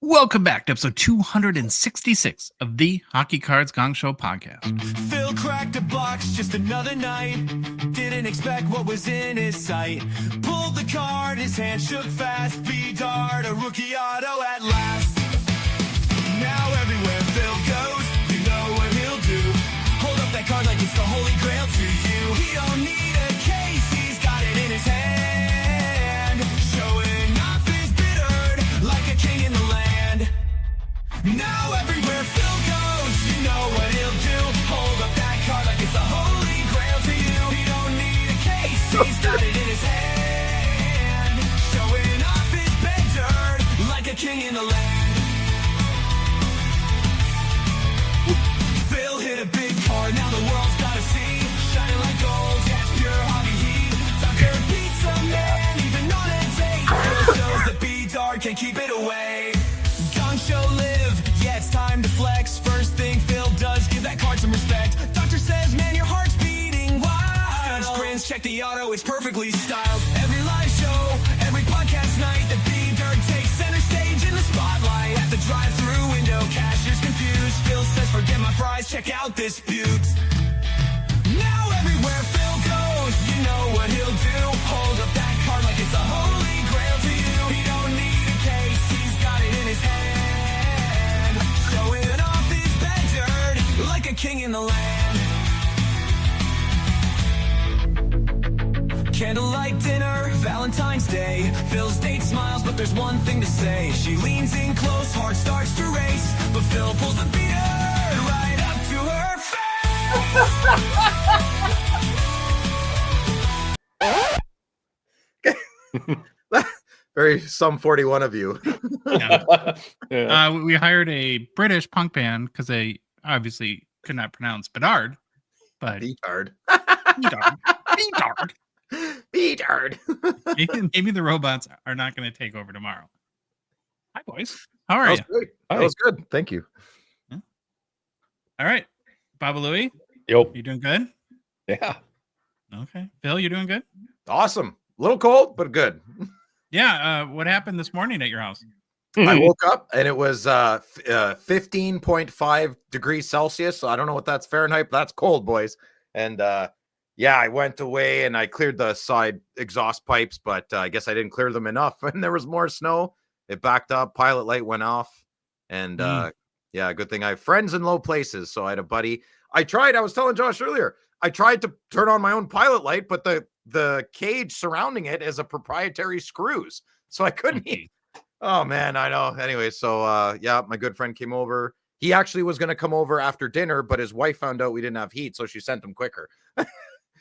Welcome back to episode 266 of the Hockey Cards Gongshow podcast. Phil cracked a box just another night. Didn't expect what was in his sight. Pulled the card, his hand shook fast. B-Dart, a rookie auto at last. Now everywhere Phil goes, you know what he'll do. Hold up that card like it's the holy grail to you. He don't need a case, he's got it in his hand. Showing off his bitter like a king in the land. Now everywhere Phil goes, you know what he'll do. Hold up that card like it's the holy grail to you. He don't need a case, he's got it in his hand. Showing off his bitter like a king in the land. Phil hit a big card, now the world's gotta see. Shining like gold, yeah, it's pure hobby heat. Tucker beats a man, even on a date. Phil shows that B-Dart can't keep it away. Gongshow live, yeah, it's time to flex. First thing Phil does, give that card some respect. Doctor says, man, your heart's beating wild. Phil grins, check the auto, it's perfectly styled. Every live show, every podcast night, the B-Dart takes center stage in the spotlight. At the drive-through window, cashier's confused. Phil says, forget my fries, check out this beaut. Now everywhere Phil goes, you know what he'll do. Hold up that card like it's a holy grail to you. He don't need a case, he's got it in his hand. Showing off his bad dirt like a king in the land. Candlelight dinner, Valentine's Day. Phil's date smiles, but there's one thing to say. She leans in close, heart starts to race. But Phil pulls the beater right up to her face. Very Sum 41 of you. Yeah. We hired a British punk band because they obviously could not pronounce Bedard, but B-Dart. Bedard. B-Dart. Maybe the robots are not going to take over tomorrow. Hi, boys. How are That you? was great. That was good. Thank you. All right. Baba Louie, Yo. you doing good? Yeah. Okay. Phil, you doing good? Awesome. A little cold, but good. Yeah. What happened this morning at your house? I woke up and it was 15.5 degrees Celsius. So I don't know what that's Fahrenheit, but that's cold, boys. And yeah, I went away and I cleared the side exhaust pipes, but I guess I didn't clear them enough. And there was more snow. It backed up. Pilot light went off. And yeah, good thing I have friends in low places. So I had a buddy. I was telling Josh earlier, I tried to turn on my own pilot light, but the cage surrounding it is a proprietary screws. So I couldn't. Oh man, I know. Anyway, so yeah, my good friend came over. He actually was going to come over after dinner, but his wife found out we didn't have heat, so she sent him quicker.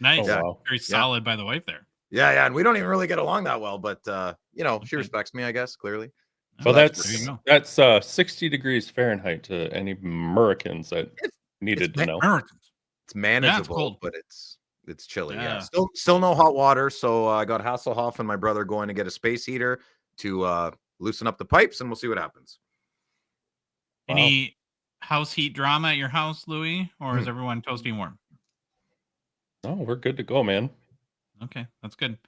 Nice. Oh, wow. Very solid by the wife there. Yeah, and we don't even really get along that well, but you know, she respects me, I guess, clearly. Well, there you go. that's 60 degrees Fahrenheit to any Americans that needed to know. It's manageable, cold. but it's chilly. Yeah. Still no hot water, so I got Hasselhoff and my brother going to get a space heater to loosen up the pipes, and we'll see what happens. Any house heat drama at your house, Louie, or is everyone toasty and warm? No, we're good to go, man. Okay, that's good.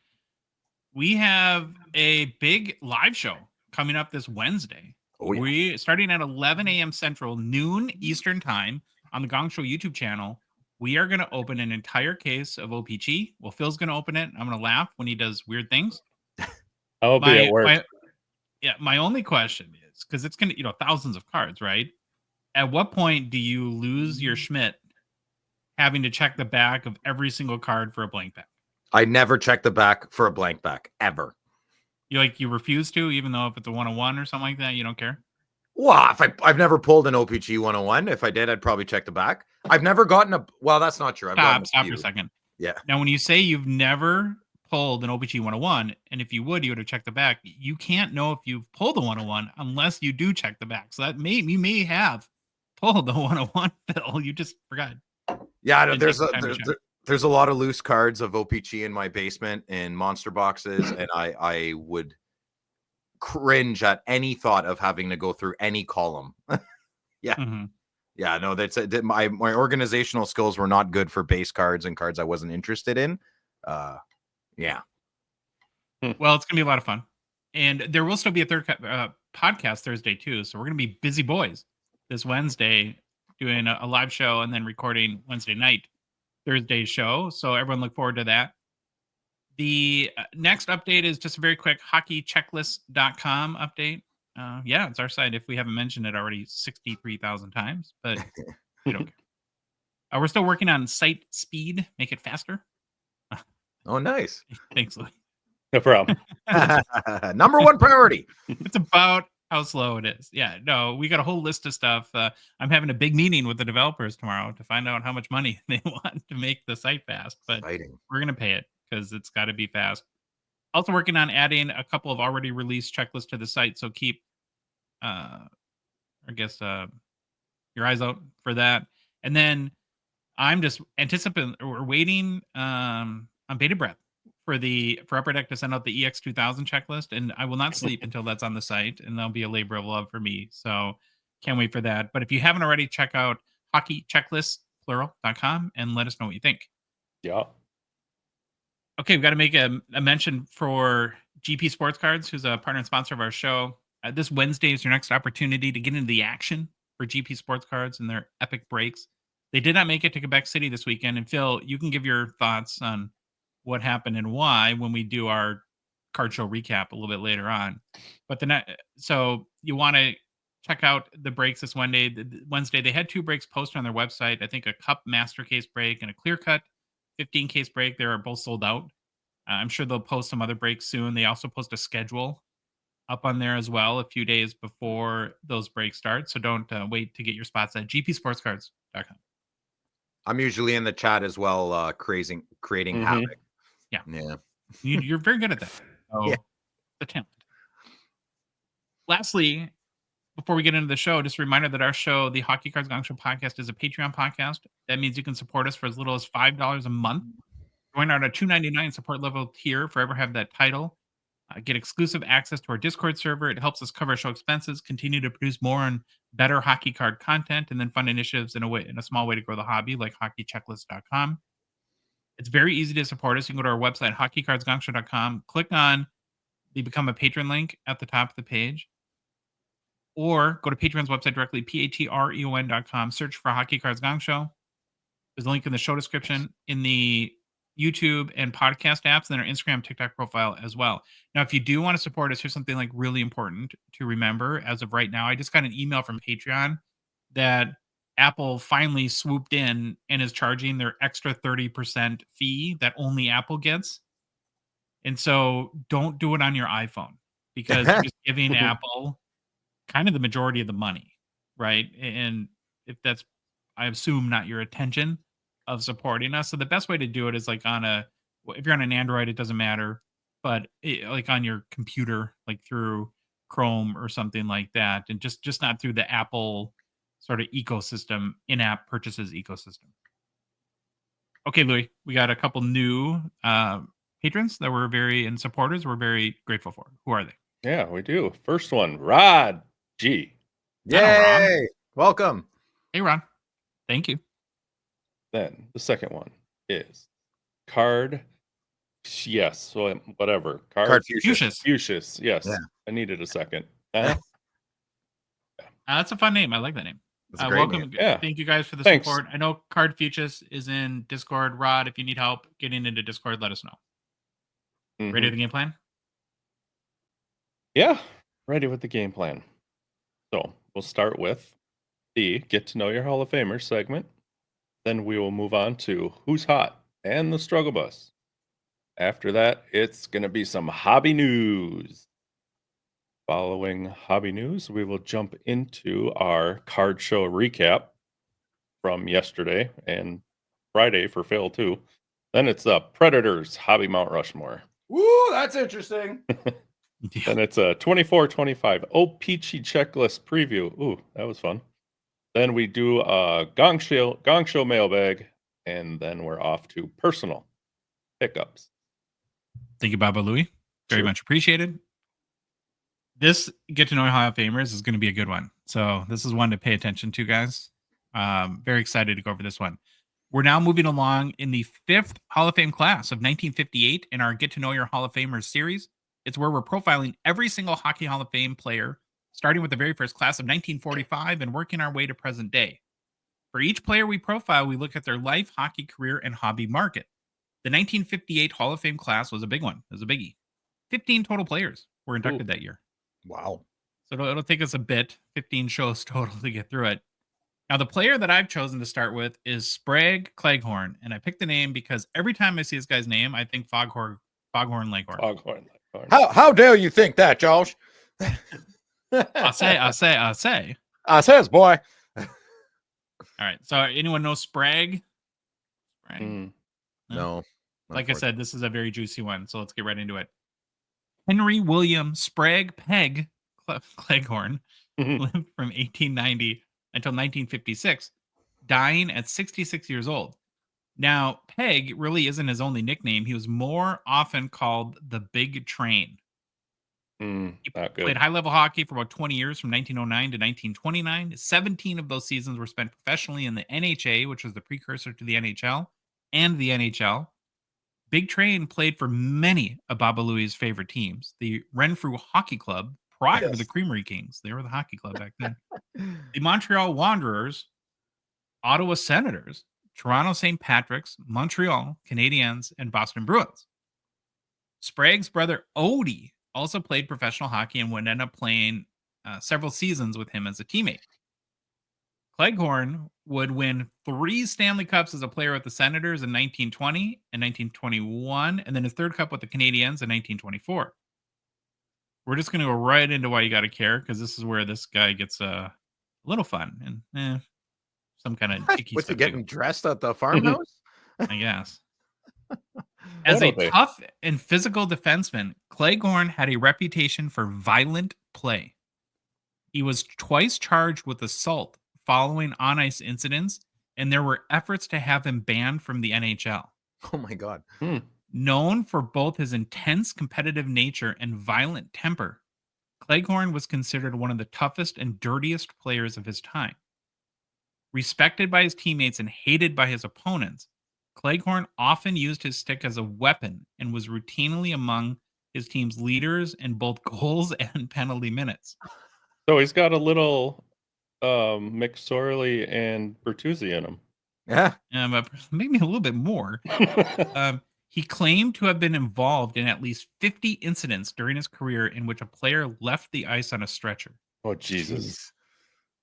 We have a big live show coming up this Wednesday. Oh, yeah. We starting at 11 a.m. Central, noon Eastern time on the Gongshow YouTube channel. We are going to open an entire case of O-Pee-Chee. Well, Phil's going to open it. I'm going to laugh when he does weird things. I'll be at work. My only question is, because it's going to, thousands of cards, right? At what point do you lose your Schmidt having to check the back of every single card for a blank back? I never check the back for a blank back ever. You refuse to, even though if it's a 101 or something like that, you don't care? Well, I've never pulled an O-Pee-Chee 101. If I did, I'd probably check the back. I've never gotten well, that's not true. Stop for a second. Yeah. Now, when you say you've never pulled an O-Pee-Chee 101, and if you would have checked the back, you can't know if you've pulled the 101 unless you do check the back. So that you may have pulled the 101, Phil. You just forgot. Yeah, there's a lot of loose cards of O-Pee-Chee in my basement in monster boxes, and I would cringe at any thought of having to go through any column. Yeah. Mm-hmm. Yeah, no, my organizational skills were not good for base cards and cards I wasn't interested in. Yeah. Well, it's gonna be a lot of fun, and there will still be a third podcast Thursday too. So we're going to be busy boys this Wednesday doing a live show and then recording Wednesday night, Thursday's show. So everyone look forward to that. The next update is just a very quick hockeychecklist.com update. Yeah, it's our site if we haven't mentioned it already 63,000 times, but we don't care. We're still working on site speed, make it faster. Oh, nice. Thanks, Louis. No problem. Number one priority. It's about how slow it is. Yeah, no, we got a whole list of stuff. I'm having a big meeting with the developers tomorrow to find out how much money they want to make the site fast, but Exciting. we're going to pay it because it's got to be fast. Also working on adding a couple of already released checklists to the site, so keep, your eyes out for that. And then I'm just anticipating, we're waiting on bated breath for Upper Deck to send out the EX2000 checklist, and I will not sleep until that's on the site, and there'll be a labor of love for me. So can't wait for that. But if you haven't already, check out hockeychecklist.com and let us know what you think. Yeah. Okay, we've got to make a mention for GP Sports Cards, who's a partner and sponsor of our show. This Wednesday is your next opportunity to get into the action for GP Sports Cards and their epic breaks. They did not make it to Quebec City this weekend. And Phil, you can give your thoughts on what happened and why when we do our card show recap a little bit later on. But so you want to check out the breaks this Wednesday. They had 2 breaks posted on their website. I think a Cup Master Case break and a Clear Cut 15 case break. They are both sold out. I'm sure they'll post some other breaks soon. They also post a schedule up on there as well a few days before those breaks start. So don't wait to get your spots at gpsportscards.com. I'm usually in the chat as well, creating havoc. Yeah. You're very good at that. So, Yeah. The talent. Lastly, before we get into the show, just a reminder that our show, the Hockey Cards Gongshow podcast, is a Patreon podcast. That means you can support us for as little as $5 a month. Join our $2.99 support level tier forever have that title. Get exclusive access to our Discord server. It helps us cover show expenses, continue to produce more and better hockey card content, and then fund initiatives in a small way to grow the hobby, like hockeychecklist.com. It's very easy to support us. You can go to our website, hockeycardsgongshow.com, click on the Become a Patron link at the top of the page, or go to Patreon's website directly, patreon.com, search for Hockey Cards Gongshow. There's a link in the show description, in the YouTube and podcast apps, and then our Instagram, TikTok profile as well. Now, if you do want to support us, here's something like really important to remember. As of right now, I just got an email from Patreon that Apple finally swooped in and is charging their extra 30% fee that only Apple gets. And so don't do it on your iPhone, because you're just giving Apple kind of the majority of the money, right? And if that's, I assume, not your intention of supporting us. So the best way to do it is like if you're on an Android, it doesn't matter, but like on your computer, like through Chrome or something like that, and just not through the Apple sort of ecosystem, in-app purchases ecosystem. Okay, Louis, we got a couple new patrons that and supporters we're very grateful for. Who are they? Yeah, we do. First one, Rod G. Yay! Welcome. Hey, Ron. Thank you. Then the second one is Card. Yes, so whatever. Card Fuchsius. Fuchsius. Yes. Yeah. I needed a second. That's a fun name. I like that name. That's a great Welcome. name. Yeah. Thank you guys for the Thanks. support. I know Card Fuchsius is in Discord. Rod, if you need help getting into Discord, let us know. Ready with the game plan? Yeah, ready with the game plan. So we'll start with the Get to Know Your Hall of Famers segment. Then we will move on to Who's Hot and the Struggle Bus. After that, it's going to be some hobby news. Following hobby news, we will jump into our card show recap from yesterday and Friday for Phil, too. Then it's the Predators Hobby Mount Rushmore. Woo, that's interesting. Then it's a 24-25 O-Pee-Chee checklist preview. Ooh, that was fun. Then we do a Gongshow Mailbag, and then we're off to personal pickups. Thank you, Baba Louie. Very Sure. much appreciated. This Get to Know Your Hall of Famers is going to be a good one. So this is one to pay attention to, guys. Very excited to go over this one. We're now moving along in the 5th Hall of Fame class of 1958 in our Get to Know Your Hall of Famers series. It's where we're profiling every single Hockey Hall of Fame player starting with the very first class of 1945 and working our way to present day. For each player we profile, we look at their life, hockey career, and hobby market. The 1958 Hall of Fame class was a big one. It was a biggie. 15 total players were inducted that year. Wow. So it'll take us a bit, 15 shows total to get through it. Now, the player that I've chosen to start with is Sprague Cleghorn. And I picked the name because every time I see this guy's name, I think Foghorn Leghorn. Foghorn. How dare you think that, Josh? I say. I says, boy. All right. So anyone know Sprague? Sprague? Mm. No. Like I said, this is a very juicy one. So let's get right into it. Henry William Sprague Peg Cleghorn lived from 1890 until 1956, dying at 66 years old. Now, Peg really isn't his only nickname. He was more often called the Big Train. He played high-level hockey for about 20 years, from 1909 to 1929. 17 of those seasons were spent professionally in the NHA, which was the precursor to the NHL, and the NHL. Big Train played for many of Baba Louie's favorite teams, the Renfrew Hockey Club, prior to the Creamery Kings. They were the hockey club back then. The Montreal Wanderers, Ottawa Senators, Toronto St. Patrick's, Montreal Canadiens, and Boston Bruins. Sprague's brother Odie also played professional hockey and would end up playing several seasons with him as a teammate. Cleghorn would win 3 Stanley Cups as a player with the Senators in 1920 and 1921, and then his third cup with the Canadiens in 1924. We're just going to go right into why you got to care, because this is where this guy gets a little fun and some kind of icky What's he stuff getting dressed at the farmhouse? I guess. As a tough and physical defenseman, Cleghorn had a reputation for violent play. He was twice charged with assault following on-ice incidents, and there were efforts to have him banned from the NHL. Oh my God. Known for both his intense competitive nature and violent temper, Cleghorn was considered one of the toughest and dirtiest players of his time. Respected by his teammates and hated by his opponents, Cleghorn often used his stick as a weapon and was routinely among his team's leaders in both goals and penalty minutes. So he's got a little McSorley and Bertuzzi in him. Yeah. Maybe a little bit more. He claimed to have been involved in at least 50 incidents during his career in which a player left the ice on a stretcher. Oh, Jesus.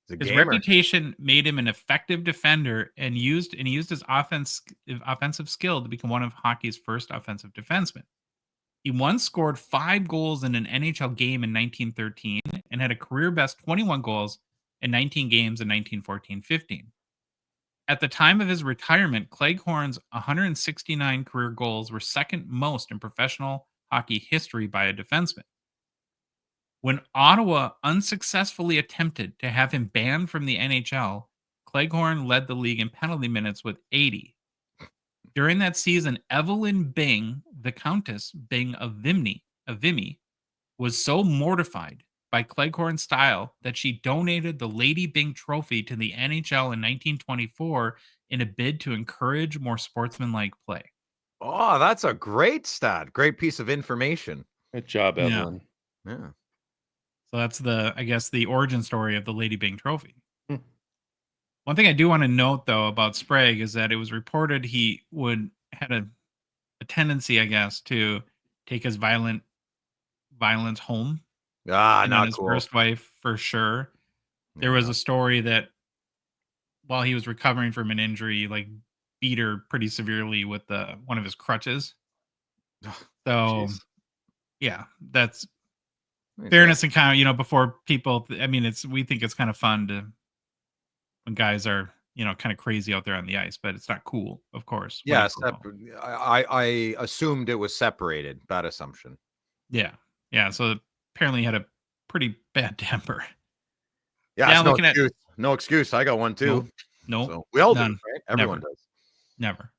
His reputation made him an effective defender, and he used his offensive skill to become one of hockey's first offensive defensemen. He once scored 5 goals in an NHL game in 1913 and had a career-best 21 goals in 19 games in 1914-15. At the time of his retirement, Cleghorn's 169 career goals were second most in professional hockey history by a defenseman. When Ottawa unsuccessfully attempted to have him banned from the NHL, Cleghorn led the league in penalty minutes with 80. During that season, Evelyn Byng, the Countess Byng of Vimy, was so mortified by Cleghorn's style that she donated the Lady Byng Trophy to the NHL in 1924 in a bid to encourage more sportsmanlike play. Oh, that's a great stat. Great piece of information. Good job, Evelyn. Yeah. So that's the origin story of the Lady Byng Trophy. One thing I do want to note, though, about Sprague is that it was reported he had a tendency, I guess, to take his violence home. Not his cool. first wife, for sure. There was a story that while he was recovering from an injury, like beat her pretty severely with one of his crutches. So, yeah, that's fairness and kind of, before people. I mean, we think it's kind of fun to when guys are kind of crazy out there on the ice, but it's not cool, of course. Yeah, I assumed it was separated. Bad assumption. Yeah. So apparently he had a pretty bad temper. Yeah, no excuse. I got one too. No, so we all none. do, right? Everyone does. Never.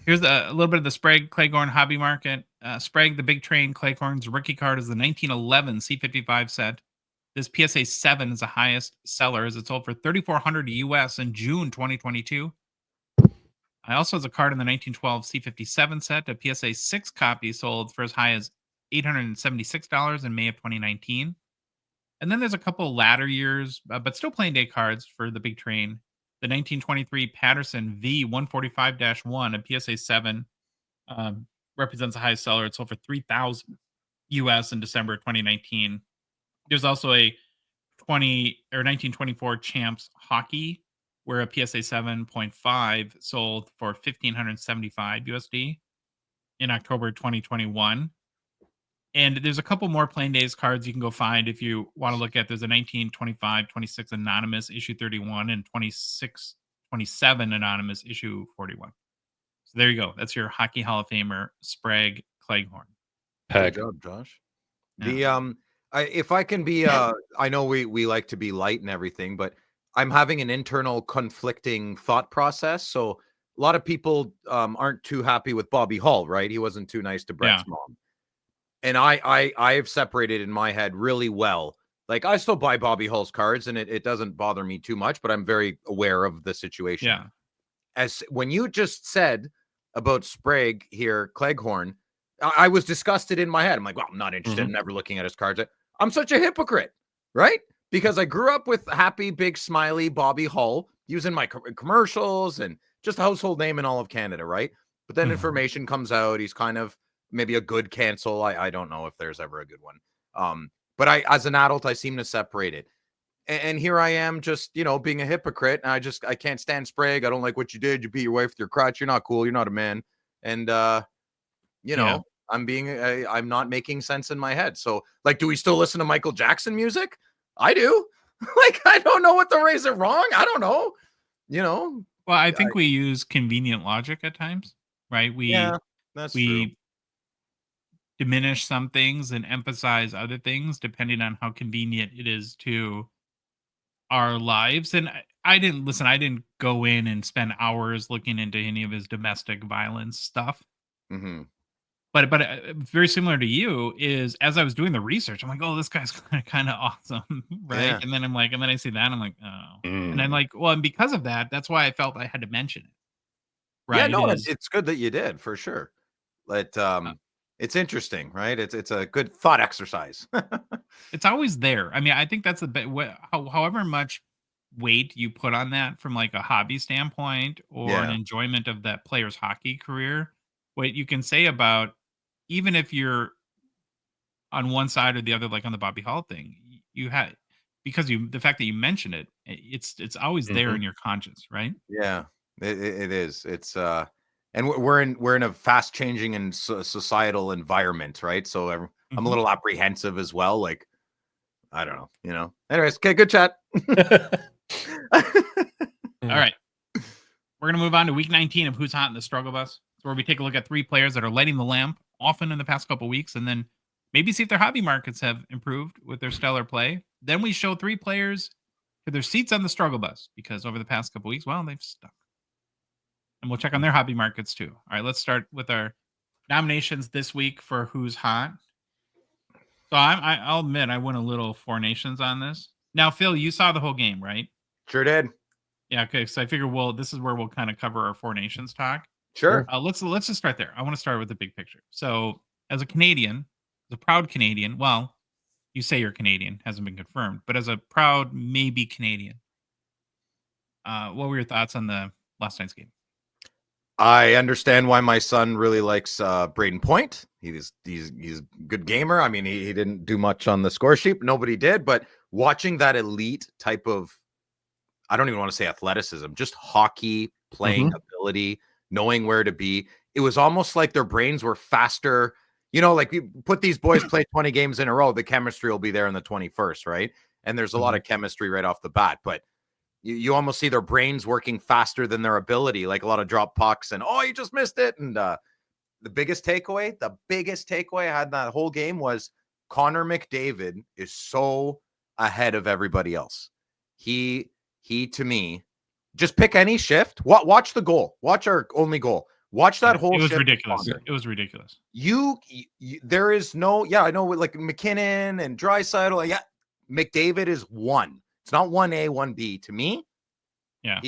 Here's a little bit of the Sprague Cleghorn hobby market. Sprague, the Big Train Cleghorn's rookie card is the 1911 C55 set. This PSA 7 is the highest seller, as it sold for $3,400 US in June 2022. I also has a card in the 1912 C57 set. A PSA 6 copy sold for as high as $876 in May of 2019. And then there's a couple latter years, but still playing day cards for the big train. The 1923 Patterson V 145-1, a PSA 7, um, represents the highest seller. It sold for 3,000 US in December 2019. There's also a 1924 Champs Hockey, where a PSA 7.5 sold for 1,575 USD in October 2021. And there's a couple more plain days cards you can go find if you want to look at. There's a 1925-26 Anonymous issue 31 and 26-27 Anonymous issue 41. So there you go. That's your Hockey Hall of Famer, Sprague Cleghorn. Good job, Josh. Yeah. If I can be, I know we like to be light and everything, but I'm having an internal conflicting thought process. So a lot of people aren't too happy with Bobby Hull, right? He wasn't too nice to Brett's mom. And I have separated in my head really well. Like, I still buy Bobby Hull's cards, and it doesn't bother me too much, but I'm very aware of the situation. Yeah. As when you just said about Sprague here, Cleghorn, I was disgusted in my head. I'm like, well, I'm not interested in never looking at his cards. I'm such a hypocrite, right? Because I grew up with happy, big, smiley Bobby Hull using my commercials and just a household name in all of Canada, right? But then information comes out. He's kind of maybe a good cancel. I don't know if there's ever a good one. But as an adult, I seem to separate it. And here I am just, being a hypocrite. And I can't stand Sprague. I don't like what you did. You beat your wife with your crotch. You're not cool. You're not a man. And, I'm not making sense in my head. So, like, do we still listen to Michael Jackson music? I do. Like, I don't know what the Rays are wrong. I don't know. Well, I think we use convenient logic at times, right? That's true. Diminish some things and emphasize other things depending on how convenient it is to our lives. And I didn't go in and spend hours looking into any of his domestic violence stuff. But very similar to you is, as I was doing the research, I'm like, oh, this guy's kind of awesome, right? Yeah. And then I see that, and I'm like, oh, and I'm like, well, and because of that, that's why I felt I had to mention it, right? Yeah, no, it's good that you did, for sure. But it's interesting, right? It's a good thought exercise. It's always there. I mean, I think that's however much weight you put on that from like a hobby standpoint or an enjoyment of that player's hockey career, what you can say about, even if you're on one side or the other, like on the Bobby Hull thing, you had, because the fact that you mention it, it's always there in your conscience, right? Yeah, it is. It's and we're in a fast changing and societal environment, right? So I'm a little apprehensive as well. Like, I don't know. Anyways, okay, good chat. All right, we're gonna move on to week 19 of Who's Hot in the Struggle Bus, where we take a look at 3 players that are lighting the lamp often in the past couple weeks, and then maybe see if their hobby markets have improved with their stellar play. Then we show 3 players to their seats on the struggle bus, because over the past couple weeks, well, they've stuck. And we'll check on their hobby markets too. All right, let's start with our nominations this week for Who's Hot. So I'll admit I went a little 4 Nations on this. Now, Phil, you saw the whole game, right? Sure did. Yeah, okay. So I figure, well, this is where we'll kind of cover our 4 Nations talk. Sure. Let's just start there. I want to start with the big picture. So, as a Canadian, as a proud Canadian, well, you say you're Canadian, hasn't been confirmed, but as a proud maybe Canadian, what were your thoughts on the last night's game? I understand why my son really likes Braden Point. He's a good gamer. I mean, he didn't do much on the score sheet. Nobody did, but watching that elite type of, I don't even want to say athleticism, just hockey playing ability, knowing where to be. It was almost like their brains were faster. Like you put these boys play 20 games in a row, the chemistry will be there in the 21st, right? And there's a lot of chemistry right off the bat, but you almost see their brains working faster than their ability, like a lot of drop pucks and, oh, you just missed it. And the biggest takeaway I had in that whole game was Connor McDavid is so ahead of everybody else. He to me, just pick any shift. Watch the goal. Watch our only goal. Watch that whole shift. It was ridiculous. It was ridiculous. There is no, I know, like McKinnon and Draisaitl. Yeah, McDavid is 1. It's not 1A, 1B to me. Yeah.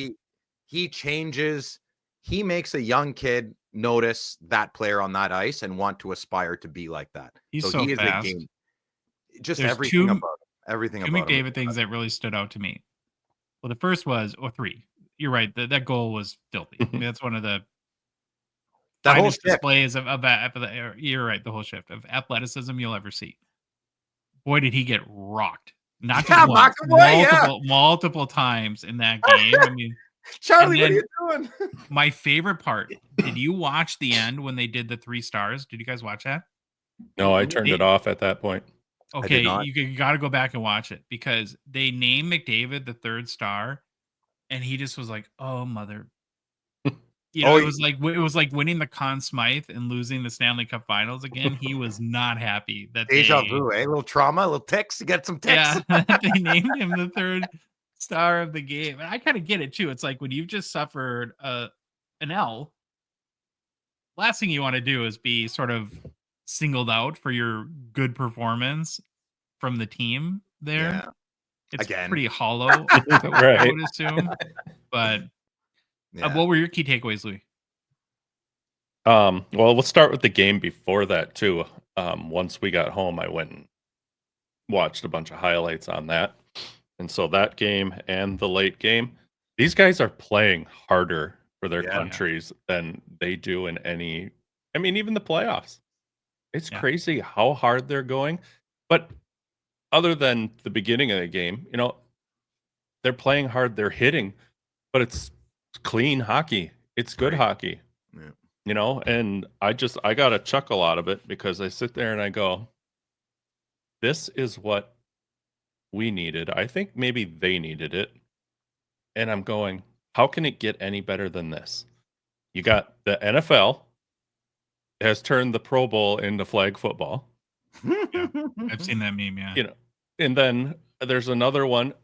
He changes. He makes a young kid notice that player on that ice and want to aspire to be like that. He's so fast. Just everything about him. Everything Two about him. McDavid things that really stood out to me. Well, the first was, or three. You're right. That goal was filthy. I mean, that's one of the That whole finest shit. displays you're right, the whole shift of athleticism you'll ever see. Boy, did he get rocked. Not just Yeah, once, McAvoy, yeah. multiple times in that game. I mean, Charlie, what are then- you doing? my favorite part, did you watch the end when they did the 3 stars? Did you guys watch that? No, I turned it off at that point. Okay, not. you got to go back and watch it because they named McDavid the 3rd star, and he just was like, "Oh mother." You know, Oh, it was like winning the Conn Smythe and losing the Stanley Cup Finals again. He was not happy that Deja they, vu, eh? A little trauma, a little ticks. You get some ticks. yeah, they named him the 3rd star of the game. And I kind of get it too. It's like when you've just suffered an L, last thing you want to do is be sort of singled out for your good performance from the team there. Yeah. It's Again. pretty hollow, I Right. would assume. But Yeah. what were your key takeaways, Louis? Well, we'll start with the game before that too. Once we got home, I went and watched a bunch of highlights on that. And so that game and the late game, these guys are playing harder for their Yeah. countries than they do in any, I mean, even the playoffs. It's Yeah. crazy how hard they're going. But other than the beginning of the game, you know, they're playing hard, they're hitting, but it's clean hockey. It's good Right. hockey. Yeah. You know, and I got a chuckle out of it because I sit there and I go, this is what we needed. I think maybe they needed it. And I'm going, how can it get any better than this? You got the NFL has turned the Pro Bowl into flag football. I've seen that meme, yeah. You know, and then there's another one.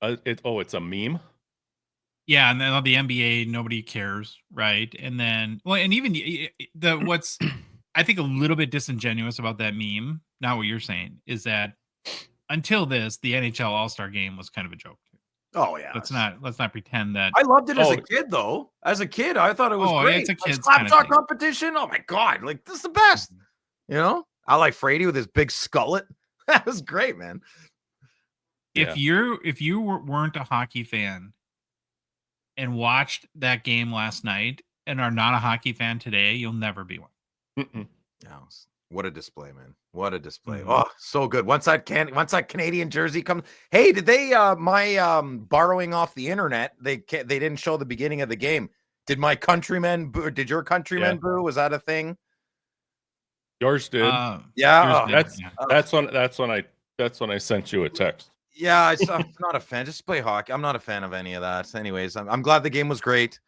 It's a meme. Yeah, and then on the NBA, nobody cares, right? And then, well, and even what's I think a little bit disingenuous about that meme, not what you're saying, is that until this, the NHL All-Star Game was kind of a joke. Oh yeah. Let's not pretend that. I loved it as Oh. a kid, though. As a kid, I thought it was Oh, great. it's a Like, kid's slap kinda talk thing. competition. Oh my god, like this is the best. You know, I like Frady with his big skullet. That was great, man. If you weren't a hockey fan and watched that game last night and are not a hockey fan today, you'll never be one. Mm-mm. Yeah, what a display, man. What a display. Mhm. Oh, so good. Once that Canadian jersey comes. Hey, did they my borrowing off the internet, they didn't show the beginning of the game. Did my countrymen boo? Did your countrymen Yeah. boo? Was that a thing? Yours did. Yeah. yours did, that's yeah. that's when I sent you a text. Yeah, I'm not a fan. Just play hockey. I'm not a fan of any of that. Anyways, I'm glad the game was great.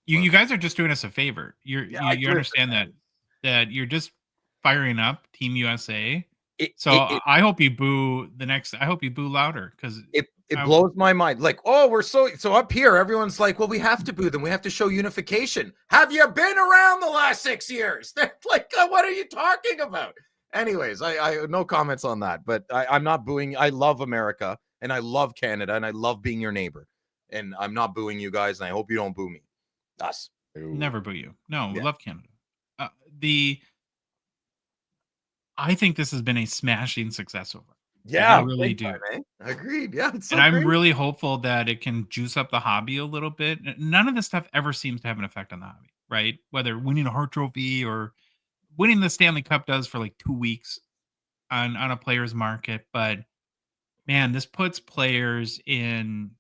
You guys are just doing us a favor. Yeah, I You do it for understand that you're just firing up Team USA. It, So it, I hope you boo I hope you boo louder because it I- blows my mind. Like, oh, we're so up here. Everyone's like, well, we have to boo them. We have to show unification. Have you been around the last 6 years? They're like, what are you talking about? Anyways, I no comments on that. But I'm not booing. I love America and I love Canada and I love being your neighbor. And I'm not booing you guys. And I hope you don't boo me. Us. never boo you. No, we Yeah. love Canada. I think this has been a smashing success so far. Yeah, I really big do. time, eh? Agreed. Yeah, it's so And I'm great. really hopeful that it can juice up the hobby a little bit. None of this stuff ever seems to have an effect on the hobby, right? Whether winning a Hart Trophy or winning the Stanley Cup does for like 2 weeks on a player's market. But man, this puts players in,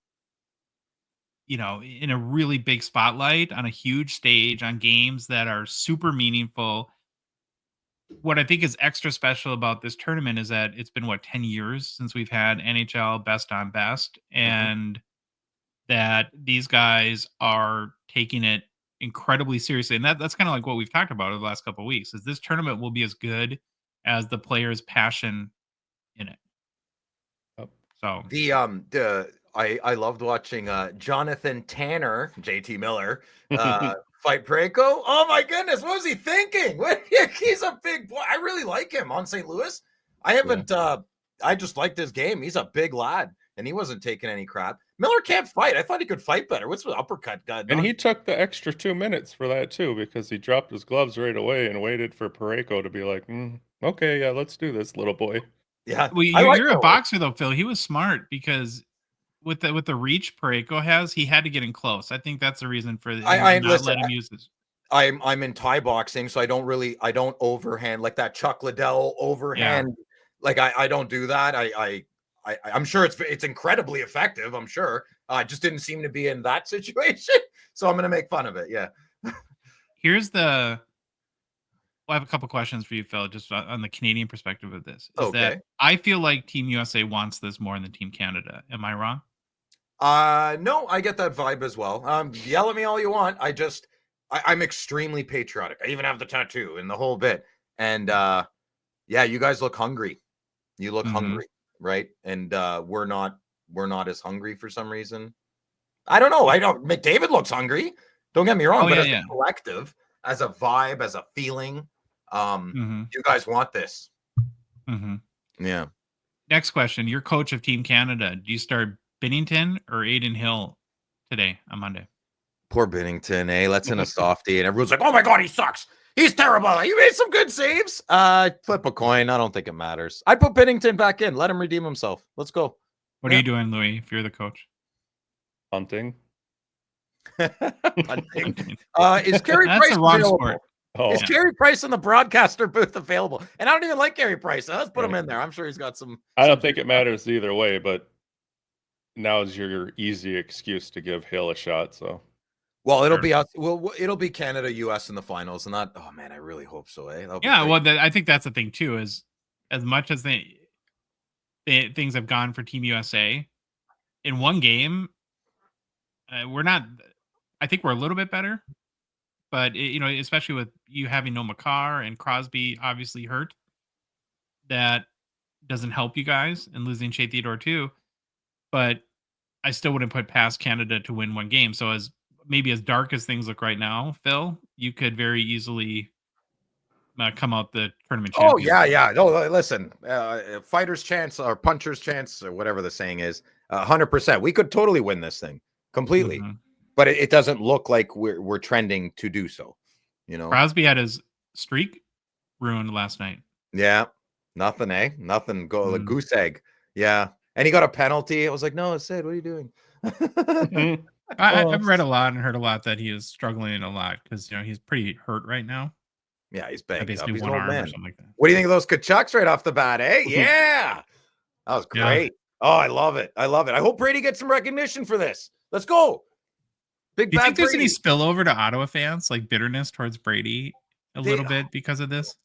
in a really big spotlight on a huge stage on games that are super meaningful. What I think is extra special about this tournament is that it's been 10 years since we've had NHL best on best, and that these guys are taking it incredibly seriously. And that's kind of like what we've talked about over the last couple of weeks is this tournament will be as good as the players' passion in it. Yep. So I loved watching Jonathan Tanner, JT Miller, fight Parayko. Oh my goodness, what was he thinking? He's a big boy. I really like him on St. Louis. I haven't I just liked his game. He's a big lad and he wasn't taking any crap. Miller can't fight. I thought he could fight better. What's the uppercut guy? And he took the extra 2 minutes for that too, because he dropped his gloves right away and waited for Parayko to be like, okay, yeah, let's do this, little boy. Yeah, Well, I like you're a that one. boxer though, Phil. He was smart because with the reach Pareko has, he had to get in close. I think that's the reason for him I to not listen. let him use his. I'm in Thai boxing, so I don't overhand like that Chuck Liddell overhand. Like I don't do that. I'm sure it's incredibly effective. I'm sure. I just didn't seem to be in that situation, so I'm gonna make fun of it. Yeah. Here's the. Well, I have a couple questions for you, Phil, just on the Canadian perspective of this. Is that Okay. I feel like Team USA wants this more than Team Canada. Am I wrong? No, I get that vibe as well. Yell at me all you want. I'm extremely patriotic. I even have the tattoo and the whole bit. And yeah, you guys look hungry. You look Mhm. hungry, right? And we're not as hungry for some reason. I don't know. I don't. McDavid looks hungry. Don't get me wrong, Oh but yeah, as yeah. a collective, as a vibe, as a feeling, hmm you guys want this. hmm Yeah. Next question: You're coach of Team Canada. Do you start Binnington or Aiden Hill today on Monday? Poor Binnington, eh? Let's in a softie, and everyone's like, "Oh my god, he sucks. He's terrible. You made some good saves." Flip a coin. I don't think it matters. I'd put Binnington back in. Let him redeem himself. Let's go. What Yeah. are you doing, Louis? If you're the coach, Hunting. Punting. Is Carey that's Price the wrong available? sport. Oh, Is Carey Price in the broadcaster booth available? And I don't even like Carey Price. So let's put him in there. I'm sure he's got some. I some don't think it matters either way, but now is your easy excuse to give Hill a shot. So Well, it'll Sure. be us. Well, it'll be Canada, U.S. in the finals, and that. Oh man, I really hope so. That'll be Yeah, great. well, I think that's the thing too. Is as much as things have gone for Team USA in one game, we're not. I think we're a little bit better, but especially with you having no Makar and Crosby obviously hurt, that doesn't help you guys, and losing Shea Theodore too. But I still wouldn't put past Canada to win one game. So as maybe as dark as things look right now, Phil, you could very easily come out the tournament Oh champions. yeah, yeah. No, listen, fighter's chance or puncher's chance or whatever the saying is, 100%. We could totally win this thing completely, Mhm. but it doesn't look like we're trending to do so. You know? Crosby had his streak ruined last night. Yeah. Nothing, eh? Nothing. Go Mm. goose egg. Yeah. And he got a penalty. I was like, no, Sid, what are you doing? I've read a lot and heard a lot that he is struggling a lot because he's pretty hurt right now. Yeah, he's Got banged up. basically He's an one old arm or man. something like that. What do you think of those Kachucks right off the bat, eh? Yeah. That was Yeah. great. Oh, I love it. I love it. I hope Brady gets some recognition for this. Let's go. Big Do you bad think there's Brady. any spillover to Ottawa fans, like bitterness towards Brady a little bit because of this?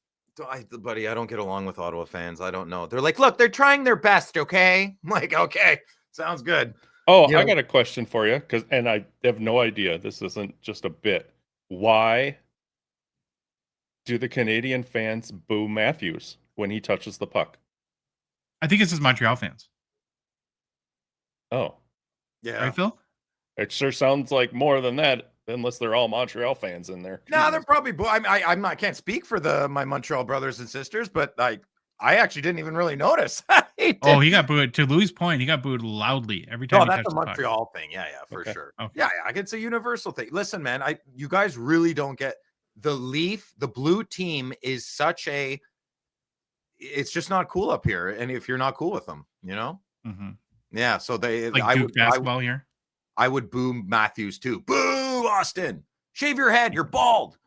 Buddy, I don't get along with Ottawa fans. I don't know. They're like, look, they're trying their best, okay? I'm like, okay, sounds good. Oh, You I know- got a question for you and I have no idea. This isn't just a bit. Why do the Canadian fans boo Matthews when he touches the puck? I think it's just Montreal fans, Oh, Yeah. right, Phil? it sure sounds like more than that, unless they're all Montreal fans in there. No, they're probably. I can't speak for my Montreal brothers and sisters, but I actually didn't even really notice. Oh, he got booed. To Louis' point, he got booed loudly every time No, he that's touched a the puck. Montreal thing. Yeah, for Okay. sure. Okay. Yeah, it's a universal thing. Listen, man, you guys really don't get the blue team is such a. It's just not cool up here, and if you're not cool with them, Mhm. yeah. So Like Duke basketball here. I would boo Matthews too. Boo, Austin! Shave your head. You're bald.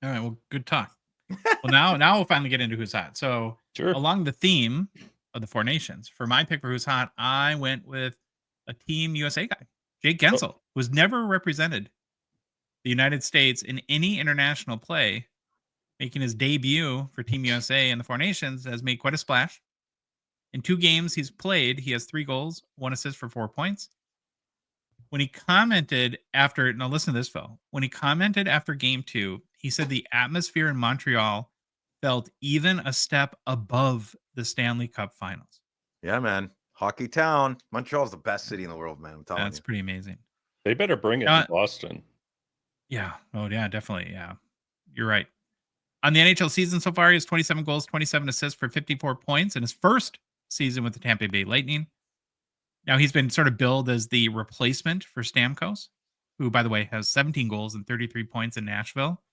All right. Well, good talk. Well, now we'll finally get into who's hot. So, Sure. along the theme of the Four Nations, for my pick for who's hot, I went with a Team USA guy, Jake Gensel, who's never represented the United States in any international play, making his debut for Team USA in the Four Nations, has made quite a splash. In 2 games he's played, he has 3 goals, 1 assist for 4 points. When he commented after, now listen to this, Phil. When he commented after game 2, he said the atmosphere in Montreal felt even a step above the Stanley Cup Finals. Yeah, man. Hockey town. Montreal's the best city in the world, man. I'm telling That's you. pretty amazing. They better bring it Uh, to Boston. Yeah. Oh, yeah, definitely. Yeah. You're right. On the NHL season so far, he has 27 goals, 27 assists for 54 points in his first season with the Tampa Bay Lightning. Now he's been sort of billed as the replacement for Stamkos, who, by the way, has 17 goals and 33 points in Nashville.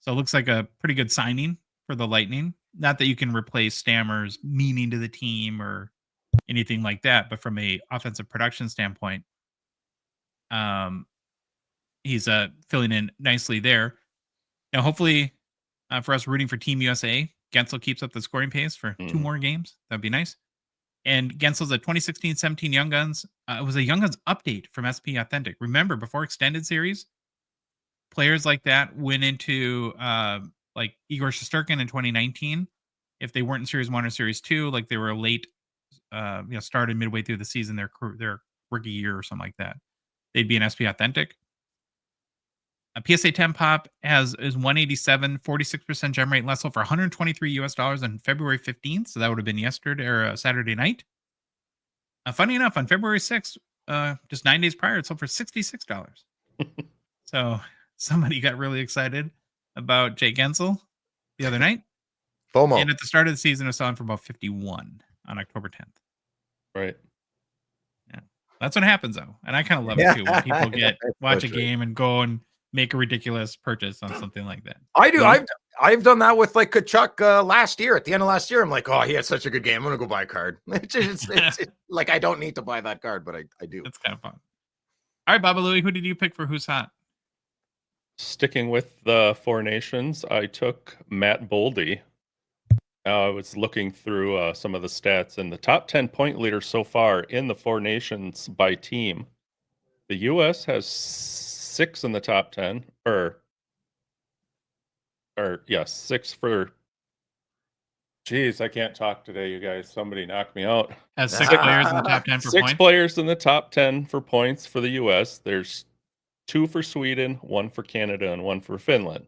So it looks like a pretty good signing for the Lightning. not that you can replace Stammer's meaning to the team or anything like that, but from a offensive production standpoint, he's filling in nicely there. Now, hopefully, for us rooting for Team USA, Gensel keeps up the scoring pace for 2 more games. That'd be nice. And Gensel's a 2016-17 Young Guns. It was a Young Guns update from SP Authentic. Remember, before Extended Series, players like that went into like Igor Shesterkin in 2019. If they weren't in Series 1 or Series 2, like they were late, started midway through the season, their rookie year or something like that, they'd be an SP Authentic. A PSA 10 pop is 187, 46% gem rate, less sold for $123 on February 15th. So that would have been yesterday or Saturday night. Funny enough, on February 6th, just 9 days prior, it sold for $66. So somebody got really excited about Jake Gensel the other night. FOMO. And at the start of the season, it was selling for about 51 on October 10th. Right. Yeah. That's what happens, though. And I kind of love it, too, when people watch a game and go and make a ridiculous purchase on something like that. I do. I've done that with like Kachuk last year. At the end of last year, I'm like, oh, he had such a good game. I'm gonna go buy a card. It's like I don't need to buy that card, but I do. It's kind of fun. All right, Baba Louie, who did you pick for Who's Hot? Sticking with the Four Nations, I took Matt Boldy. I was looking through some of the stats, and the top 10 point leader so far in the Four Nations by team. The U.S. has 6 in the top 10, or 6 for. Geez, I can't talk today, you guys. Somebody knock me out. Has 6 players in the top 10 for 6 points? players in the top 10 for points for the U.S. There's 2 for Sweden, 1 for Canada, and 1 for Finland.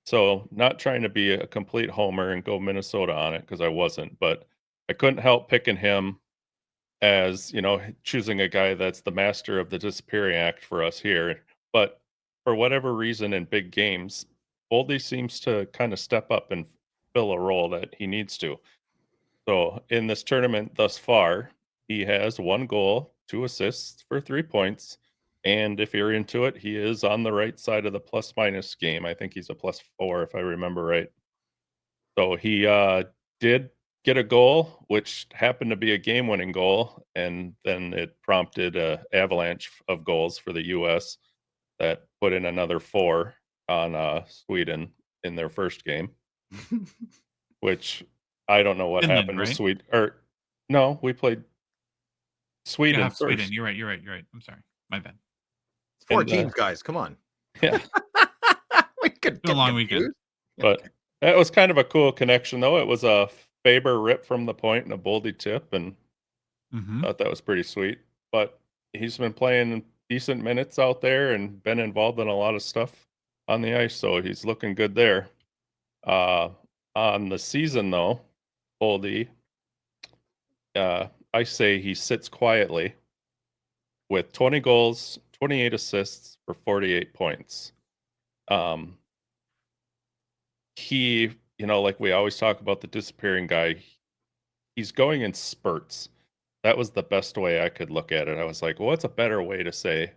So not trying to be a complete homer and go Minnesota on it, because I wasn't, but I couldn't help picking him as, choosing a guy that's the master of the disappearing act for us here. But for whatever reason in big games, Boldy seems to kind of step up and fill a role that he needs to. So in this tournament thus far, he has 1 goal, 2 assists for 3 points. And if you're into it, he is on the right side of the plus minus game. I think he's a +4 if I remember right. So he did get a goal, which happened to be a game-winning goal, and then it prompted an avalanche of goals for the U.S. that put in another 4 on Sweden in their first game, which I don't know what Finland, happened right? with Sweden. Or no, we played Sweden first. Sweden. You're right. I'm sorry. My bad. 4 teams, guys. Come on. Yeah. We could Been a long weekend. But that was kind of a cool connection, though. It was a Faber rip from the point and a Boldy tip, and thought that was pretty sweet. But he's been playing decent minutes out there and been involved in a lot of stuff on the ice, so he's looking good there. On the season, though, Boldy, I say he sits quietly with 20 goals, 28 assists for 48 points. He, like we always talk about the disappearing guy, he's going in spurts. That was the best way I could look at it. I was like, well, what's a better way to say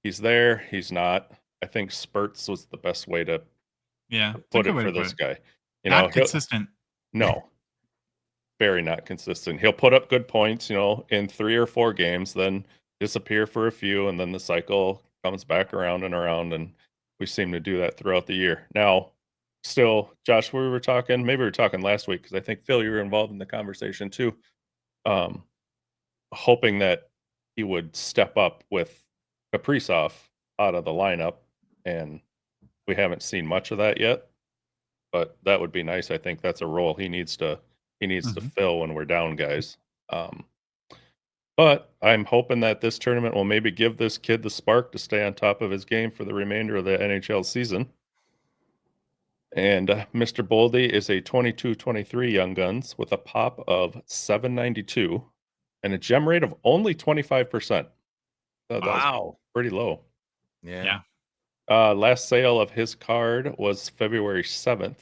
he's there, he's not? I think spurts was the best way to put it for this guy. Not consistent. No. Very not consistent. He'll put up good points, in 3 or 4 games, then disappear for a few, and then the cycle comes back around, and we seem to do that throughout the year. Now, still, Josh, maybe we were talking last week, because I think, Phil, you were involved in the conversation too, hoping that he would step up with Kaprizov out of the lineup, and we haven't seen much of that yet, but that would be nice. I think that's a role he needs to fill when we're down, guys. But I'm hoping that this tournament will maybe give this kid the spark to stay on top of his game for the remainder of the NHL season. And Mr. Boldy is a 22-23 Young Guns with a pop of 792 and a gem rate of only 25%. That was pretty low. Yeah. Last sale of his card was February 7th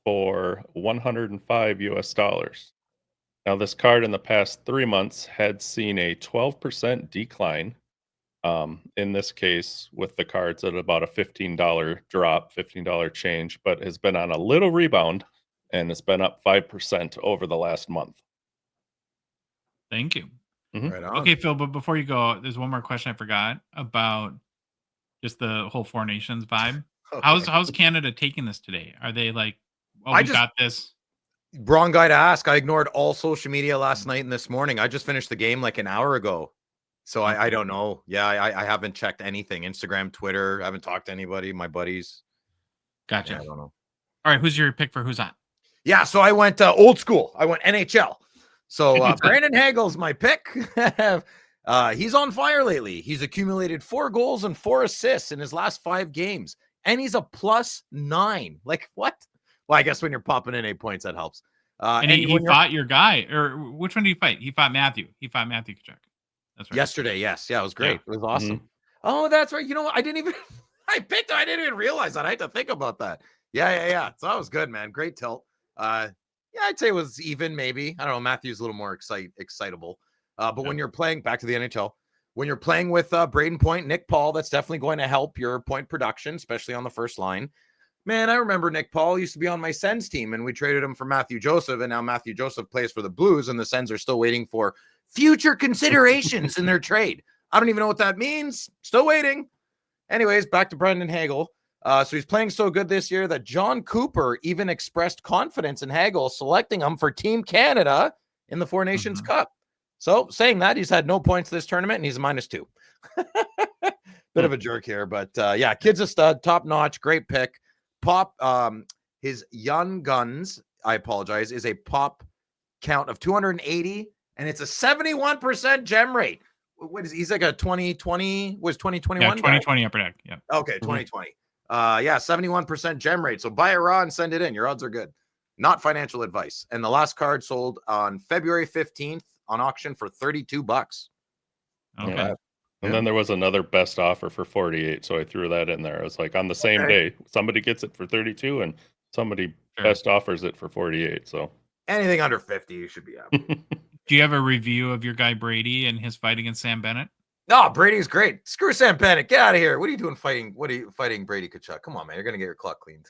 for $105. Now, this card in the past 3 months had seen a 12% decline. In this case, with the cards at about a $15 drop, $15 change, but has been on a little rebound and it's been up 5% over the last month. Thank you. Right on. Okay, Phil, but before you go, there's one more question I forgot about just the whole Four Nations vibe. Okay. How's Canada taking this today? Are they like, oh, I we just- got this? Wrong guy to ask. I ignored all social media last night and this morning. I just finished the game like an hour ago. So I don't know. Yeah, I haven't checked anything. Instagram, Twitter. I haven't talked to anybody. My buddies. Gotcha. Yeah, I don't know. All right, who's your pick for who's on? Yeah, so I went old school. I went NHL. So Brandon Hagel's my pick. He's on fire lately. He's accumulated 4 goals and 4 assists in his last 5 games, and he's a +9. Like what? Well, I guess when you're popping in 8 points, that helps. And he fought your guy, or which one did he fight? He fought Matthew. He fought Matthew Tkachuk. That's right. Yesterday. Yes, yeah, it was great. Yeah. It was awesome. Oh, that's right. You know what? I didn't even. I picked him. I didn't even realize that. I had to think about that. Yeah. So that was good, man. Great tilt. Yeah, I'd say it was even, maybe. I don't know. Matthew's a little more excitable. But when you're playing back to the NHL, when you're playing with Braden Point, Nick Paul, that's definitely going to help your point production, especially on the first line. Man, I remember Nick Paul used to be on my Sens team, and we traded him for Matthew Joseph, and now Matthew Joseph plays for the Blues, and the Sens are still waiting for future considerations in their trade. I don't even know what that means. Still waiting. Anyways, back to Brendan Hagel. So he's playing so good this year that John Cooper even expressed confidence in Hagel, selecting him for Team Canada in the Four Nations Cup. So saying that, he's had no points this tournament, and he's a -2. Bit of a jerk here, but yeah, kid's a stud, top notch, great pick. Pop, his Young Guns, I apologize, is a pop count of 280, and it's a 71% gem rate. What is he's like a 2020? Was 2021? Yeah, 2020 upper deck. Yeah. Okay, 2020. Yeah, 71% gem rate. So buy it raw and send it in. Your odds are good. Not financial advice. And the last card sold on February 15th on auction for $32. Okay. Yeah. And then there was another best offer for 48, so I threw that in there. It's like on the same day, somebody gets it for 32 and somebody best offers it for 48. So anything under 50, you should be out. Do you have a review of your guy Brady and his fight against Sam Bennett? No, Brady's great. Screw Sam Bennett. Get out of here. What are you doing fighting? What are you fighting Brady Tkachuk? Come on, man. You're gonna get your clock cleaned.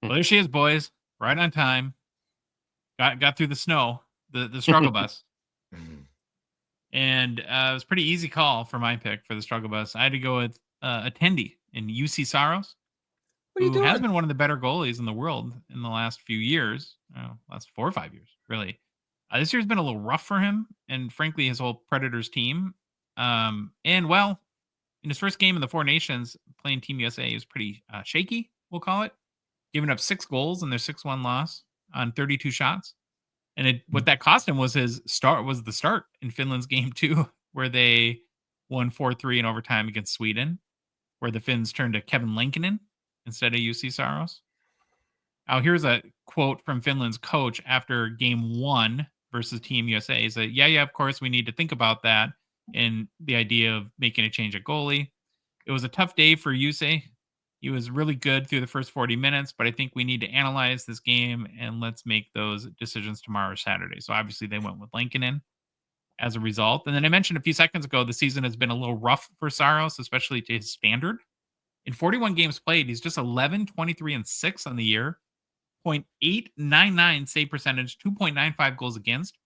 Well, there she is, boys. Right on time. Got through the snow, the struggle bus. And it was a pretty easy call for my pick for the struggle bus. I had to go with attendee in UC Saros, who has been one of the better goalies in the world in the last few years. Last 4 or 5 years, really. This year's been a little rough for him, and frankly, his whole Predators team. And well, in his first game in the Four Nations, playing Team USA, he was pretty shaky, we'll call it. Giving up 6 goals in their 6-1 loss on 32 shots. And what that cost him was the start in Finland's game 2, where they won 4-3 in overtime against Sweden, where the Finns turned to Kevin Lankinen instead of UC Saros. Now, here's a quote from Finland's coach after game 1 versus Team USA. He said, yeah, of course, we need to think about that and the idea of making a change at goalie. It was a tough day for Jussi. He was really good through the first 40 minutes, but I think we need to analyze this game and let's make those decisions tomorrow or Saturday. So obviously they went with Lankinen as a result. And then I mentioned a few seconds ago, the season has been a little rough for Saros, especially to his standard. In 41 games played, he's just 11, 23, and 6 on the year. 0.899 save percentage, 2.95 goals against.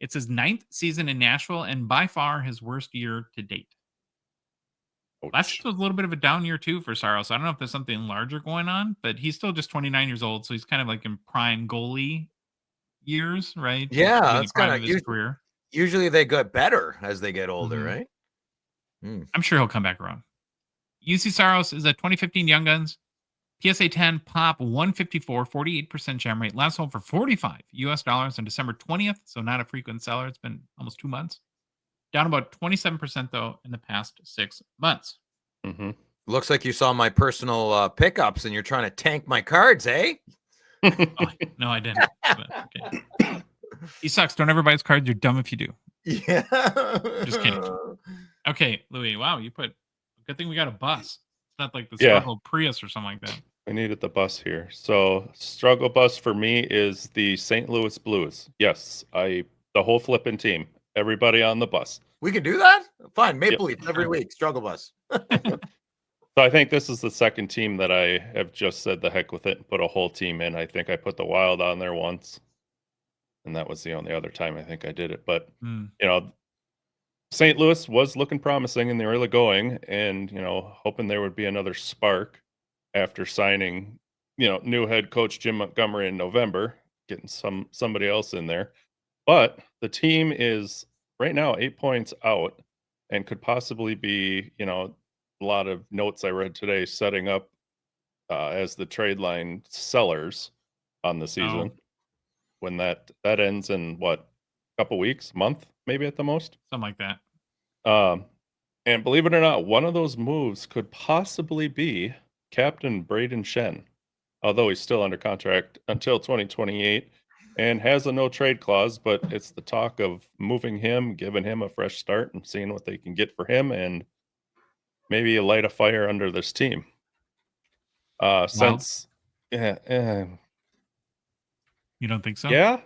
It's his 9th season in Nashville and by far his worst year to date. Last was a little bit of a down year too for Saros. I don't know if there's something larger going on, but he's still just 29 years old, so he's kind of like in prime goalie years, right? Yeah, that's kind of his career. Usually they get better as they get older, right? I'm sure he'll come back around. UC Saros is a 2015 Young Guns, PSA 10 pop 154, 48% jam rate. Last sold for $45 on December 20th, so not a frequent seller. It's been almost 2 months. Down about 27% though in the past 6 months. Looks like you saw my personal pickups and you're trying to tank my cards, eh? No, I didn't. But, okay. He sucks. Don't ever buy his cards. You're dumb if you do. Yeah. Just kidding. Okay, Louis. Wow, good thing we got a bus. It's not like the struggle Prius or something like that. I needed the bus here. So struggle bus for me is the St. Louis Blues. Yes, the whole flipping team. Everybody on the bus. We can do that? Fine. Maple Yep. Leafs every week. Struggle bus. So I think this is the second team that I have just said the heck with it and put a whole team in. I think I put the Wild on there once, and that was the only other time I think I did it. But Hmm. St. Louis was looking promising in the early going, and hoping there would be another spark after signing new head coach Jim Montgomery in November, getting somebody else in there. But the team is right now 8 points out and could possibly be, a lot of notes I read today setting up as the trade line sellers on the season when that ends in what, couple weeks, month, maybe at the most. Something like that. And believe it or not, one of those moves could possibly be Captain Braden Shen, although he's still under contract until 2028 and has a no trade clause. But it's the talk of moving him, giving him a fresh start, and seeing what they can get for him, and maybe light a fire under this team. Since, yeah, You don't think so? yeah,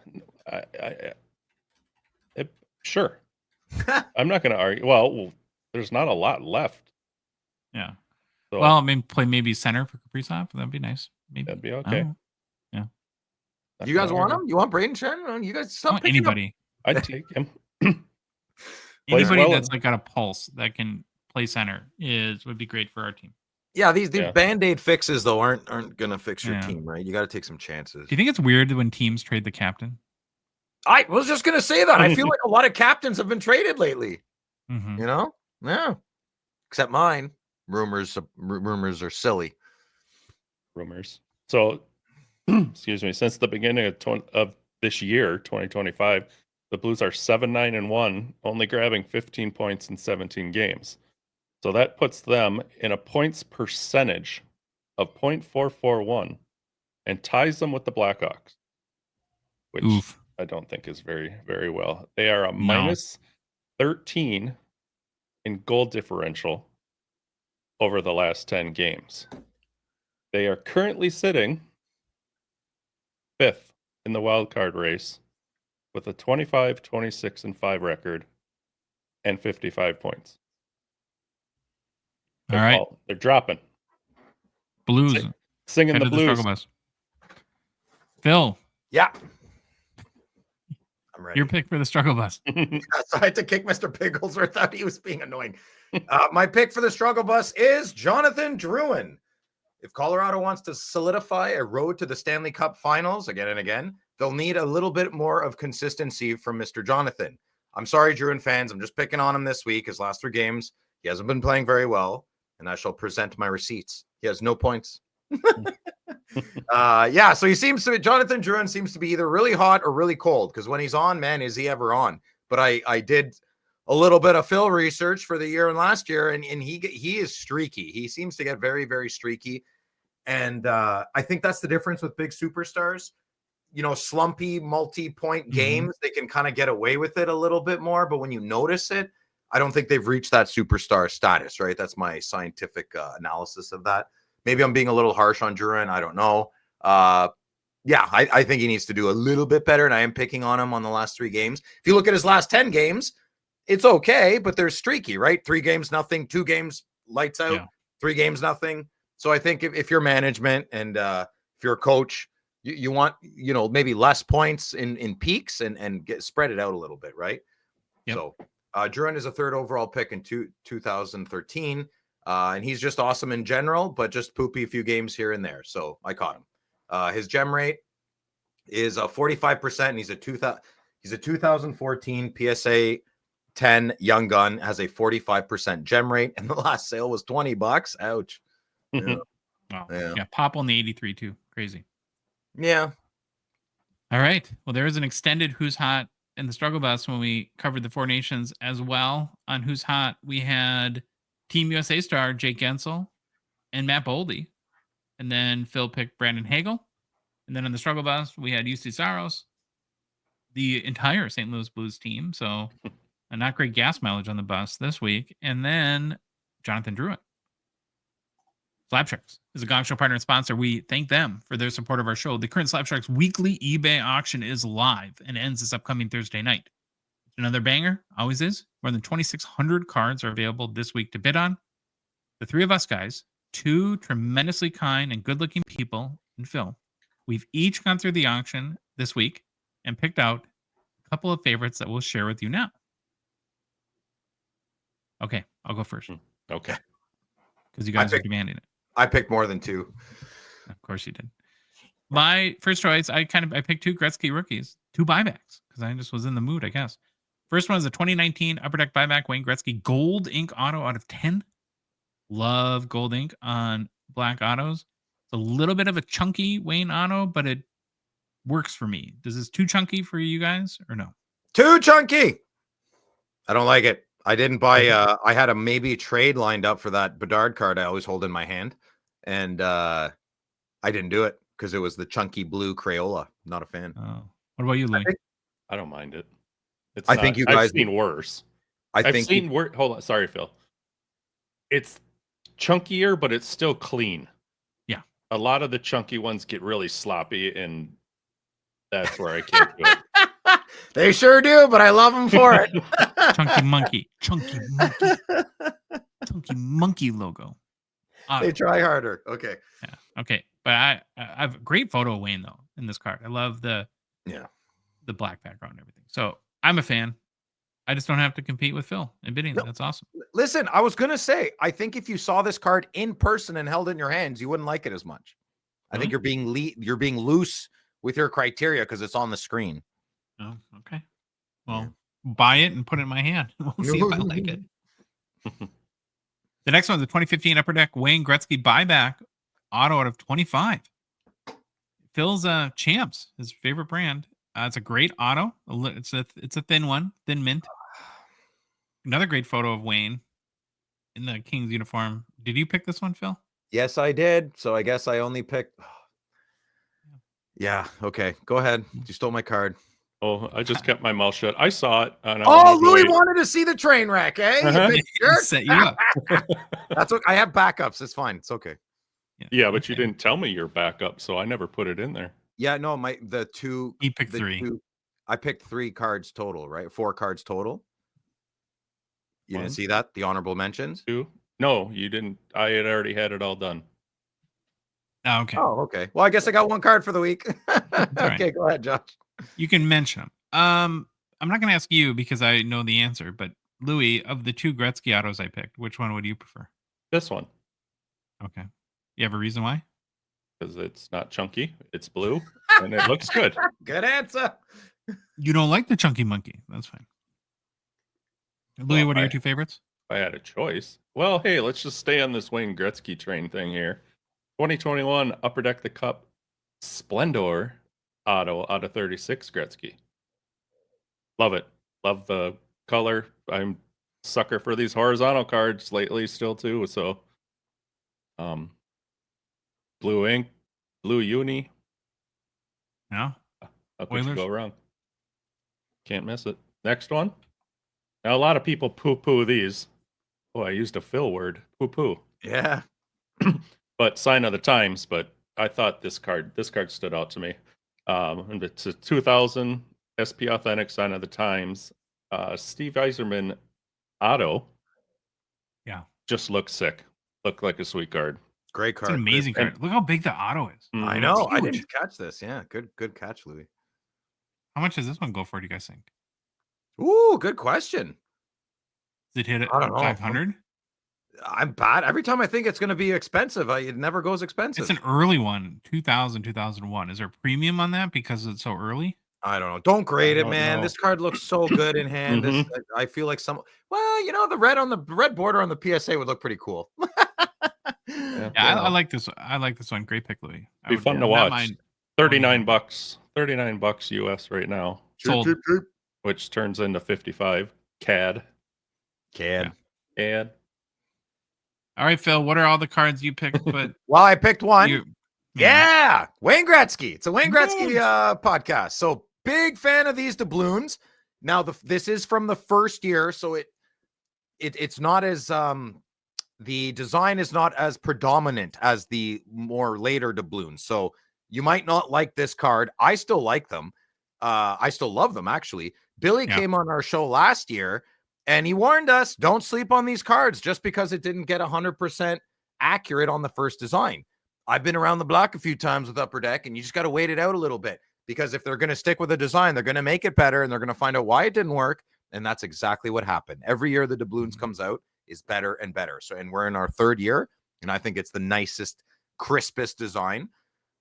sure. I'm not going to argue. Well, there's not a lot left. Yeah. So Well, I mean, play maybe center for Kaprizov. That'd be nice. Maybe. that'd be I okay. don't know. You guys want him? You want Braden Shen? You guys I stop want picking up. anybody. I'd take him. Anybody well that's in- like got a pulse that can play center would be great for our team. Yeah, these Yeah. Band-Aid fixes though aren't gonna fix your Yeah. team, right? You got to take some chances. Do you think it's weird when teams trade the captain? I was just gonna say that. I feel like a lot of captains have been traded lately. Mm-hmm. Yeah, except mine. Rumors are silly. Rumors. So, excuse me. Since the beginning of this year, 2025, the Blues are 7-9-1, only grabbing 15 points in 17 games. So that puts them in a points percentage of .441 and ties them with the Blackhawks, which Oof. I don't think is very, very well. They are a minus 13 in goal differential over the last 10 games. They are currently sitting 5th in the wild card race with a 25, 26, and 5 record and 55 points. All right. They're dropping. Blues. Singing Head the to blues. struggle bus. Phil, Yeah, I'm ready. your pick for the struggle bus. So I had to kick Mr. Pigglesworth out. He was being annoying. My pick for the struggle bus is Jonathan Drouin. If Colorado wants to solidify a road to the Stanley Cup Finals again and again, they'll need a little bit more of consistency from Mr. Jonathan. I'm sorry, Drouin fans. I'm just picking on him this week. His last 3 games, he hasn't been playing very well, and I shall present my receipts. He has no points. So Jonathan Drouin seems to be either really hot or really cold, because when he's on, man, is he ever on? But I did a little bit of Phil research for the year and last year, and he is streaky. He seems to get very, very streaky. And I think that's the difference with big superstars. Slumpy multi-point games, they can kind of get away with it a little bit more. But when you notice it, I don't think they've reached that superstar status, right? That's my scientific analysis of that. Maybe I'm being a little harsh on Drouin. I don't know. I think he needs to do a little bit better, and I am picking on him on the last 3 games. If you look at his last 10 games, it's okay, but they're streaky, right? 3 games, nothing. 2 games, lights out. 3 games, nothing. So I think if you're management and if you're a coach, you want, maybe less points in peaks and spread it out a little bit, right? Yep. So Drouin is a 3rd overall pick in 2013. And he's just awesome in general, but just poopy a few games here and there. So I caught him. His gem rate is 45%. And he's a 2014 PSA 10 young gun, has a 45% gem rate, and the last sale was $20. Ouch. Yeah. Wow. Yeah. Yeah. Pop on the 83 too. Crazy. Yeah. All right. Well, there is an extended Who's Hot in the struggle bus when we covered the 4 nations as well. On Who's Hot, we had Team USA star Jake Gensel and Matt Boldy. And then Phil picked Brandon Hagel. And then on the struggle bus, we had UC Saros, the entire St. Louis Blues team. So a not great gas mileage on the bus this week. And then Jonathan Drouin. Slapsharks is a Gongshow partner and sponsor. We thank them for their support of our show. The current Slapsharks weekly eBay auction is live and ends this upcoming Thursday night. Another banger, always is. More than 2,600 cards are available this week to bid on. The three of us guys, two tremendously kind and good-looking people, and Phil, we've each gone through the auction this week and picked out a couple of favorites that we'll share with you now. Okay, I'll go first Okay. because you guys are demanding it. I picked more than two. Of course you did. My first choice, I picked two Gretzky rookies, two buybacks, because I just was in the mood, I guess. First one is a 2019 Upper Deck buyback Wayne Gretzky Gold Ink Auto out of 10. Love Gold Ink on black autos. It's a little bit of a chunky Wayne auto, but it works for me. Does this too chunky for you guys or no? Too chunky. I don't like it. I didn't buy. I had a maybe trade lined up for that Bedard card I always hold in my hand, and I didn't do it because it was the chunky blue Crayola. Not a fan. Oh, what about you, Louis? I don't mind it. It's I not, think you guys. I've seen worse. I've seen worse. Hold on. Sorry, Phil. It's chunkier, but it's still clean. Yeah. A lot of the chunky ones get really sloppy, and that's where I can't do it. They sure do, but I love them for it. Chunky monkey logo. They try harder. Okay. Yeah. Okay. But I have a great photo of Wayne though in this card. I love the black background and everything. So I'm a fan. I just don't have to compete with Phil in bidding. No. That's awesome. Listen, I was gonna say, I think if you saw this card in person and held it in your hands, you wouldn't like it as much. I think you're being loose with your criteria because it's on the screen. Oh, okay. Well, buy it and put it in my hand. We'll see if I like it. The next one is the 2015 Upper Deck Wayne Gretzky buyback auto out of 25. Phil's Champs, his favorite brand. It's a great auto. It's a thin one, thin mint. Another great photo of Wayne in the Kings uniform. Did you pick this one, Phil? Yes, I did. So I guess I only picked. Yeah. Okay. Go ahead. You stole my card. Oh, I just kept my mouth shut. I saw it. And Louis wanted to see the train wreck, eh? Uh-huh. You big jerk. Set you up. That's what I have backups. It's fine. It's okay. Yeah, but you didn't tell me your backup, so I never put it in there. Yeah, no, He picked three. I picked 3 cards total, right? 4 cards total. You didn't see that? The honorable mentions? 2? No, you didn't. I had already had it all done. Oh, okay. Oh, okay. Well, I guess I got 1 card for the week. Okay, right. Go ahead, Josh. You can mention them. I'm not going to ask you because I know the answer, but Louis, of the 2 Gretzky autos I picked, which one would you prefer? This one. Okay. You have a reason why? Because it's not chunky. It's blue, and it looks good. Good answer. You don't like the chunky monkey. That's fine. Louis, what are your 2 favorites? If I had a choice. Well, hey, let's just stay on this Wayne Gretzky train thing here. 2021 Upper Deck the Cup Splendor auto out of 36 Gretzky. Love it. Love the color. I'm sucker for these horizontal cards lately still too. So blue ink, blue uni. No. How could you Oilers? go wrong? Can't miss it. Next one. Now a lot of people poo-poo these. Oh, I used a Phil word. Poo-poo. Yeah. But sign of the times, but I thought this card stood out to me. And it's a 2000 SP Authentic sign of the times. Steve Yzerman auto. Yeah. Just looks sick. Looked like a sweet card. Great It's card. an amazing card. Look how big the auto is. Mhm. I know. I huge. didn't catch this. Yeah. Good catch, Louis. How much does this one go for, do you guys think? Ooh, good question. Does it hit it I don't know. 500? I'm bad. Every time I think it's going to be expensive, it never goes expensive. It's an early one, 2000, 2001. Is there a premium on that because it's so early? I don't know. Don't grade I it, don't man. know. This card looks so good in hand. Mhm. I feel like the red border on the PSA would look pretty cool. Yeah. Yeah, I like this. I like this one. Great pick, Louis. Be fun to not watch. mind- $39. $39 US right now, Sold. which turns into 55 CAD. Can. CAD. All right, Phil. What are all the cards you picked? But Well, I picked one. you, Yeah, Wayne Gretzky. It's a Wayne Gretzky podcast. So big fan of these doubloons. Now this is from the first year, so it's not as the design is not as predominant as the more later doubloons. So you might not like this card. I still like them. I still love them actually, Billy Yeah. came on our show last year and he warned us, don't sleep on these cards just because it didn't get 100% accurate on the first design. I've been around the block a few times with Upper Deck, and you just got to wait it out a little bit, because if they're going to stick with a design, they're going to make it better and they're going to find out why it didn't work. And that's exactly what happened. Every year the doubloons comes out is better and better. So, and we're in our third year, and I think it's the nicest, crispest design.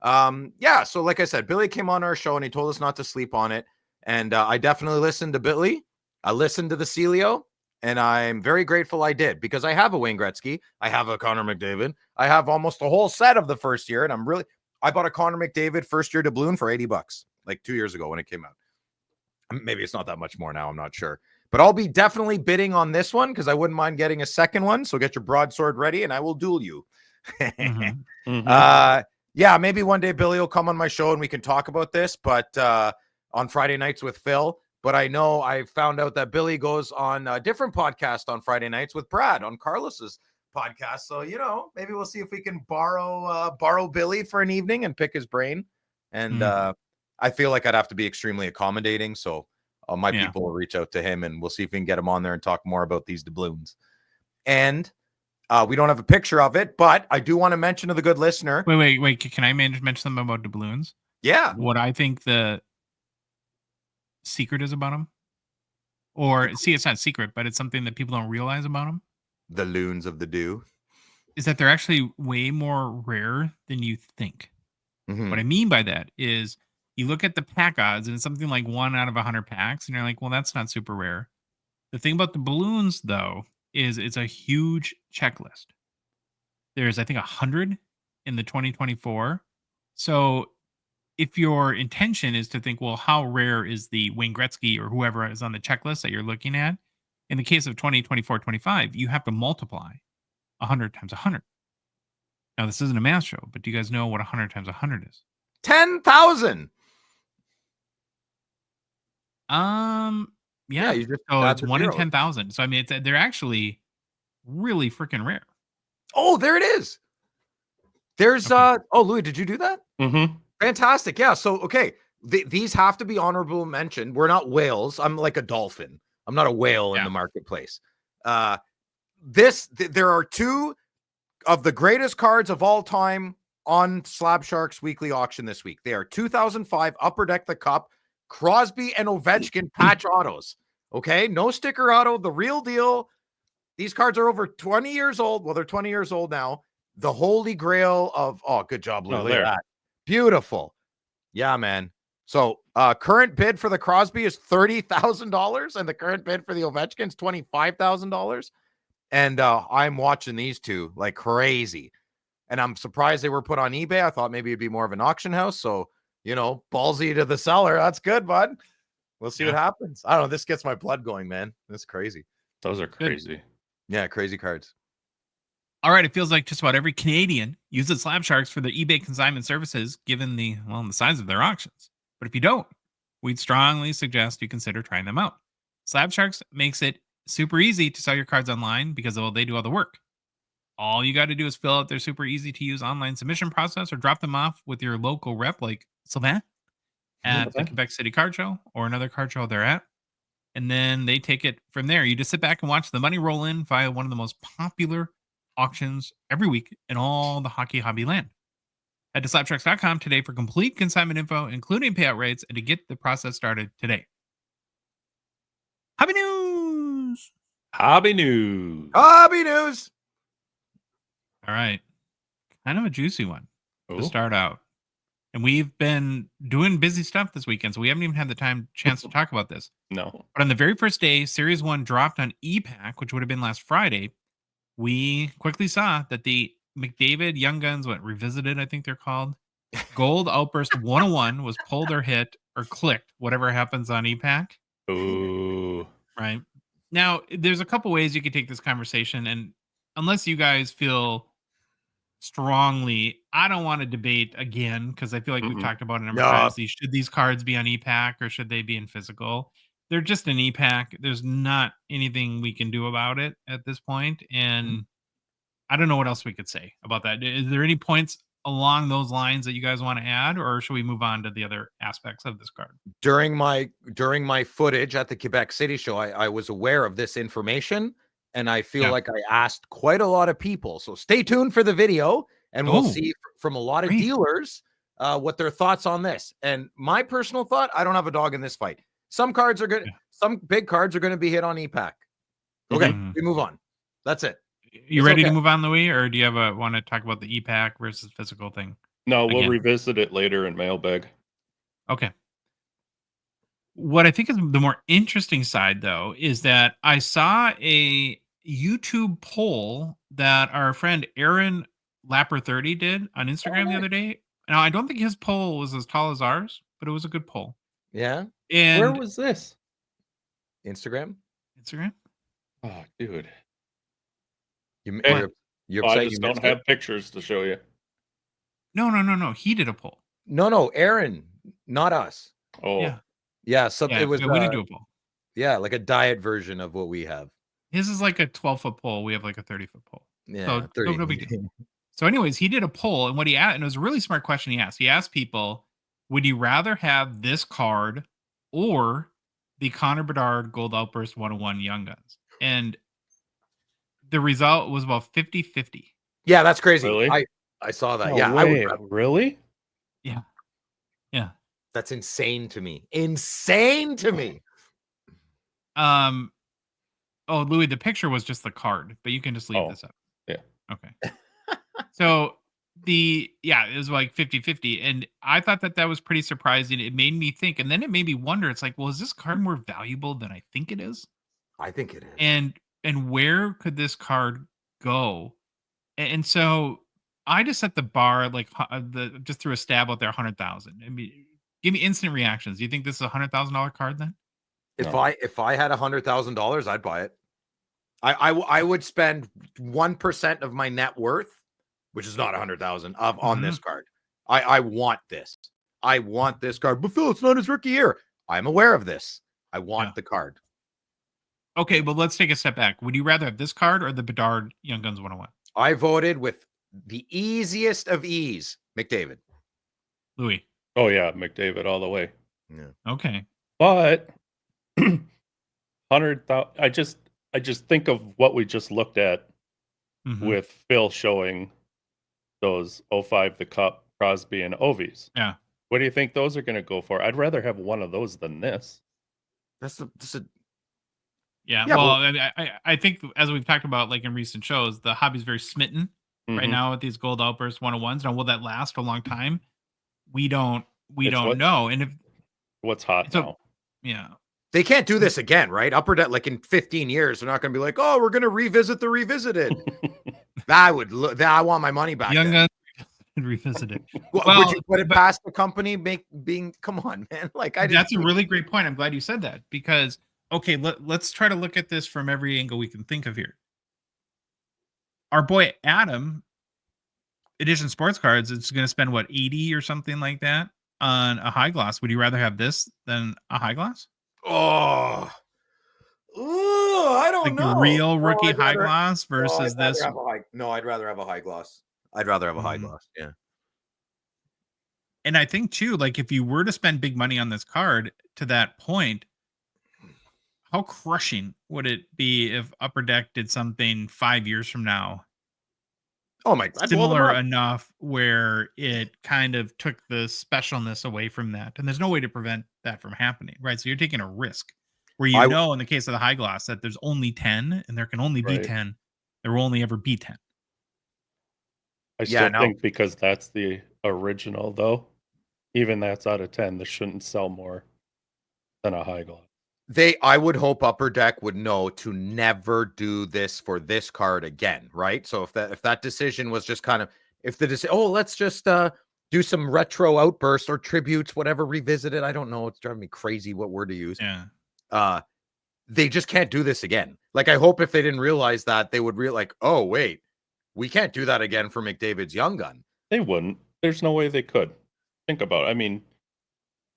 Yeah. So like I said, Billy came on our show and he told us not to sleep on it. And I definitely listened to Billy. I listened to the Celio, and I'm very grateful I did, because I have a Wayne Gretzky. I have a Connor McDavid. I have almost the whole set of the first year. And I bought a Connor McDavid first year doubloon for $80, like 2 years ago when it came out. Maybe it's not that much more now. I'm not sure, but I'll be definitely bidding on this one, because I wouldn't mind getting a second one. So get your broadsword ready and I will duel you. Yeah, maybe one day Billy will come on my show and we can talk about this, but on Friday nights with Phil. But I know I found out that Billy goes on a different podcast on Friday nights with Brad on Carlos's podcast. So, maybe we'll see if we can borrow Billy for an evening and pick his brain. And I feel like I'd have to be extremely accommodating. So my people will reach out to him and we'll see if we can get him on there and talk more about these doubloons. And we don't have a picture of it, but I do want to mention to the good listener. Wait. Can I mention something about doubloons? Yeah. What I think the secret is about them, or see, it's not secret, but it's something that people don't realize about them. The loons of the dew is that they're actually way more rare than you think. What I mean by that is you look at the pack odds and it's something like 1 out of 100 packs, and you're like, well, that's not super rare. The thing about the balloons, though, is it's a huge checklist. There's, I think, 100 in the 2024. So if your intention is to think, well, how rare is the Wayne Gretzky or whoever is on the checklist that you're looking at? In the case of 2024-25, you have to multiply 100 times 100. Now, this isn't a math show, but do you guys know what 100 times 100 is? 10,000. Yeah. You just it's 1 in 10,000. So I mean, they're actually really freaking rare. Oh, there it is. There's Louis, did you do that? Fantastic. Yeah. So okay, these have to be honorable mention. We're not whales. I'm like a dolphin. I'm not a whale in the marketplace. There are 2 of the greatest cards of all time on Slab Sharks weekly auction this week. They are 2005 Upper Deck the Cup Crosby and Ovechkin patch autos. Okay, no sticker auto, the real deal. These cards are over 20 years old. Well, they're 20 years old now. The holy grail of good job, Lou. Look at that. Beautiful. Yeah, man. So current bid for the Crosby is $30,000, and the current bid for the Ovechkin is $25,000. And I'm watching these two like crazy. And I'm surprised they were put on eBay. I thought maybe it'd be more of an auction house. So, ballsy to the seller. That's good, bud. We'll see what happens. I don't know. This gets my blood going, man. That's crazy. Those are crazy. Good. Yeah, crazy cards. All right. It feels like just about every Canadian uses Slab Sharks for their eBay consignment services, given the size of their auctions. But if you don't, we'd strongly suggest you consider trying them out. Slab Sharks makes it super easy to sell your cards online because they do all the work. All you got to do is fill out their super easy to use online submission process or drop them off with your local rep like Sylvain at the Quebec City Card Show or another card show they're at. And then they take it from there. You just sit back and watch the money roll in via one of the most popular auctions every week in all the hockey hobby land. Head to slapsharks.com today for complete consignment info, including payout rates, and to get the process started today. Hobby news. Hobby news. Hobby news. All right. Kind of a juicy one to Ooh. start out. And we've been doing busy stuff this weekend, so we haven't even had the chance to talk about this. No. But on the very first day, Series 1 dropped on e-Pack, which would have been last Friday. We quickly saw that the McDavid Young Guns, revisited, I think they're called, Gold Outburst 101 was pulled or hit or clicked, whatever happens on e-Pack. Ooh. Right. Now, there's a couple ways you could take this conversation, and unless you guys feel strongly, I don't want to debate again, because I feel like we've talked about it a number of times. Should these cards be on e-Pack or should they be in physical? They're just an e-Pack. There's not anything we can do about it at this point, and I don't know what else we could say about that. Is there any points along those lines that you guys want to add, or should we move on to the other aspects of this card? During my footage at the Quebec City show, I was aware of this information, and I feel Yeah. like I asked quite a lot of people. So stay tuned for the video, and we'll Oh, see from a lot of great. dealers what their thoughts on this. And my personal thought, I don't have a dog in this fight. Some cards are good. Yeah. Some big cards are going to be hit on EPAC. Okay, Mhm. we move on. That's it. You It's ready okay. to move on, Louis, or do you want to talk about the EPAC versus physical thing? No, we'll Again. revisit it later in mailbag. Okay. What I think is the more interesting side, though, is that I saw a YouTube poll that our friend Aaron Lapper30 did on Instagram the other day. Now, I don't think his poll was as tall as ours, but it was a good poll. Yeah. And Where was this? Instagram. Instagram? Oh, dude. You, Eh. you're Oh, I upset just you don't missed it? have pictures to show you. No. He did a poll. No, Aaron, not us. Oh, Yeah. Yeah, so Yeah, it was we did do a poll. yeah, like a diet version of what we have. His is like a 12-foot pole. We have like a 30-foot pole. Yeah, So 30. no big deal. So, anyways, he did a poll, and what he asked, and it was a really smart question he asked. He asked people, would you rather have this card or the Connor Bedard Gold Outburst 101 Young Guns? And the result was about 50-50. Yeah, that's crazy. Really? I saw that. no Yeah, I would way. rather. Really? Yeah. Yeah. That's insane to me. Insane to me. Oh, Louis, the picture was just the card, but you can just leave Oh, this up. yeah. Okay. So it was like 50-50. And I thought that was pretty surprising. It made me think, and then it made me wonder, it's like, well, is this card more valuable than I think it is? I think it is. And where could this card go? And so I just set the bar like just threw a stab out there, 100,000. I mean, give me instant reactions. Do you think this is a $100,000 card then? If No. I had $100,000, I'd buy it. I would spend 1% of my net worth, which is not 100,000, on this card. I want this. I want this card. But Phil, it's not his rookie year. I'm aware of this. I want the card. Okay, but let's take a step back. Would you rather have this card or the Bedard Young Guns 101? I voted with the easiest of ease, McDavid. Louis. Oh, yeah. McDavid all the way. Yeah. Okay. But 100,000. I just think of what we just looked at Mhm. with Phil showing those 05 the Cup, Crosby, and Ovies. Yeah. What do you think those are going to go for? I'd rather have one of those than this. Yeah. Yeah, Well, I think as we've talked about like in recent shows, the hobby's very smitten right Mhm. now with these Gold Outburst 101s. Now, will that last a long time? We don't It's what- know. And if What's hot So- now? yeah. They can't do this again, right? Upper Deck, like in 15 years, they're not going to be like, oh, we're going to revisit the revisited. I want my money back. Young then. Guns revisited. Would Well, you put it past the company come on, man. Like That's a really great point. I'm glad you said that because okay, let's try to look at this from every angle we can think of here. Our boy Adam, Edition Sports Cards, is going to spend what 80 or something like that on a high gloss. Would you rather have this than a high gloss? Oh, I don't Like know. the real rookie I'd high rather- gloss versus I'd rather this. have a high- No, I'd rather have a high gloss. I'd rather have a high Mhm. gloss. Yeah. And I think too, like if you were to spend big money on this card to that point, how crushing would it be if Upper Deck did something 5 years from now Oh my God. similar enough where it kind of took the specialness away from that? And there's no way to prevent that from happening, right? So you're taking a risk where you know in the case of the high gloss that there's only 10 and there can only be Right. 10. There will only ever be 10. I Yeah, still no. think because that's the original, though, even that's out of 10, this shouldn't sell more than a high gloss. I would hope Upper Deck would know to never do this for this card again, right? So if that decision was just kind of let's just do some retro outbursts or tributes, whatever, revisited. I don't know. It's driving me crazy what word to use. Yeah. They just can't do this again. Like I hope if they didn't realize that, they would like, oh wait, we can't do that again for McDavid's Young Gun. They wouldn't. There's no way they could. Think about it. I mean,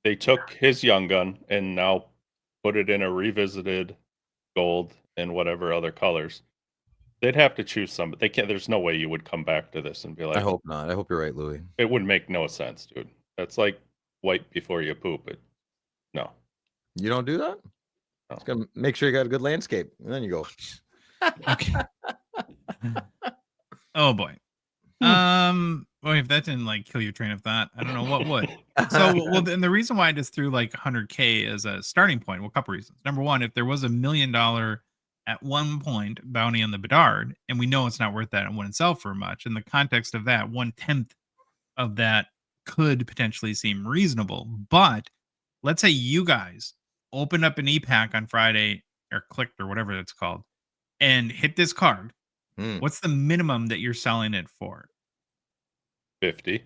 they took his Young Gun and now put it in a revisited gold and whatever other colors. They'd have to choose some, but they can't. There's no way you would come back to this and be I like, hope not. I hope you're right, Louis. it would make no sense, dude. That's like wipe before you poop. No. You don't do that? No. It's gonna make sure you got a good landscape, and then you go. Okay. Oh boy. Well, if that didn't like kill your train of thought, I don't know what would. So, well, then the reason why I just threw like 100K as a starting point, well, a couple reasons. Number one, if there was $1 million at one point bounty on the Bedard, and we know it's not worth that and wouldn't sell for much, in the context of that, 1/10 of that could potentially seem reasonable. But let's say you guys opened up an e-pack on Friday or clicked or whatever it's called and hit this card. What's the minimum that you're selling it for? 50.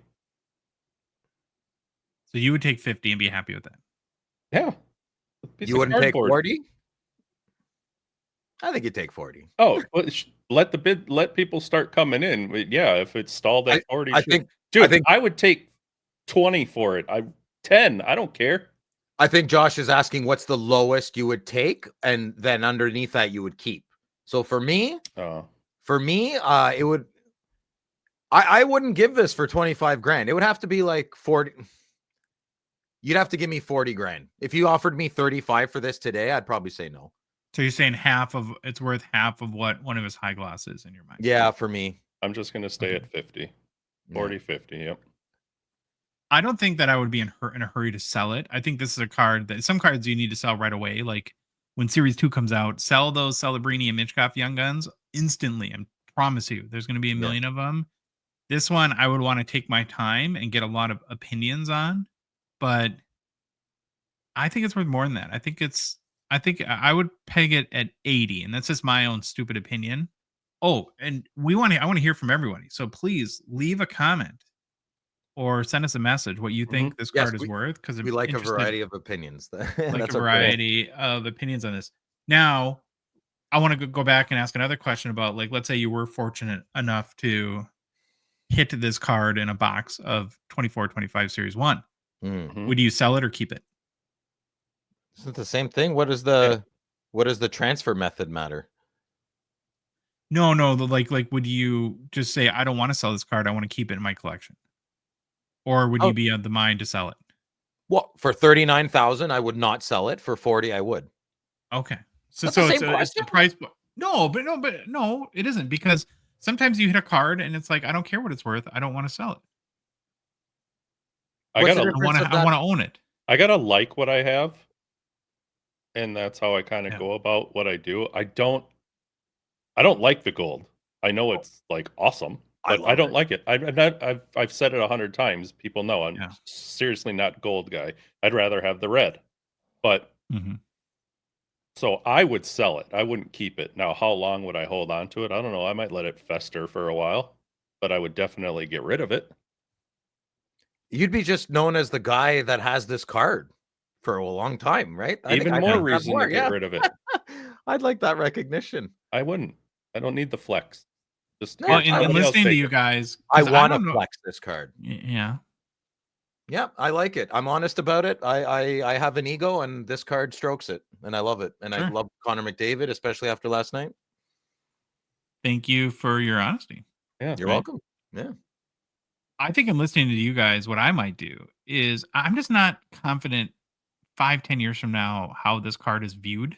So you would take 50 and be happy with that. Yeah. You wouldn't take 40? I think you'd take 40. Oh, let people start coming in. Yeah, if it's stalled at 40, I would take 20 for it. 10. I don't care. I think Josh is asking what's the lowest you would take, and then underneath that you would keep. So for me, it would. I wouldn't give this for 25 grand. It would have to be like 40. You'd have to give me 40 grand. If you offered me 35 for this today, I'd probably say no. So you're saying it's worth half of what one of his high gloss is in your mind? Yeah, for me. I'm just going to stay at 50. 40, 50, yep. I don't think that I would be in a hurry to sell it. I think this is a card that some cards you need to sell right away. Like when Series 2 comes out, sell those Celebrini and Michkov Young Guns instantly. I promise you, there's going to be a million of them. This one, I would want to take my time and get a lot of opinions on, but I think it's worth more than that. I think I would peg it at 80, and that's just my own stupid opinion. Oh, and I want to hear from everybody. So please leave a comment or send us a message what you think this card is worth, because we like a variety of opinions. Like a variety of opinions on this. Now, I want to go back and ask another question about, like, let's say you were fortunate enough to hit this card in a box of 24-25 Series 1. Would you sell it or keep it? Isn't it the same thing? What does the transfer method matter? No, like would you just say, I don't want to sell this card, I want to keep it in my collection? Or would you be of the mind to sell it? Well, for 39,000, I would not sell it. For 40, I would. Okay. So That's the it's same the price. No, it isn't, because sometimes you hit a card and it's like, I don't care what it's worth. I don't want to sell it. I want to own it. I gotta like what I have, and that's how I kind of go about what I do. I don't like the gold. I know it's like awesome, but I don't like it. I've said it 100 times. People know I'm seriously not gold guy. I'd rather have the red. But so I would sell it. I wouldn't keep it. Now, how long would I hold on to it? I don't know. I might let it fester for a while, but I would definitely get rid of it. You'd be just known as the guy that has this card for a long time, right? Even more reason to get rid of it. I'd like that recognition. I wouldn't. I don't need the flex. Just in listening to you guys, I want to flex this card. Yeah. Yeah, I like it. I'm honest about it. I have an ego, and this card strokes it, and I love it. And I love Connor McDavid, especially after last night. Thank you for your honesty. Yeah, you're welcome. Yeah. I think in listening to you guys, what I might do is, I'm just not confident 5-10 years from now how this card is viewed.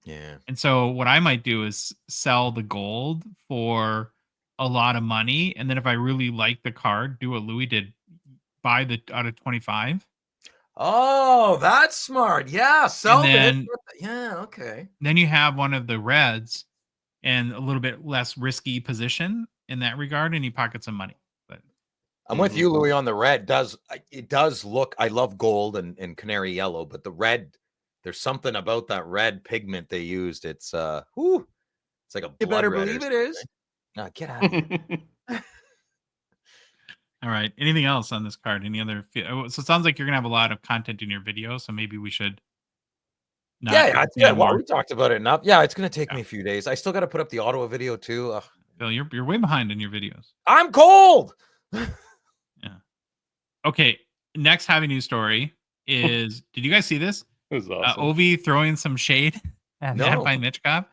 Yeah. And so what I might do is sell the gold for a lot of money, and then if I really like the card, do what Louis did, buy the out of 25. Oh, that's smart. Yeah, sell it. Yeah, okay. Then you have one of the reds and a little bit less risky position in that regard, and you pocket some money. But I'm with you, Louis, on the red. It does look, I love gold and canary yellow, but the red, there's something about that red pigment they used. It's it's like a blood. You better believe it is. No, get out of here. All right. Anything else on this card? Any other? So it sounds like you're gonna have a lot of content in your video, so maybe we should. Well, we talked about it enough. Yeah, it's gonna take me a few days. I still got to put up the Ottawa video too. Bill, you're way behind in your videos. I'm cold. Yeah. Okay. Next Happy News story is: did you guys see this? It was awesome. Ovi throwing some shade at Matvei Michkov.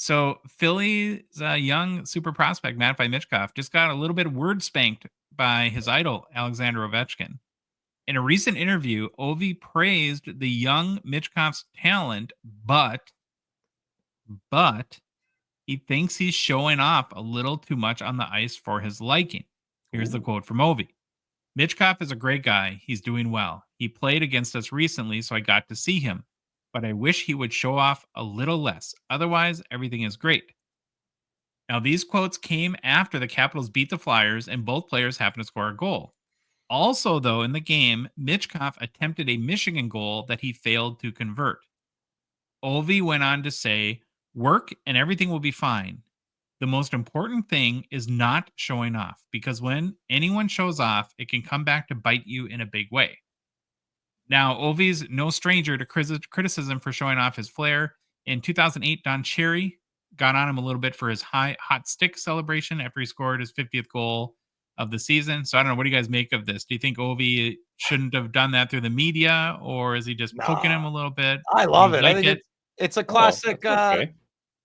So Philly's young super prospect, Matvei Michkov, just got a little bit word spanked by his idol, Alexander Ovechkin. In a recent interview, Ovi praised the young Michkov's talent, but he thinks he's showing off a little too much on the ice for his liking. Here's the quote from Ovi. Michkov is a great guy. He's doing well. He played against us recently, so I got to see him. But I wish he would show off a little less. Otherwise, everything is great. Now, these quotes came after the Capitals beat the Flyers and both players happened to score a goal. Also, though, in the game, Michkov attempted a Michigan goal that he failed to convert. Ovi went on to say, work and everything will be fine. The most important thing is not showing off because when anyone shows off, it can come back to bite you in a big way. Now, Ovi's no stranger to criticism for showing off his flair. In 2008, Don Cherry got on him a little bit for his hot stick celebration after he scored his 50th goal of the season. So I don't know. What do you guys make of this? Do you think Ovi shouldn't have done that through the media, or is he just poking him a little bit? I love Do it. you I like think it's a Oh, classic. that's okay.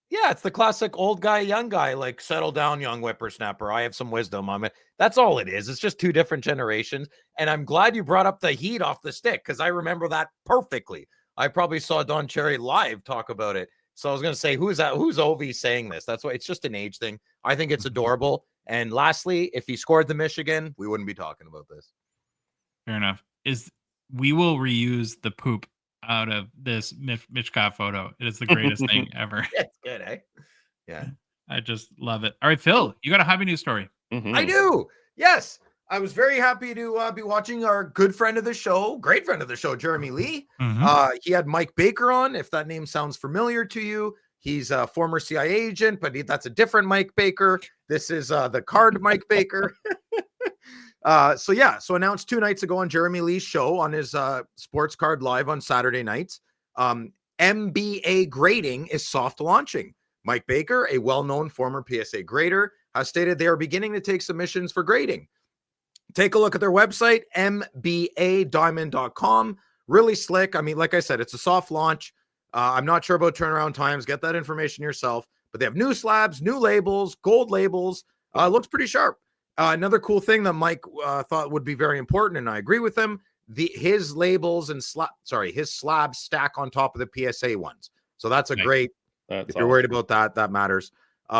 Yeah, it's the classic old guy, young guy, like settle down, young whippersnapper. I have some wisdom on it. That's all it is. It's just two different generations. And I'm glad you brought up the heat off the stick because I remember that perfectly. I probably saw Don Cherry live talk about it. So I was going to say, who's that? Who's Ovi saying this? That's why it's just an age thing. I think it's adorable. And lastly, if he scored the Michigan, we wouldn't be talking about this. Fair enough. We will reuse the poop out of this Michkov photo. It is the greatest thing ever. It's good, eh? Yeah. I just love it. All right, Phil, you got a hobby news story. Mhm. I do. Yes. I was very happy to be watching our good friend of the show, great friend of the show, Jeremy Lee. He had Mike Baker on. If that name sounds familiar to you, he's a former CIA agent, but that's a different Mike Baker. This is the card Mike Baker. So announced 2 nights ago on Jeremy Lee's show on his Sports Card Live on Saturday nights. MBA grading is soft launching. Mike Baker, a well-known former PSA grader, has stated they are beginning to take submissions for grading. Take a look at their website, mbadiamond.com. Really slick. I mean, like I said, it's a soft launch. I'm not sure about turnaround times. Get that information yourself. But they have new slabs, new labels, gold labels. Looks pretty sharp. Another cool thing that Mike thought would be very important, and I agree with him, his labels and his slabs stack on top of the PSA ones. So that's a great. If you're worried about that, that matters.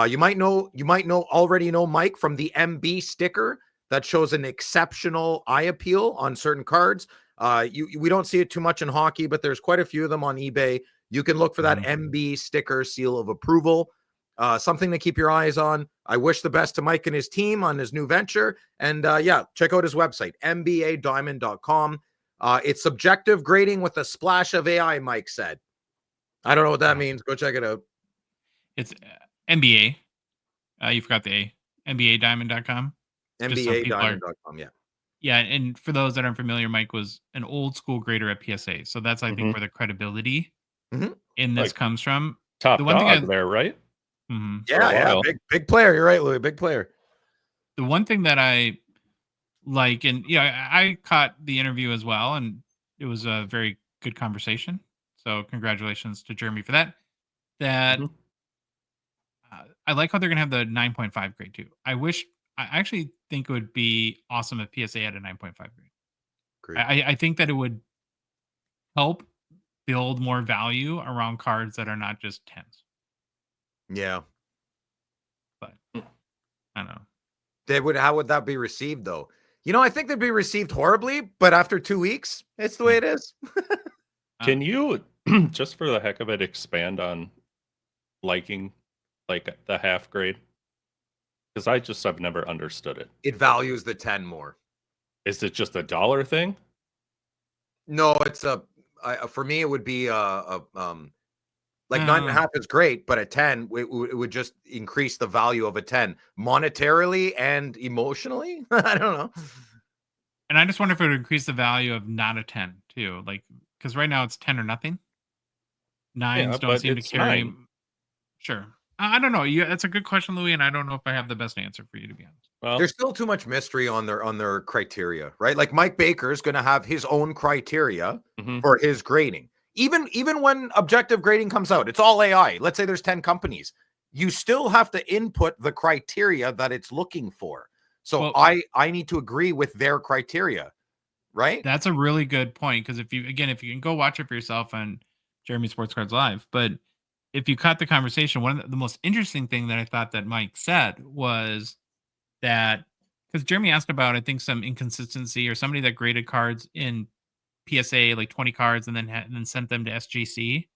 You might already know Mike from the MB sticker that shows an exceptional eye appeal on certain cards. We don't see it too much in hockey, but there's quite a few of them on eBay. You can look for that MB sticker seal of approval. Something to keep your eyes on. I wish the best to Mike and his team on his new venture. And check out his website, mbadiamond.com. It's subjective grading with a splash of AI, Mike said. I don't know what that means. Go check it out. It's NBA. You forgot the A. MBAdiamond.com. mbadiamond.com, yeah. Yeah, and for those that aren't familiar, Mike was an old school grader at PSA. So that's, I think, where the credibility in this comes from. Top the one dog thing there, right? Yeah. Big player. You're right, Louis. Big player. The one thing that I like, and I caught the interview as well, and it was a very good conversation. So congratulations to Jeremy for that. I like how they're going to have the 9.5 grade too. I actually think it would be awesome if PSA had a 9.5 grade. Great. I think that it would help build more value around cards that are not just 10s. Yeah. But I don't know. How would that be received though? I think they'd be received horribly, but after 2 weeks, it's the way it is. Can you, just for the heck of it, expand on liking like the half grade? Because I've never understood it. It values the 10 more. Is it just a dollar thing? No, it's for me, it would be 9.5 is great, but a 10, it would just increase the value of a 10 monetarily and emotionally. I don't know. And I just wonder if it would increase the value of not a 10 too. Like, because right now it's 10 or nothing. 9s don't seem to carry. 9. Sure. I don't know. That's a good question, Louis, and I don't know if I have the best answer for you, to be honest. Well, there's still too much mystery on their criteria, right? Like Mike Baker is going to have his own criteria for his grading. even when objective grading comes out, it's all AI. Let's say there's 10 companies. You still have to input the criteria that it's looking for. So Well, I need to agree with their criteria, right? that's a really good point, because if you can go watch it for yourself on Jeremy Sports Cards Live, but if you caught the conversation, one of the most interesting thing that I thought that Mike said was that, because Jeremy asked about, I think, some inconsistency or somebody that graded cards in PSA like 20 cards and then sent them to SGC.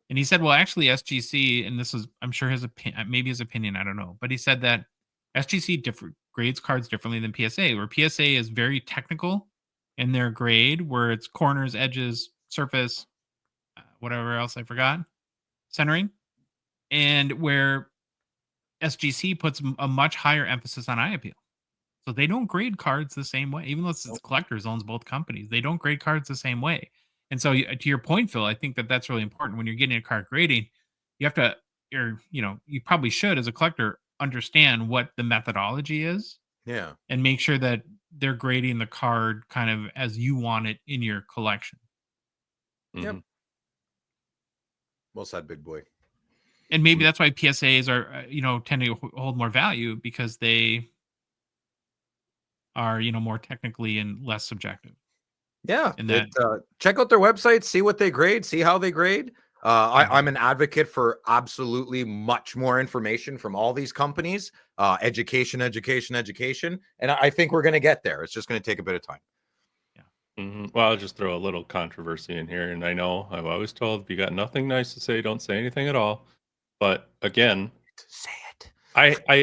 And he said, well, actually, SGC, and this is, I'm sure his opinion, maybe his opinion, I don't know, but he said that SGC grades cards differently than PSA, where PSA is very technical in their grade, where it's corners, edges, surface, whatever else I forgot, centering, and where SGC puts a much higher emphasis on eye appeal. So they don't grade cards the same way, even though it's Collectors owns both companies. They don't grade cards the same way. And so, to your point, Phil, I think that that's really important when you're getting a card grading. You have to, you probably should, as a collector, understand what the methodology is Yeah. and make sure that they're grading the card kind of as you want it in your collection. Yep. Well said, big boy. And maybe that's why PSAs are, tend to hold more value, because they are, more technically and less subjective. Yeah. And that, check out their website, see what they grade, see how they grade. I'm an advocate for absolutely much more information from all these companies. Education. And I think we're going to get there. It's just going to take a bit of time. Well, I'll just throw a little controversy in here. And I know I've always told, if you got nothing nice to say, don't say anything at all. But again, Say it.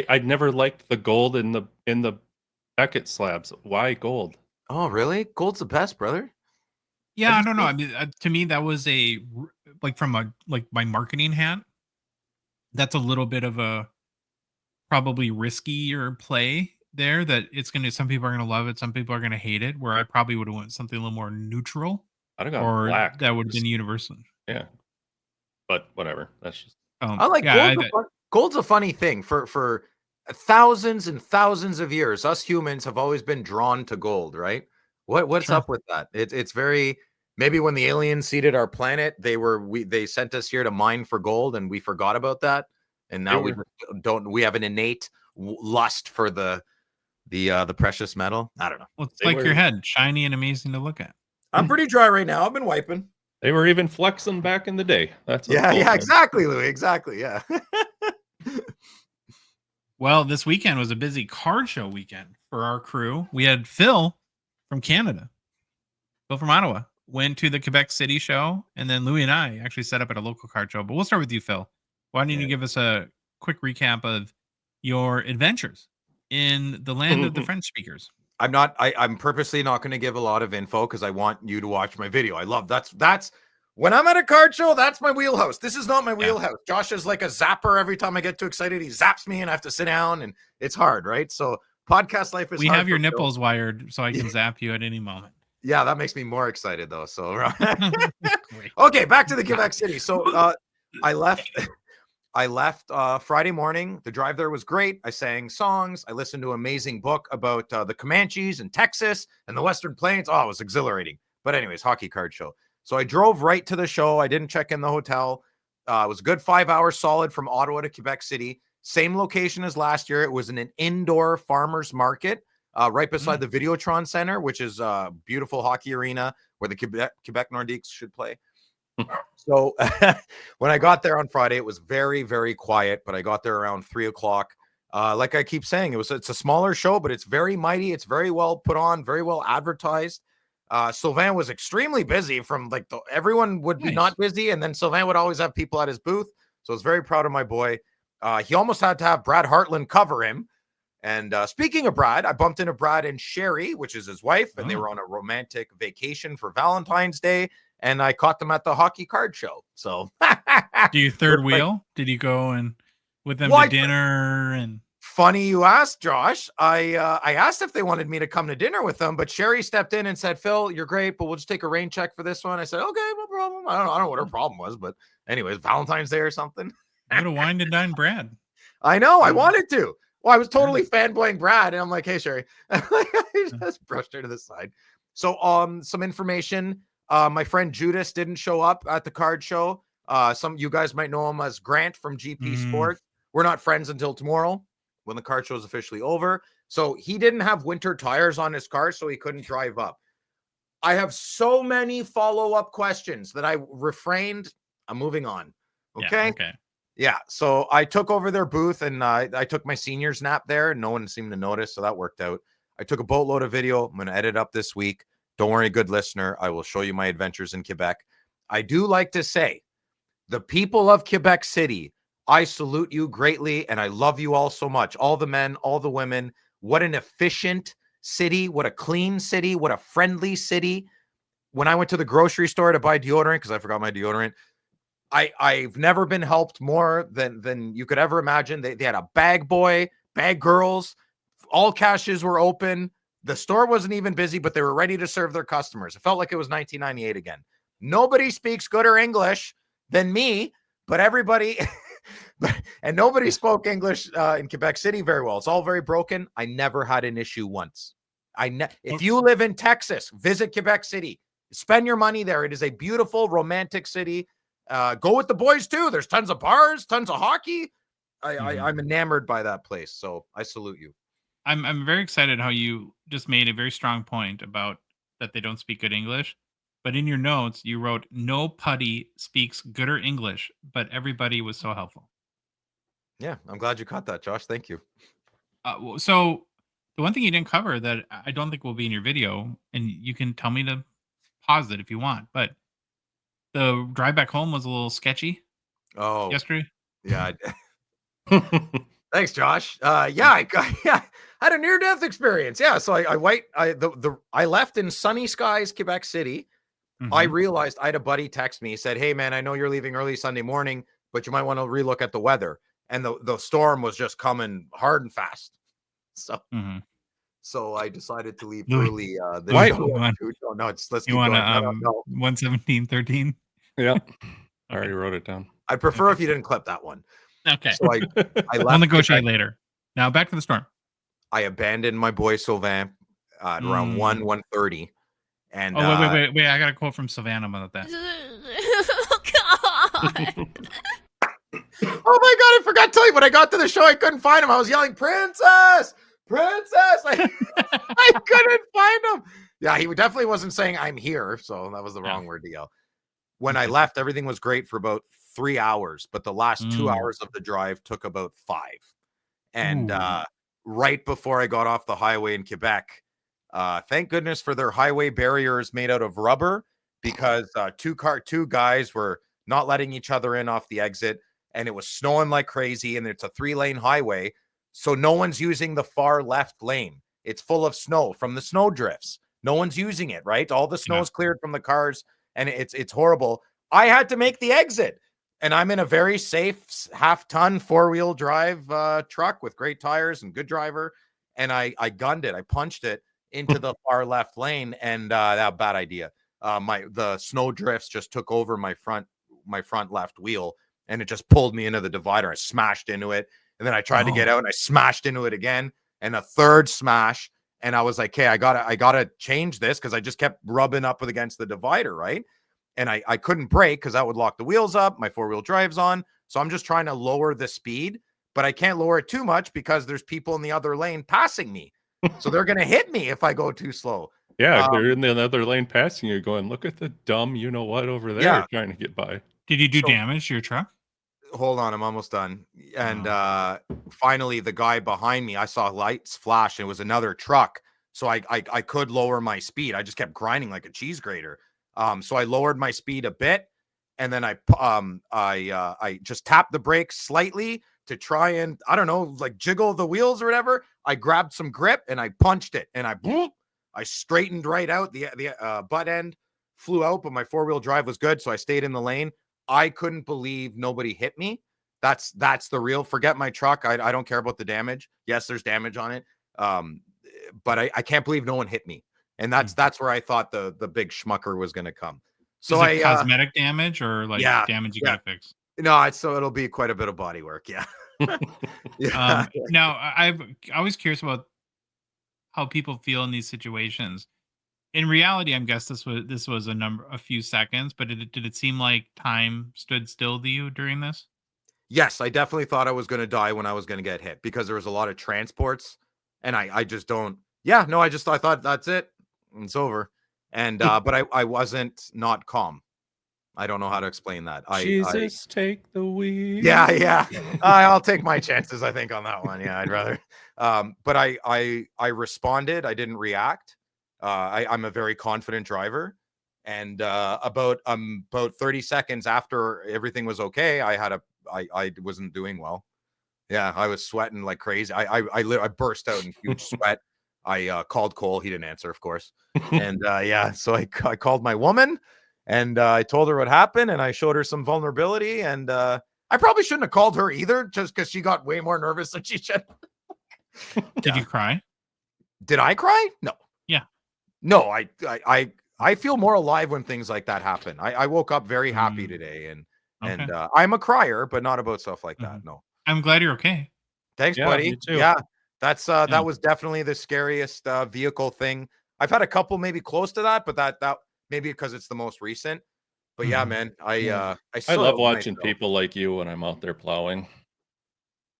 I never liked the gold in the Beckett slabs. Why gold? Oh, really? Gold's the best, brother. yeah, I don't know. I mean, to me, that was from my marketing hat. That's a little bit of a probably riskier play there. That some people are going to love it, some people are going to hate it. Where I probably would have went something a little more neutral, I'd have gone or black. that would have been universal. Yeah, but whatever. That's just. I like gold's a funny thing. For thousands and thousands of years, us humans have always been drawn to gold, right? What's Sure. up with that? It's very, maybe when the aliens seeded our planet, they sent us here to mine for gold, and we forgot about that, and now we have an innate lust for the precious metal. I don't know. Well, it's like your head, shiny and amazing to look at. I'm pretty dry right now. I've been wiping. They were even flexing back in the day. That's Exactly, Louis. Exactly, yeah. Well, this weekend was a busy card show weekend for our crew. We had Phil from Canada, Phil from Ottawa, went to the Quebec City show, and then Louis and I actually set up at a local card show. But we'll start with you, Phil. Why don't you give us a quick recap of your adventures in the land of the French speakers? I'm purposely not going to give a lot of info because I want you to watch my video. I love that's when I'm at a card show, that's my wheelhouse. This is not my wheelhouse. Josh is like a zapper. Every time I get too excited, he zaps me and I have to sit down, and it's hard, right? So podcast life is we hard have your for nipples wired so I can zap you at any moment. Yeah, that makes me more excited though. So okay, back to the Quebec City. So I left Friday morning. The drive there was great. I sang songs. I listened to an amazing book about the Comanches and Texas and the Western Plains. Oh, it was exhilarating. But anyways, hockey card show. So I drove right to the show. I didn't check in the hotel. It was a good 5 hours solid from Ottawa to Quebec City. Same location as last year. It was in an indoor farmers market right beside the Videotron Center, which is a beautiful hockey arena where the Quebec Nordiques should play. So when I got there on Friday, it was very, very quiet, but I got there around 3:00. Like I keep saying, it's a smaller show, but it's very mighty. It's very well put on, very well advertised. Sylvain was extremely busy from everyone would be not busy. And then Sylvain would always have people at his booth. So I was very proud of my boy. He almost had to have Brad Hartland cover him. And speaking of Brad, I bumped into Brad and Sherry, which is his wife, and they were on a romantic vacation for Valentine's Day. And I caught them at the hockey card show. So do you third wheel? Did you go and with them to dinner? And funny you asked, Josh. I asked if they wanted me to come to dinner with them, but Sherry stepped in and said, "Phil, you're great, but we'll just take a rain check for this one." I said, "Okay, no problem." I don't know what her problem was, but anyways, Valentine's Day or something. I would have wined and dined Brad. I know. I wanted to. Well, I was totally fanboying Brad, and I'm like, "Hey, Sherry," I just brushed her to the side. So, some information. My friend Judas didn't show up at the card show. Some you guys might know him as Grant from GP Sports. We're not friends until tomorrow when the card show is officially over. So he didn't have winter tires on his car, so he couldn't drive up. I have so many follow-up questions that I refrained. I'm moving on. Okay. Yeah, okay. Yeah. So I took over their booth and I took my senior's nap there. No one seemed to notice. So that worked out. I took a boatload of video. I'm going to edit up this week. Don't worry, good listener. I will show you my adventures in Quebec. I do like to say, the people of Quebec City, I salute you greatly. And I love you all so much. All the men, all the women. What an efficient city. What a clean city. What a friendly city. When I went to the grocery store to buy deodorant, because I forgot my deodorant, I've never been helped more than you could ever imagine. They had a bag boy, bag girls, all caches were open. The store wasn't even busy, but they were ready to serve their customers. It felt like it was 1998 again. Nobody speaks gooder English than me, but everybody, and nobody spoke English in Quebec City very well. It's all very broken. I never had an issue once. If you live in Texas, visit Quebec City. Spend your money there. It is a beautiful, romantic city. Go with the boys too. There's tons of bars, tons of hockey. I'm enamored by that place. So I salute you. I'm very excited how you just made a very strong point about that they don't speak good English. But in your notes, you wrote, no putty speaks gooder English, but everybody was so helpful. Yeah, I'm glad you caught that, Josh. Thank you. So the one thing you didn't cover that I don't think will be in your video, and you can tell me to pause it if you want, but the drive back home was a little sketchy. Oh, yesterday. Yeah. Thanks, Josh. I had a near-death experience. Yeah, so I left in sunny skies, Quebec City. I realized I had a buddy text me. He said, "Hey, man, I know you're leaving early Sunday morning, but you might want to relook at the weather." And the storm was just coming hard and fast. So I decided to leave early. No, let's keep going. No. 1:17:13. Yeah, I already wrote it down. I'd prefer if you didn't clip that one. Okay. So I left. I'll negotiate later. Now back to the storm. I abandoned my boy Sylvain at around 1:30. And wait! I got a quote from Savannah about that. Oh my god, I forgot to tell you, when I got to the show, I couldn't find him. I was yelling, "Princess! Princess!" I couldn't find him. Yeah, he definitely wasn't saying I'm here, so that was the wrong word to yell. When I left, everything was great for about 3 hours, but the last 2 hours of the drive took about 5. And right before I got off the highway in Quebec, thank goodness for their highway barriers made out of rubber, because two guys were not letting each other in off the exit, and it was snowing like crazy, and it's a 3-lane highway, so no one's using the far left lane. It's full of snow from the snow drifts. No one's using it, right? All the snow is cleared from the cars, and it's horrible. I had to make the exit, and I'm in a very safe half-ton 4-wheel drive truck with great tires and good driver, and I gunned it. I punched it into the far left lane, and that bad idea. The snow drifts just took over my front left wheel, and it just pulled me into the divider. I smashed into it, and then I tried to get out, and I smashed into it again, and a third smash. And I was like, "Okay, I gotta change this," because I just kept rubbing up against the divider, right? And I couldn't brake because that would lock the wheels up. My 4-wheel drive's on, so I'm just trying to lower the speed, but I can't lower it too much because there's people in the other lane passing me, so they're gonna hit me if I go too slow. Yeah, they're in the other lane passing you, going, "Look at the dumb, you know what, over there, trying to get by." Did you do damage to your truck? Hold on, I'm almost done. And finally, the guy behind me, I saw lights flash, and it was another truck, so I could lower my speed. I just kept grinding like a cheese grater. So I lowered my speed a bit, and then I just tapped the brakes slightly to try and, I don't know, like jiggle the wheels or whatever. I grabbed some grip and I punched it, and I straightened right out. The butt end flew out, but my 4-wheel drive was good, so I stayed in the lane. I couldn't believe nobody hit me. That's the real. Forget my truck. I don't care about the damage. Yes, there's damage on it, but I can't believe no one hit me. And that's where I thought the big schmucker was going to come. So is it cosmetic damage or like damage you gotta fix? No, so it'll be quite a bit of body work. Yeah. Now I was curious about how people feel in these situations. In reality, I'm guess this was a few seconds, but did it seem like time stood still to you during this? Yes, I definitely thought I was going to die when I was going to get hit because there was a lot of transports, and I just don't. Yeah, no, I thought that's it, it's over, and but I wasn't not calm. I don't know how to explain that. Jesus, take the wheel. Yeah. I'll take my chances, I think, on that one. Yeah, I'd rather. But I responded. I didn't react. I'm a very confident driver, and about 30 seconds after everything was okay, I wasn't doing well. Yeah, I was sweating like crazy. I burst out in huge sweat. I called Cole. He didn't answer, of course. And yeah, so I called my woman, and I told her what happened, and I showed her some vulnerability. And I probably shouldn't have called her either, just because she got way more nervous than she should. Did you cry? Did I cry? No. Yeah. No, I feel more alive when things like that happen. I woke up very happy today, and Okay. I'm a crier, but not about stuff like that. Mhm. No. I'm glad you're okay. Thanks, Yeah, buddy. me too. Yeah, that's Yeah. that was definitely the scariest vehicle thing. I've had a couple maybe close to that, but that maybe because it's the most recent. But yeah, Mhm. man, Yeah. I I sort love of watching myself. people like you when I'm out there plowing.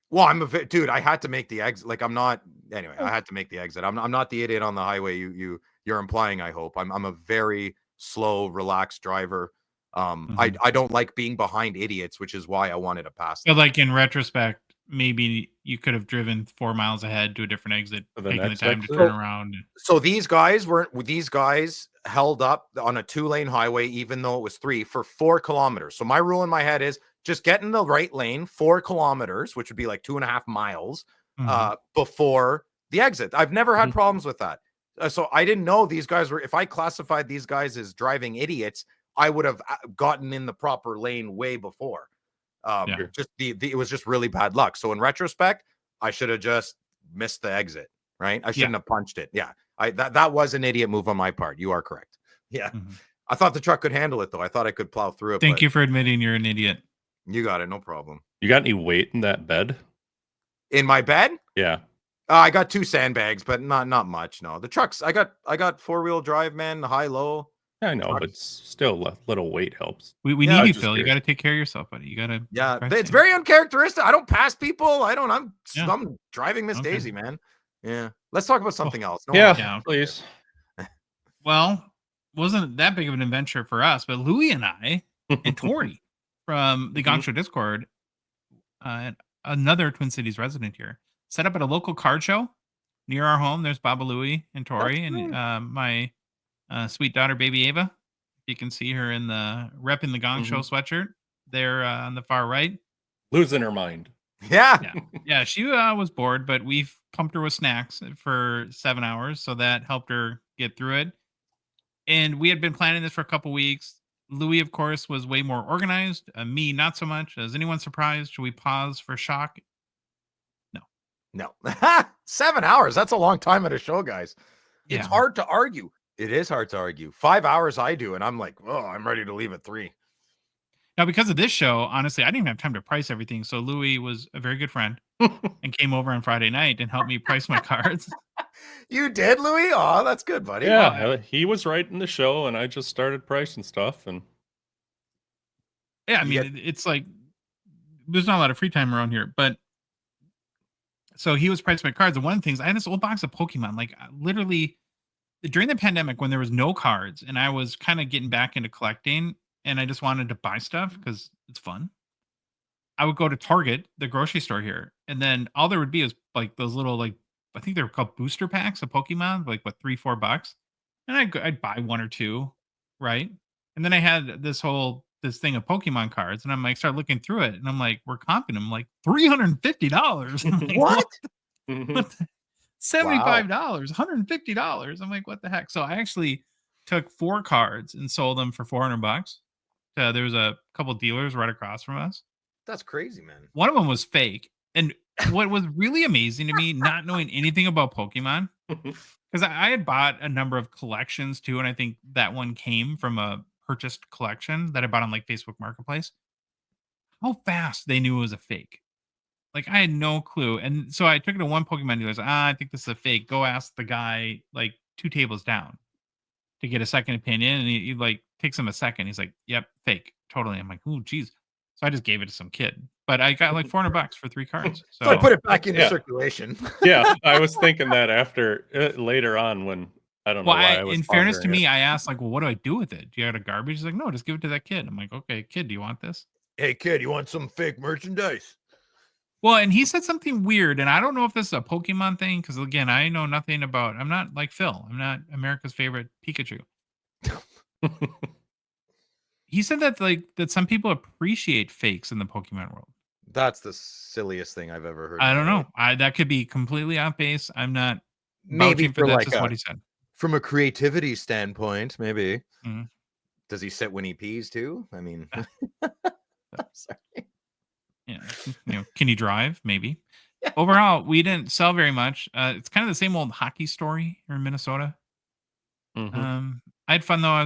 Well, dude. I had to make the exit. Like I'm not. Anyway, I had to make the exit. I'm not the idiot on the highway. You're implying. I hope I'm a very slow, relaxed driver. Mhm. I don't like being behind idiots, which is why I wanted to pass But them. like in retrospect, maybe you could have driven 4 miles ahead to a different exit, For the taking the next time to exit? turn around. So these guys held up on a 2-lane highway, even though it was 3 for 4 kilometers. So my rule in my head is just get in the right lane 4 kilometers, which would be like 2.5 miles Mhm. before the exit. I've never had Mhm. problems with that. So I didn't know these guys were, if I classified these guys as driving idiots, I would have gotten in the proper lane way before. Yeah. Sure. Just it was just really bad luck. So in retrospect, I should have just missed the exit, right? I shouldn't have punched it. Yeah. That was an idiot move on my part. You are correct. Yeah. Mhm. I thought the truck could handle it though. I thought I could plow through it, Thank but you for admitting you're an idiot. you got it, no problem. You got any weight in that bed? In my bed, Yeah. I got 2 sandbags, but not much. No, the trucks. I got 4-wheel drive, man. High low. I know, but Trucks. still a little weight helps. We Yeah, need I you, was just Phil. You curious. got to take care of yourself, buddy. You got to. Yeah, it's very uncharacteristic. I don't pass people. Yeah. I'm driving Miss Okay. Daisy, man. Yeah. Let's talk about something else. No one Yeah, wants to Yeah. talk about please. Well, wasn't that big of an adventure for us, but Louis and I and Tori from the Mhm. Gongshow Discord, another Twin Cities resident here, set up at a local card show near our home. There's Baba Louie and That's Tori and great. my sweet daughter, baby Ava. You can see her in the rep in the Gong Show Mhm. sweatshirt there on the far right. Losing her mind. Yeah. Yeah, she was bored, but we've pumped her with snacks for 7 hours, so that helped her get through it. And we had been planning this for a couple weeks. Louis, of course, was way more organized. Me, not so much. Is anyone surprised? Should we pause for shock? No. No. 7 hours. That's a long time at a show, guys. It's Yeah. hard to argue. It is hard to argue. 5 hours I do, and I'm like, oh, I'm ready to leave at 3. Now, because of this show, honestly, I didn't even have time to price everything. So Louis was a very good friend and came over on Friday night and helped me price my cards. You did, Louis? Oh, that's good, buddy. Yeah, he was writing the show, and I just started pricing stuff, and Yeah, I You mean, it's like there's not a lot of free time around here, but so he was pricing my cards. And one of the things, I had this old box of Pokemon, like literally during the pandemic when there was no cards and I was kind of getting back into collecting and I just wanted to buy stuff because it's fun. I would go to Target, the grocery store here, and then all there would be is like those little like I think they were called booster packs of Pokemon, like what $3-4, and I'd buy one or two, right? And then I had this thing of Pokemon cards, and I'm like start looking through it, and I'm like we're comping them like $350. I'm like, What? Mhm. What the- $75, $150. I'm like, what the heck? So I actually took 4 cards and sold them for $400. There was a couple dealers right across from us. That's crazy, man. One of them was fake. And what was really amazing to me, not knowing anything about Pokemon, because I had bought a number of collections too, and I think that one came from a purchased collection that I bought on like Facebook Marketplace. How fast they knew it was a fake. Like I had no clue. And so I took it to one Pokemon dealer. I was like, I think this is a fake. Go ask the guy like 2 tables down. to get a second opinion, and he like takes him a second. He's like, "Yep, fake, totally." I'm like, "Oh, geez." So I just gave it to some kid, but I got like $400 for 3 cards. So, So I put it back into Yeah. circulation. Yeah, I was thinking that after later on when I don't know well, why I was in fairness to pondering me, it. I asked like, "Well, what do I do with it? Do you have a garbage?" He's like, "No, just give it to that kid." I'm like, "Okay, kid, do you want this?" Hey kid, you want some fake merchandise? Well, and he said something weird, and I don't know if this is a Pokemon thing because again, I know nothing about. I'm not like Phil. I'm not America's favorite Pikachu. He said that like that some people appreciate fakes in the Pokemon world. That's the silliest thing I've ever heard. I in don't my know. life. That could be completely off base. I'm not Maybe vouching for for that. like Just what he said. from a creativity standpoint, maybe. Mhm. Does he set Winnie P's too? I mean, sorry. Yeah, can you drive? Maybe. Overall, we didn't sell very much. It's kind of the same old hockey story here in Minnesota. Mhm. I had fun though.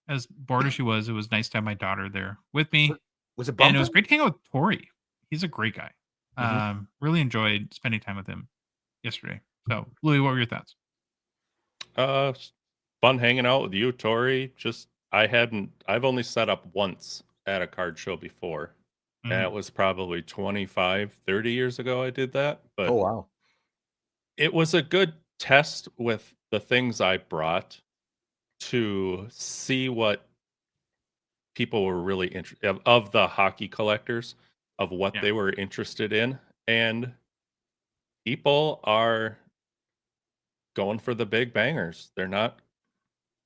As bored as she was, it was nice to have my daughter there with me, Was it and it Bumper? was great to hang out with Tori. He's a great guy. Mhm. Really enjoyed spending time with him yesterday. So, Louis, what were your thoughts? S- Fun hanging out with you, Tori. Just I've only set up once at a card show before. And Mhm. it was probably 25, 30 years ago I did that, Oh but wow. it was a good test with the things I brought to see what people were really interested of the hockey collectors of what Yeah. they were interested in, and people are going for the big bangers. They're not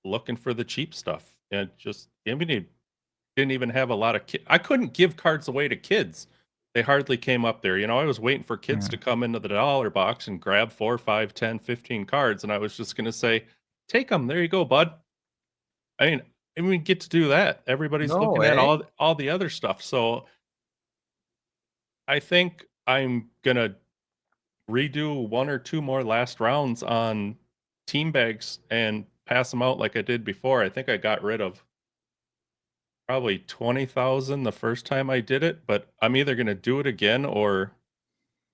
looking for the cheap stuff. And just I mean, it didn't even have a lot of I couldn't give cards away to kids. They hardly came up there. I was waiting for kids Yeah. to come into the dollar box and grab 4, 5, 10, 15 cards, and I was just going to say, "Take them. There you go, bud." I mean, get to do that. Everybody's No, looking at eh? all the other stuff. So I think I'm gonna redo 1 or 2 more last rounds on team bags and pass them out like I did before. I think I got rid of probably 20,000 the first time I did it, but I'm either gonna do it again or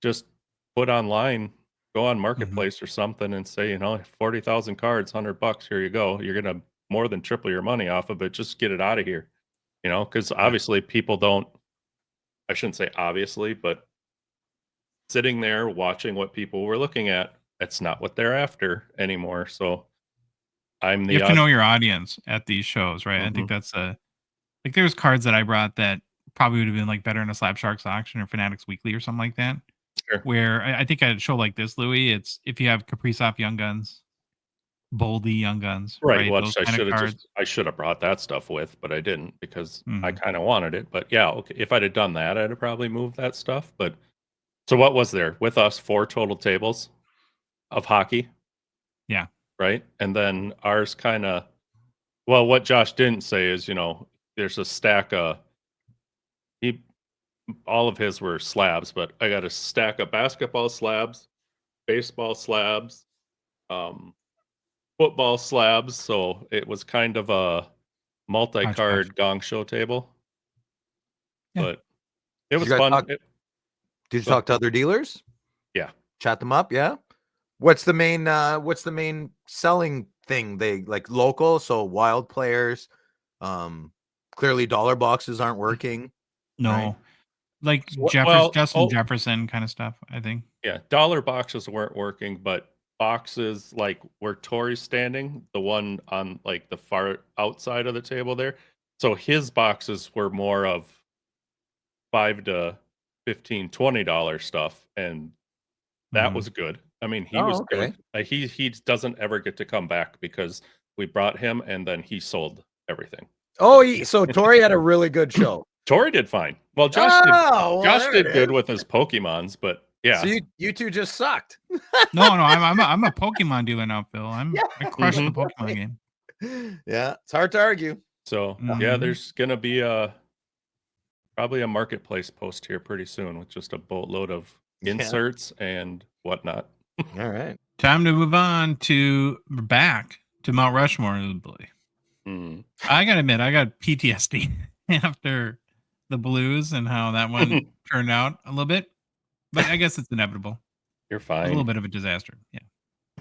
just put online, go on Mhm. marketplace or something and say, 40,000 cards, $100, here you go. You're gonna more than triple your money off of it. Just get it out of here. Because Yeah. obviously people don't. I shouldn't say obviously, but sitting there watching what people were looking at, that's not what they're after anymore. So I'm You the have to know odd. your audience at these shows, right? I think Mhm. that's like there's cards that I brought that probably would have been like better in a Slab Sharks auction or Fanatics Weekly or something like that. Sure. Where I think at a show like this, Louis, it's if you have Kaprizov Young Guns, Boldy Young Guns, Right. right? Those Which kind of cards. I should have brought that stuff with, but I didn't because I Mhm. kind of wanted it. But yeah, okay. If I'd have done that, I'd have probably moved that stuff. But so what was there with us? 4 total tables of hockey, Yeah. right? And then ours kind of. Well, what Josh didn't say is, there's a stack of he all of his were slabs, but I got a stack of basketball slabs, baseball slabs, um, football slabs. So it was kind of a Hodgepodge. multi-card gong show table, Yeah. but it Did you was guys fun. talk? Did you Go ahead. talk to other dealers? Yeah. Chat them up? Yeah. What's the main selling thing? They like local, so wild players. Um, clearly dollar boxes aren't working, right? No. Like Well, Justin Jefferson kind of stuff, I think. yeah, dollar boxes weren't working, but boxes like where Tori's standing, the one on like the far outside of the table there. So his boxes were more of 5 to 15, $20 stuff, and that Mhm. was good. I mean, he Oh, was okay. doing he doesn't ever get to come back because we brought him and then he sold everything. Oh, so Tori had a really good show. Tori did fine. Well, Oh, well, Josh there it did good is. with his Pokemons, but So yeah. you two just sucked. No, I'm a Pokemon dealer now, Phil. Yeah. I crushed the Mhm. Pokemon game. Yeah, it's hard to argue. So, yeah, Mhm. there's gonna be probably a marketplace post here pretty soon with just a boatload of Yeah. inserts and whatnot. All right. Time to move on to back to Mount Rushmore, boy. Mm. I gotta admit, I got PTSD after the Blues and how that one turned out a little bit, but I guess it's inevitable. You're It was a little fine. bit of a disaster. Yeah.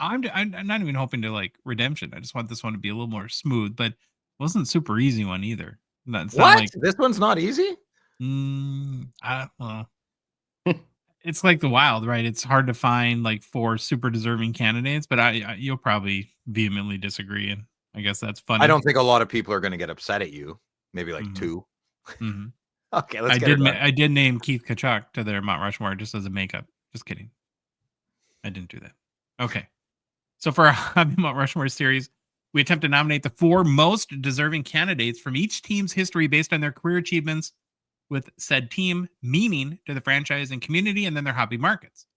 I'm not even hoping to like redemption. I just want this one to be a little more smooth, but it wasn't super easy one either. It's not What? like This one's not easy? well, it's like the Wild, right? It's hard to find like 4 super deserving candidates, but you'll probably vehemently disagree, and I guess that's funny. I don't think a lot of people are going to get upset at you. Maybe like Mhm. 2. Mhm. Okay, let's get it done. I did name Keith Kachuk to their Mount Rushmore just as a makeup. Just kidding. I didn't do that. Okay. So for our Hobby Mount Rushmore series, we attempt to nominate the 4 most deserving candidates from each team's history based on their career achievements with said team, meaning to the franchise and community, and then their hobby markets.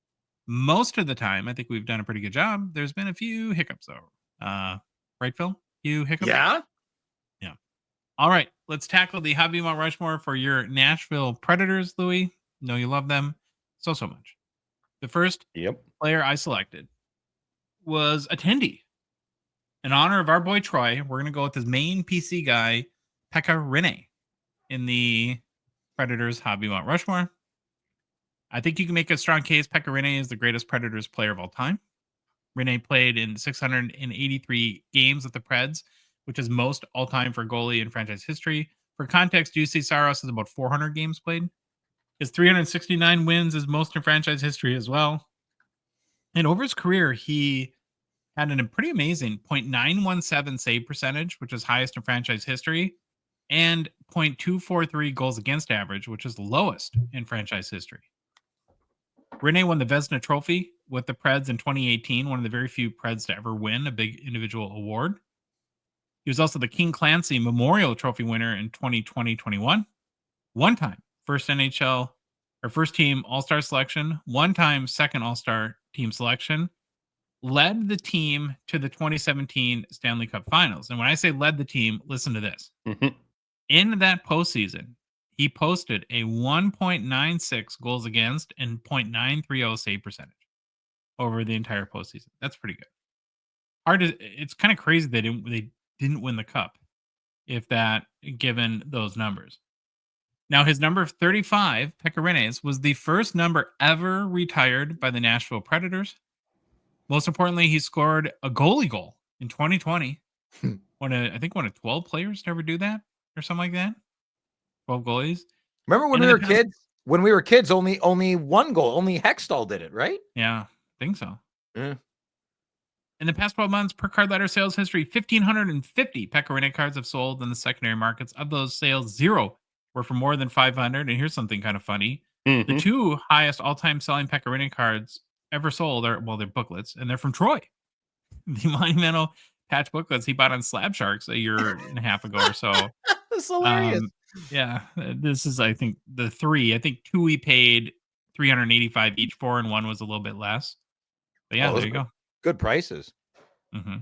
Most of the time, I think we've done a pretty good job. There's been a few hiccups, though. Right, Phil? Few hiccups? Yeah? Yeah. All right. Let's tackle the Hobby Mount Rushmore for your Nashville Predators, Louis. Know you love them so much. The first Yep. player I selected was attendee. In honor of our boy Troy, we're going to go with his main PC guy, Pekka Rinne, in the Predators Hobby Mount Rushmore. I think you can make a strong case. Pekka Rinne is the greatest Predators player of all time. Rinne played in 683 games with the Preds, which is most all time for goalie in franchise history. For context, UC Saros is about 400 games played. His 369 wins is most in franchise history as well. And over his career, he had a pretty amazing .917 save percentage, which is highest in franchise history, and .243 goals against average, which is lowest in franchise history. Rinne won the Vezina Trophy with the Preds in 2018, one of the very few Preds to ever win a big individual award. He was also the King Clancy Memorial Trophy winner in 2020-21. One time first NHL or first team All-Star selection, one time second All-Star team selection, led the team to the 2017 Stanley Cup Finals. And when I say led the team, listen to this. Mhm. In that postseason, he posted a 1.96 goals against and .930 save percentage over the entire postseason. That's pretty good. It's kind of crazy they didn't win the cup, if that given those numbers. Now his number 35, Pekka Rinne's, was the first number ever retired by the Nashville Predators. Most importantly, he scored a goalie goal in 2020. One of 12 players to ever do that, or something like that. 12 goalies. Remember when And we in were the past- kids? When we were kids, only one goal. Only Hextall did it, right? Yeah, I think so. Yeah. In the past 12 months, per card letter sales history, 1,550 Pekka Rinne cards have sold in the secondary markets. Of those sales, 0 were for more than 500. And here's something kind of funny. The Mhm. 2 highest all-time selling Pekka Rinne cards ever sold are, they're booklets, and they're from Troy. The monumental patch booklets he bought on Slab Sharks a year and a half ago or so. That's hilarious. This is, I think, the 3. I think 2 we paid $385 each for, and 1 was a little bit less. But yeah, Oh, there those you go. Good prices. Mm-hmm.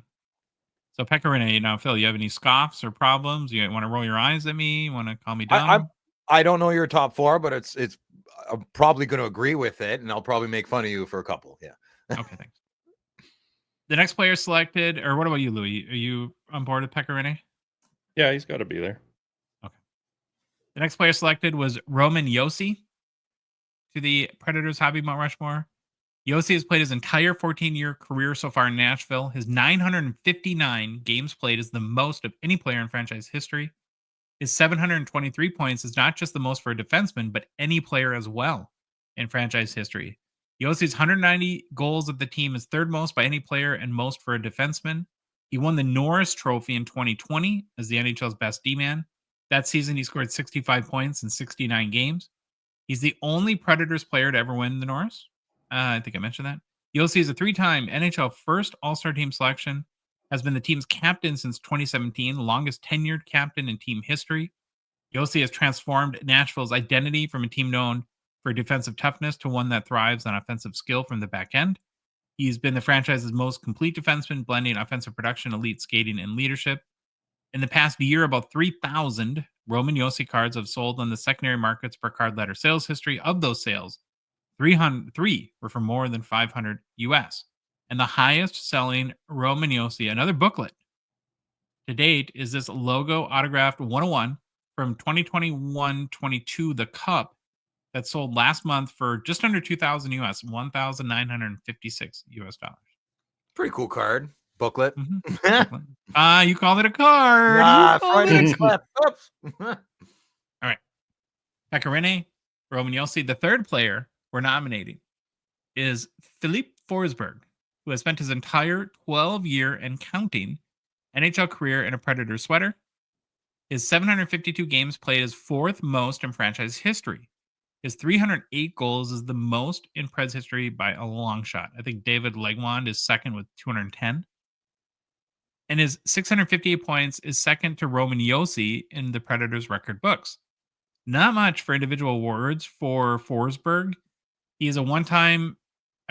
So Pekka Rinne, now Phil, you have any scoffs or problems? You want to roll your eyes at me? You want to call me dumb? I don't know your top 4, but it's I'm probably going to agree with it, and I'll probably make fun of you for a couple. Yeah. Okay, thanks. The next player selected, or what about you, Louis? Are you on board with Pekka Rinne? Yeah, he's got to be there. Okay. The next player selected was Roman Josi to the Predators Hobby Mount Rushmore. Josi has played his entire 14-year career so far in Nashville. His 959 games played is the most of any player in franchise history. His 723 points is not just the most for a defenseman, but any player as well in franchise history. Josi's 190 goals of the team is third most by any player and most for a defenseman. He won the Norris Trophy in 2020 as the NHL's best D-man. That season, he scored 65 points in 69 games. He's the only Predators player to ever win the Norris. I think I mentioned that. Josi is a 3-time NHL first All-Star team selection, has been the team's captain since 2017, the longest tenured captain in team history. Josi has transformed Nashville's identity from a team known for defensive toughness to one that thrives on offensive skill from the back end. He's been the franchise's most complete defenseman, blending offensive production, elite skating, and leadership. In the past year, about 3,000 Roman Josi cards have sold on the secondary markets per card letter sales history. Of those sales, 303 were for more than 500 US. And the highest selling Roman Josi, another booklet to date, is this logo autographed 101 from 2021-22, the Cup, that sold last month for just under 2,000 US, 1,956 US dollars. Pretty cool card. Booklet. You called it a card. Ah, You called Freudian it a- slip. Oops. All right. Pecorine, Roman Yossi, the third player we're nominating is Philippe Forsberg, who has spent his entire 12-year and counting NHL career in a Predators sweater. His 752 games played is fourth most in franchise history. His 308 goals is the most in Preds history by a long shot. I think David Legwand is second with 210. And his 658 points is second to Roman Yossi in the Predators record books. Not much for individual awards for Forsberg. He is a one-time,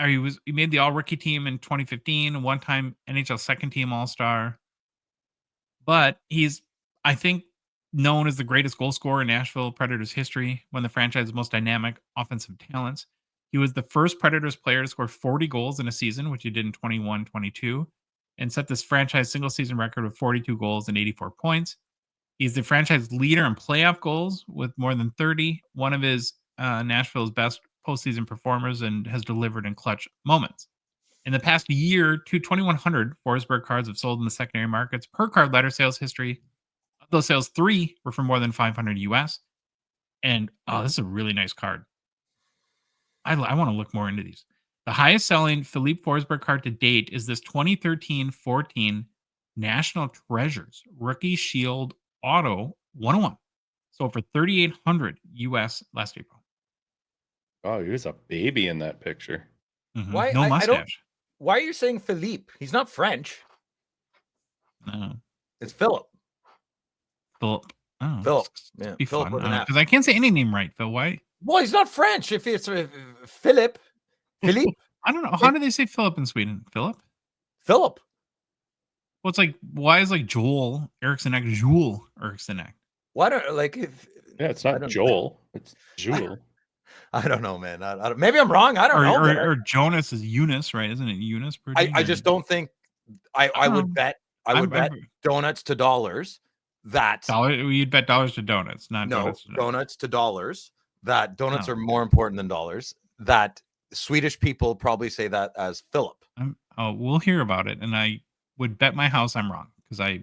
or he made the All-Rookie team in 2015, a one-time NHL second team All-Star. But he's, I think, known as the greatest goal scorer in Nashville Predators history, one of the franchise's most dynamic offensive talents. He was the first Predators player to score 40 goals in a season, which he did in 21-22, and set this franchise single season record with 42 goals and 84 points. He's the franchise leader in playoff goals with more than 30, one of his Nashville's best postseason performers, and has delivered in clutch moments. In the past year, 2,100 Forsberg cards have sold in the secondary markets per card letter sales history. Of those sales, 3 were for more than 500 US. And this is a really nice card. I want to look more into these. The highest selling Philippe Forsberg card to date is this 2013-14 National Treasures Rookie Shield Auto 101. Sold for 3,800 US last April. Oh, he was a baby in that picture. Mhm. Why? No I don't. mustache. Why are you saying Philippe? He's not French. No. It's Philip. Philip. Oh, Philip. this Yeah, be Philip fun. with an F. Because I can't say any name right, Phil. Why? Well, he's not French. If it's Philip, Philippe, I don't know. How do they say Philip in Sweden? Philip? Philip. Well, it's like, why is like Joel Eriksson Joel Eriksson? Why don't like if? Yeah, it's I not don't- Joel. It's Jewel. I don't know, man. I don't, maybe I'm wrong. I don't know. but Or Jonas is Eunice, right? Isn't it Eunice? I just don't think. I would bet. I would bet donuts to dollars that You'd bet dollars to donuts, not no donuts to donuts to dollars. That donuts No. are more important than dollars. That Swedish people probably say that as Philip. We'll hear about it, and I would bet my house I'm wrong because I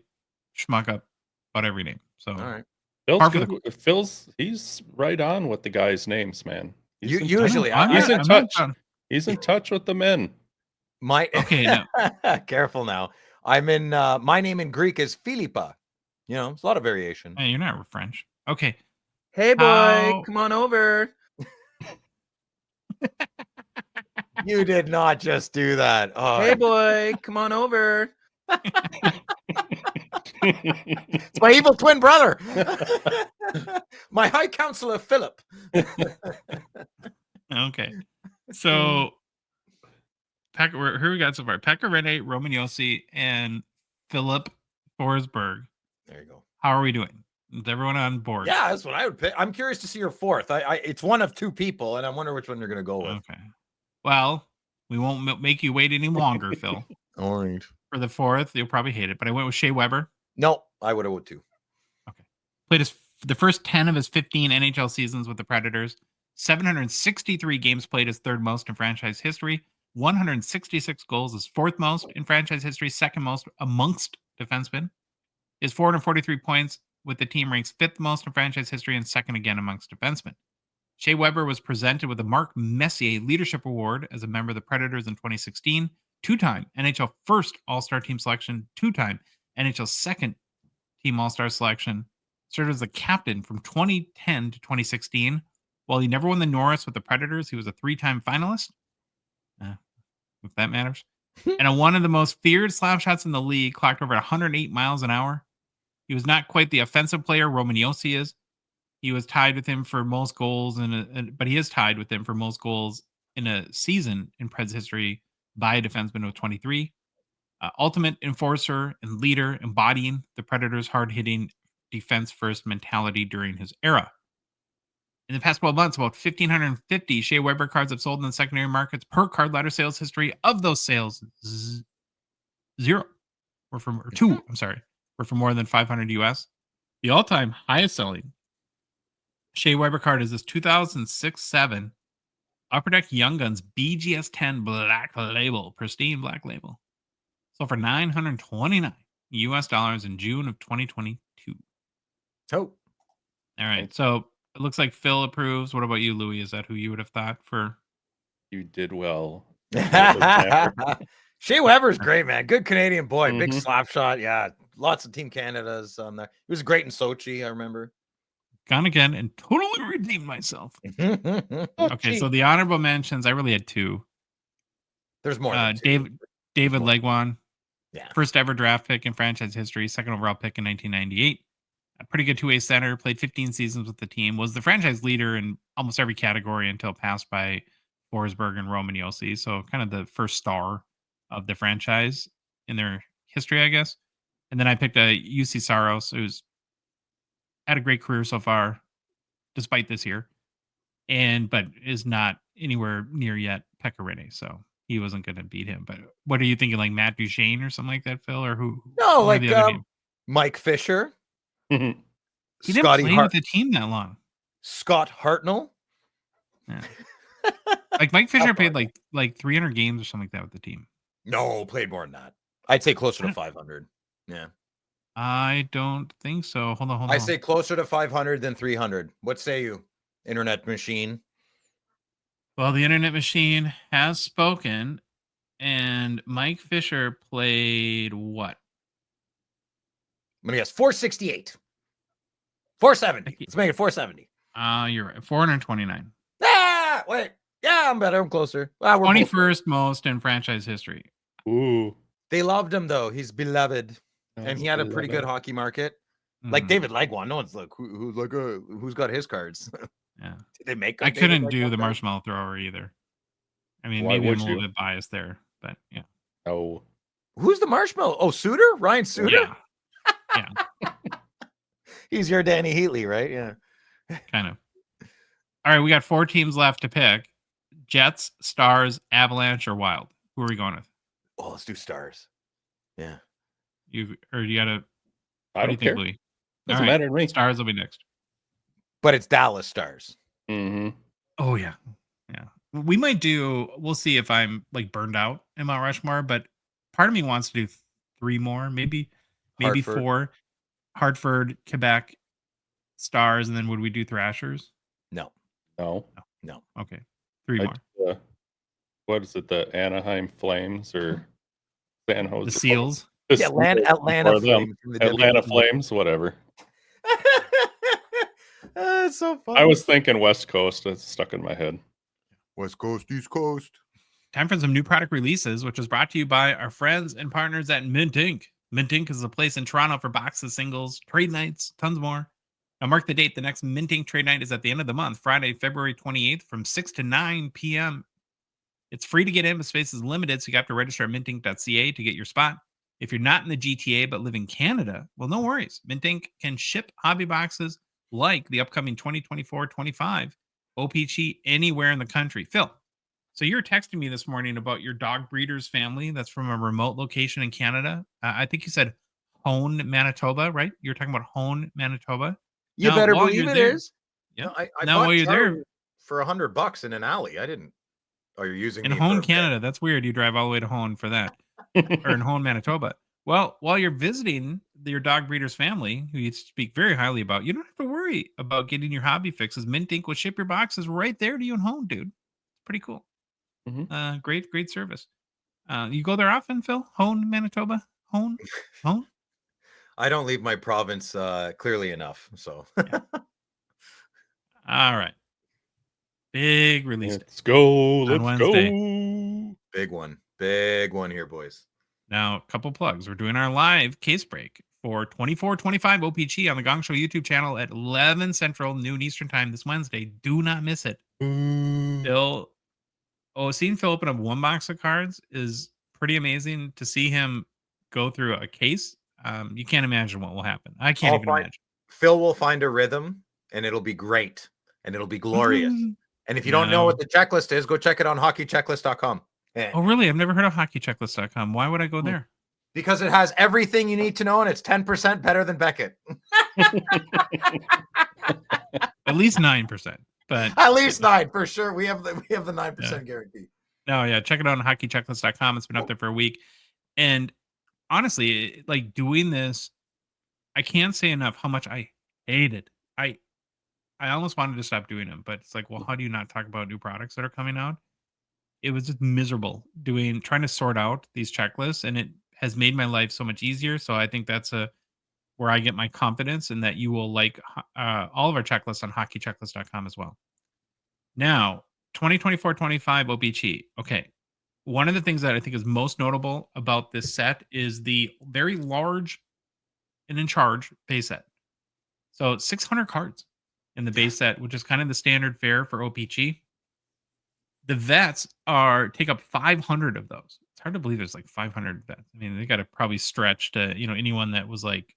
schmuck up about every name. So All right. Phil's Par for the good. Phil's he's right on with the guys' names, man. He's in touch. Usually, He's in I'm touch. not- He's in touch with the men. my Okay, no. careful now. I'm in. My name in Greek is Philippa. You know, it's a lot of variation. Hey, you're not French. Okay. Hey, boy, How- come on over. You did not just do that. Oh, hey, boy, come on over. It's my evil twin brother. My high counselor, Philip. Okay. So here we got so far. Pekka Rinne, Roman Yossi, and Philip Forsberg. There you go. How are we doing? Is everyone on board? Yeah, that's what I would pick. I'm curious to see your fourth. It's one of two people, and I wonder which one you're going to go with. Okay. Well, we won't make you wait any longer, Phil. All right. For the fourth, you'll probably hate it, but I went with Shea Weber. No, I would have went too. Played the first 10 of his 15 NHL seasons with the Predators. 763 games played is third most in franchise history. 166 goals is fourth most in franchise history, second most amongst defensemen. His 443 points with the team ranks fifth most in franchise history and second again amongst defensemen. Shea Weber was presented with the Mark Messier Leadership Award as a member of the Predators in 2016, two-time NHL first All-Star team selection, two-time NHL second team All-Star selection, served as the captain from 2010 to 2016. While he never won the Norris with the Predators, he was a three-time finalist, if that matters, and one of the most feared slap shots in the league, clocked over 108 miles an hour. He was not quite the offensive player Roman Yossi is. He was tied with him for most goals, but he is tied with him for most goals in a season in Preds history by a defenseman with 23. Ultimate enforcer and leader, embodying the Predators' hard-hitting defense-first mentality during his era. In the past 12 months, about 1,550 Shea Weber cards have sold in the secondary markets per card ladder sales history. Of those sales, two were for more than 500 US. The all-time highest selling Shea Weber card is this 2006-7 Upper Deck Young Guns BGS 10 Black Label, pristine Black Label. Sold for $929 US in June of 2022. Oh, All right. Thanks. So it looks like Phil approves. What about you, Louis? Is that who you would have thought for? You did well. Banter. Shea Weber's great, man. Good Canadian boy. Big Mhm. slap shot. Yeah. Lots of Team Canada's on there. He was great in Sochi, I remember. Gone again and totally redeemed myself. Okay, Okay, so the honorable mentions, I really had two. there's more than two. David More. Legwan, Yeah. first ever draft pick in franchise history, second overall pick in 1998. A pretty good two-way center, played 15 seasons with the team, was the franchise leader in almost every category until passed by Forsberg and Roman Josi. So kind of the first star of the franchise in their history, I guess. And then I picked a UC Saros, who's had a great career so far, despite this year, but is not anywhere near yet Pecorine, so he wasn't going to beat him. But what are you thinking, like Matt Duchene or something like that, Phil, or who? No, What are the other names? Mike Fisher, He didn't Scotty play with the team that long. Scott Hartnell. Yeah. Like Mike Fisher played like 300 games or something like that with the team. No, played more than that. I'd say closer to 500. Yeah. I don't think so. Hold on. I say closer to 500 than 300. What say you, internet machine? Well, the internet machine has spoken, and Mike Fisher played what? I'm gonna guess 468. 470. Let's make it 470. You're right. 429. Ah, wait. Yeah, I'm better. I'm closer. We're both 21st most in franchise history. Ooh. They loved him though. He's beloved, and he had a pretty good hockey market. Like Mhm. David Legwan. No one's like who's got his cards. Yeah. Did they make? I a David couldn't do Legwan the card? marshmallow thrower either. I mean, Why maybe I'm would a little you? bit biased there, but yeah. Oh. Who's the marshmallow? Oh, Suter, Ryan Suter. Yeah. Yeah, He's your Danny Heatley, right? Yeah. kind of. All right, we got 4 teams left to pick. Jets, Stars, Avalanche, or Wild. Who are we going with? Oh, let's do Stars. Yeah. You gotta I what do don't you care. think, Louis? Doesn't matter to me. Stars will be next. But it's Dallas Stars. Mm-hmm. Oh yeah. Yeah. We'll see if I'm like burned out in Mount Rushmore, but part of me wants to do 3 more, maybe Hartford. 4. Hartford, Quebec, Stars, and then would we do Thrashers? No. No. No. Okay. 3 I more. what is it? The Anaheim Flames or San Jose? The Seals. The Yeah, Seals Atlanta before them. Flames from the Atlanta WWE. Flames, whatever. It's so funny. I was thinking West Coast. It's stuck in my head. West Coast, East Coast. Time for some new product releases, which is brought to you by our friends and partners at Mint Inc. Mint Inc. is a place in Toronto for boxes, singles, trade nights, tons more. Now, mark the date. The next Mint Inc. trade night is at the end of the month, Friday, February 28th from 6 to 9 p.m. It's free to get in, but space is limited, so you have to register at mintinc.ca to get your spot. If you're not in the GTA but live in Canada, well, no worries. Mint Inc. can ship hobby boxes like the upcoming 2024-25 O-Pee-Chee anywhere in the country. Phil, so you're texting me this morning about your dog breeder's family that's from a remote location in Canada. I think you said Hone, Manitoba, right? You're talking about Hone, Manitoba. You Now, better while believe you're it there- is. Yeah. No, I Now, bought while you're there- Charlie for $100 in an alley. I didn't. Oh, you're using In me Hone, for a bit. Canada. That's weird. You drive all the way to Hone for that. Or in Hone, Manitoba. Well, while you're visiting your dog breeder's family, who you speak very highly about, you don't have to worry about getting your hobby fixes. Mint Inc. will ship your boxes right there to you in Hone, dude. Pretty cool. Mhm. Great service. You go there often, Phil? Hone, Manitoba? Hone? I don't leave my province clearly enough. So All right. Big release day. Let's go. On Let's Wednesday. go. big one here, boys. Now, a couple plugs. We're doing our live case break for 24-25 O-Pee-Chee on the Gongshow YouTube channel at 11 Central, noon Eastern time this Wednesday. Do not miss it. Seeing Phil open up one box of cards is pretty amazing. To see him go through a case, you can't imagine what will happen. I can't even imagine. Phil will find a rhythm, and it'll be great, and it'll be glorious. And if you don't know what the checklist is, go check it on hockeychecklist.com. Oh, really? I've never heard of hockeychecklist.com. Why would I go there? Because it has everything you need to know, and it's 10% better than Beckett. At least 9%. But At least 9 for sure. We have the 9% guarantee. No, yeah, check it out on hockeychecklist.com. It's been up there for a week. And honestly, like doing this, I can't say enough how much I hate it. I almost wanted to stop doing them, but it's like, well, how do you not talk about new products that are coming out? It was just miserable trying to sort out these checklists, and it has made my life so much easier. So I think that's where I get my confidence in that you will like all of our checklists on hockeychecklist.com as well. Now, 2024-25 O-Pee-Chee. Okay. One of the things that I think is most notable about this set is the very large and in charge base set. So 600 cards in the base set, which is kind of the standard fare for O-Pee-Chee. The vets take up 500 of those. It's hard to believe there's like 500 vets. I mean, they got to probably stretch to, anyone that was like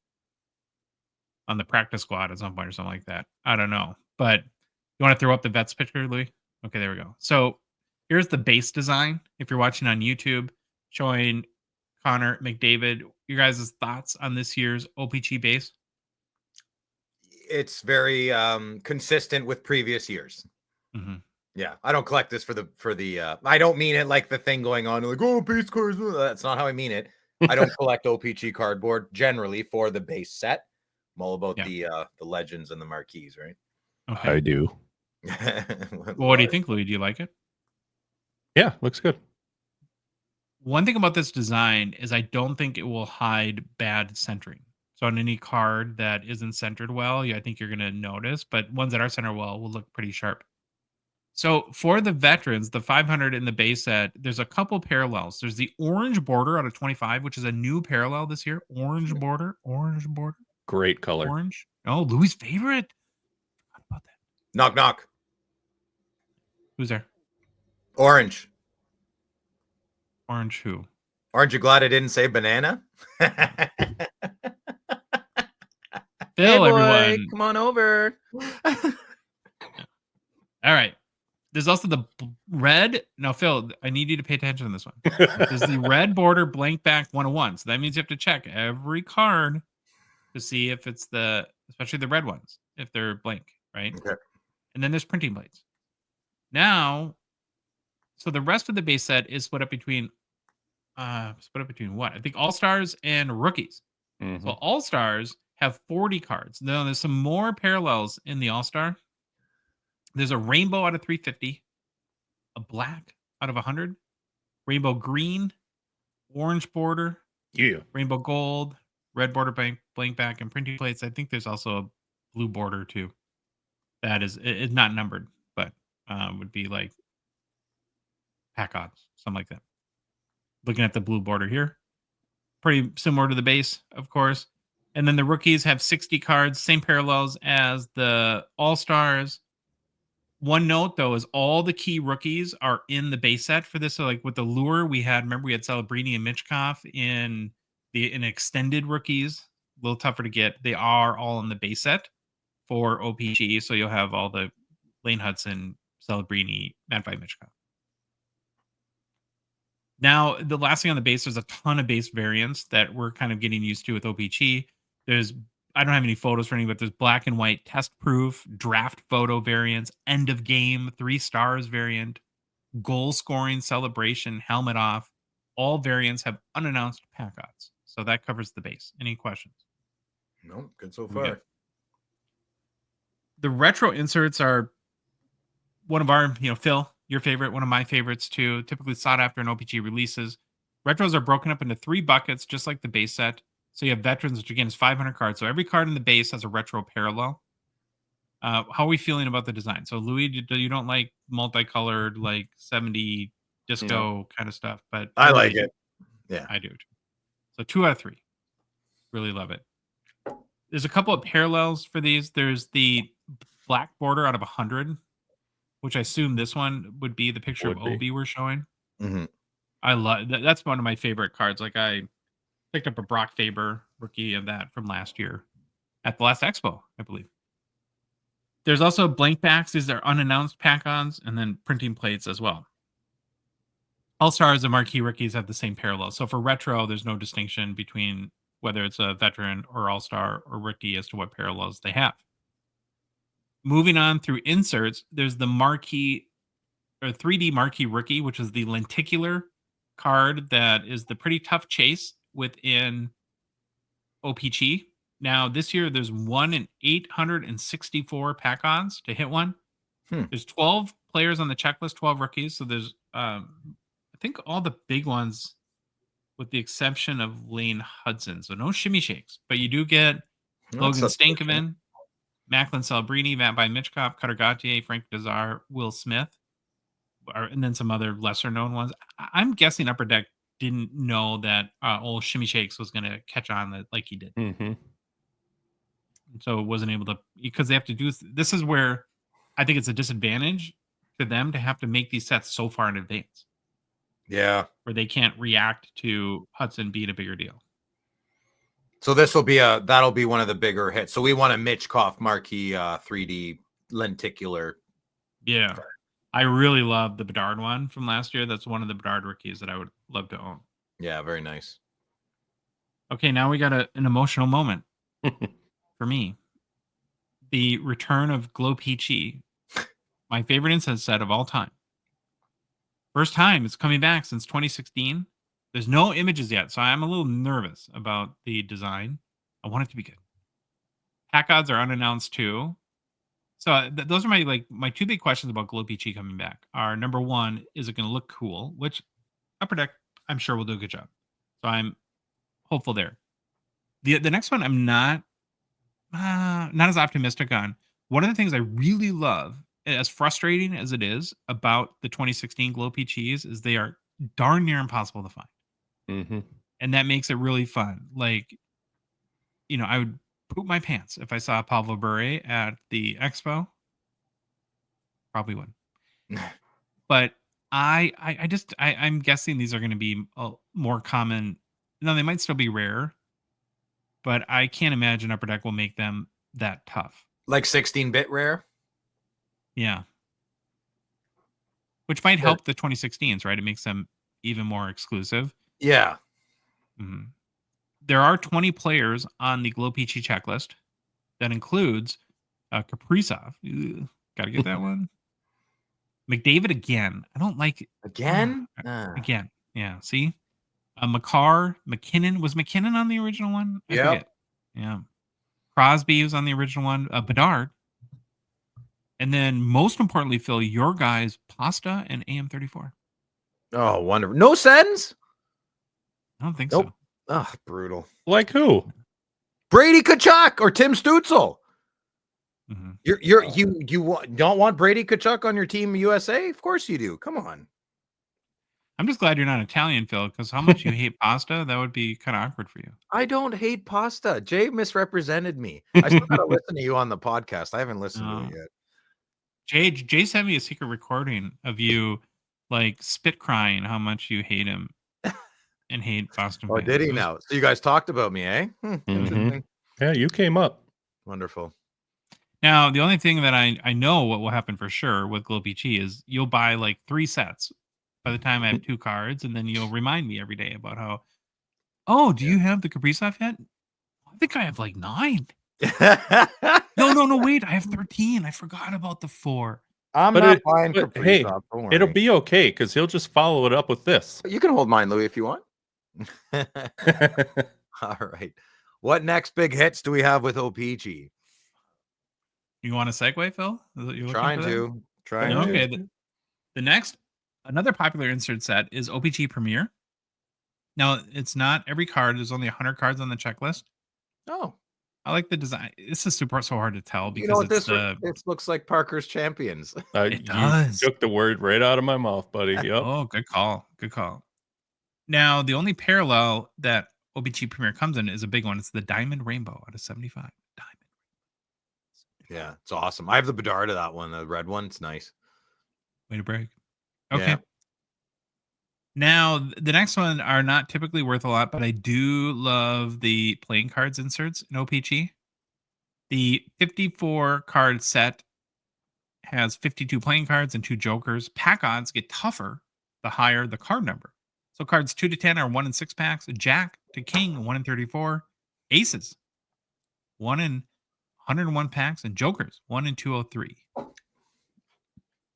on the practice squad at some point or something like that. I don't know. But you want to throw up the vets picture, Louis? Okay, there we go. So here's the base design. If you're watching on YouTube, showing Connor, McDavid, your guys' thoughts on this year's O-Pee-Chee base? It's very consistent with previous years. Mm-hmm. Yeah, I don't collect this for the I don't mean it like the thing going on like, oh, base cards. That's not how I mean it. I don't collect O-Pee-Chee cardboard generally for the base set. I'm all about the legends and the marquees, right? Okay. I do. Well, what do you think, Louis? Do you like it? Yeah, looks good. One thing about this design is I don't think it will hide bad centering. So on any card that isn't centered well, I think you're going to notice, but ones that are centered well will look pretty sharp. So for the veterans, the 500 in the base set, there's a couple parallels. There's the orange border out of 25, which is a new parallel this year. Orange border. Great color. Orange. Oh, Louis' favorite. Forgot about that. Knock, knock. Who's there? Orange. Orange who? Aren't you glad I didn't say banana? Phil, Hey, boy, everyone. come on over. All right. There's also the red. Now, Phil, I need you to pay attention to this one. There's the red border blank back 101. So that means you have to check every card to see if it's especially the red ones, if they're blank, right? Okay. And then there's printing plates. Now, so the rest of the base set is split up between what? I think All-Stars and Rookies. Mm-hmm. So All-Stars have 40 cards. Now, there's some more parallels in the All-Star. There's a rainbow out of 350, a black out of 100, rainbow green, orange border, rainbow gold, red border blank back, and printing plates. I think there's also a blue border too. That is not numbered, but would be like pack odds, something like that. Looking at the blue border here, pretty similar to the base, of course. And then the rookies have 60 cards, same parallels as the All-Stars. One note, though, is all the key rookies are in the base set for this. So, like with the lure, we had Celebrini and Michkov in extended rookies. A little tougher to get. They are all in the base set for O-Pee-Chee. So you'll have all the Lane Hudson, Celebrini, Matvei Michkov. Now, the last thing on the base, there's a ton of base variants that we're kind of getting used to with O-Pee-Chee. I don't have any photos for any, but there's black and white test proof, draft photo variants, end of game, 3 stars variant, goal scoring celebration, helmet off. All variants have unannounced pack odds. So that covers the base. Any questions? No, good so far. The retro inserts are one of our, Phil, your favorite, one of my favorites too, typically sought after in O-Pee-Chee releases. Retros are broken up into 3 buckets, just like the base set. So you have veterans, which again is 500 cards. So every card in the base has a retro parallel. How are we feeling about the design? So Louis, you don't like multicolored, like 70 disco kind of stuff, but I like it. Yeah, I do too. So 2 out of 3. Really love it. There's a couple of parallels for these. There's the black border out of 100, which I assume this one would be the picture of Obi we're showing. Mm-hmm. I love that's one of my favorite cards. Like I picked up a Brock Faber rookie of that from last year at the last Expo, I believe. There's also blank backs. These are unannounced pack-ons, and then printing plates as well. All-Stars and marquee rookies have the same parallel. So for retro, there's no distinction between whether it's a veteran or all-star or rookie as to what parallels they have. Moving on through inserts, there's the marquee or 3D marquee rookie, which is the lenticular card that is the pretty tough chase within O-Pee-Chee. Now, this year, there's 1 in 864 pack-ons to hit one. There's 12 players on the checklist, 12 rookies. So there's, I think, all the big ones, with the exception of Lane Hudson. So no shimmy shakes, but you do get Logan Stankoven, Macklin Celebrini, Matvei Michkov, Cutter Gauthier, Frank Nazar, Will Smith, and then some other lesser known ones. I'm guessing Upper Deck didn't know that old Shimmy Shakes was going to catch on like he did. Mm-hmm. So it wasn't able to, because they have to do this is where I think it's a disadvantage to them to have to make these sets so far in advance. Yeah. Where they can't react to Hudson being a bigger deal. So this will be that'll be one of the bigger hits. So we want a Michkov marquee 3D lenticular. Yeah. I really love the Bedard one from last year. That's one of the Bedard rookies that I would love to own. Yeah, very nice. Okay, now we got an emotional moment for me. The return of O-Pee-Chee, my favorite incense set of all time. First time it's coming back since 2016. There's no images yet, so I'm a little nervous about the design. I want it to be good. Pack odds are unannounced too. So those are my two big questions about O-Pee-Chee coming back. Are number one, is it going to look cool? Which Upper Deck, I'm sure, will do a good job. So I'm hopeful there. The next one, I'm not as optimistic on. One of the things I really love, as frustrating as it is about the 2016 O-Pee-Chees, is they are darn near impossible to find. Mm-hmm. And that makes it really fun. Like, I would poop my pants if I saw Pablo Bure at the expo. Probably would. But I'm guessing these are going to be more common. No, they might still be rare, but I can't imagine Upper Deck will make them that tough. Like 16-bit rare? Yeah. Which might help the 2016s, right? It makes them even more exclusive. Yeah. Mm-hmm. There are 20 players on the O-Pee-Chee checklist. That includes Kaprizov. Got to get that one. McDavid again. I don't like it. Again? Again. Yeah. See? McCarr, McKinnon. Was McKinnon on the original one? I forget. Yeah. Crosby was on the original one. Bedard. And then most importantly, Phil, your guys, Pasta and AM34. Oh, wonderful. No sends? I don't think so. Oh, brutal. Like who? Brady Tkachuk or Tim Stutzel. Mm-hmm. You don't want Brady Tkachuk on your team USA? Of course you do. Come on. I'm just glad you're not Italian, Phil, because how much you hate pasta, that would be kind of awkward for you. I don't hate pasta. Jay misrepresented me. I still gotta listen to you on the podcast. I haven't listened to it yet. Jay sent me a secret recording of you like spit crying how much you hate him and hate Boston. Oh, did he now? So you guys talked about me, eh? Mm-hmm. Yeah, you came up. Wonderful. Now, the only thing that I know what will happen for sure with O-Pee-Chee is you'll buy like 3 sets by the time I have 2 cards, and then you'll remind me every day about how, do you have the Kaprizov yet? I think I have like 9. No, wait, I have 13. I forgot about the 4. I'm not buying Kaprizov. Hey, don't worry. it'll be okay because he'll just follow it up with this. You can hold mine, Louis, if you want. All right. What next big hits do we have with O-Pee-Chee? You want a segue, Phil? Trying to. Okay. The next, another popular insert set is O-Pee-Chee Premier. Now, it's not every card. There's only 100 cards on the checklist. Oh. I like the design. This is so hard to tell because this looks like Parker's Champions. It does. You took the word right out of my mouth, buddy. Yep. Oh, good call. Good call. Now, the only parallel that O-Pee-Chee Premier comes in is a big one. It's the Diamond Rainbow out of 75. Diamond. Yeah, it's awesome. I have the Bedard of that one, the red one. It's nice. Way to break. Okay. Yeah. Now, the next one are not typically worth a lot, but I do love the playing cards inserts in O-Pee-Chee. The 54 card set has 52 playing cards and 2 jokers. Pack odds get tougher the higher the card number. So cards 2 to 10 are 1 in 6 packs. Jack to King, 1 in 34. Aces, 1 in 101 packs. And jokers, 1 in 203. I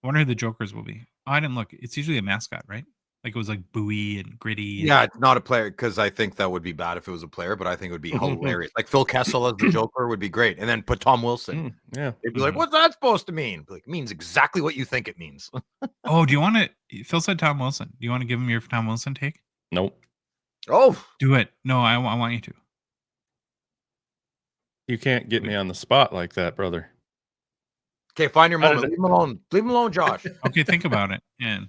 wonder who the jokers will be. Oh, I didn't look. It's usually a mascot, right? Like it was like buoy and gritty. And, Yeah, it's not a player because I think that would be bad if it was a player, but I think it would be hilarious. Like Phil Kessel as the Joker would be great, and then put Tom Wilson. Yeah. They'd be like, "What's that supposed to mean?" Like, it means exactly what you think it means. oh, do you want to? Phil said Tom Wilson. Do you want to give him your Tom Wilson take? Nope. Oh, Do it. No, I want you to. You can't get me on the spot like that, brother. okay, find your How moment. did Leave him alone. Leave him alone, Josh. Okay, think about it. And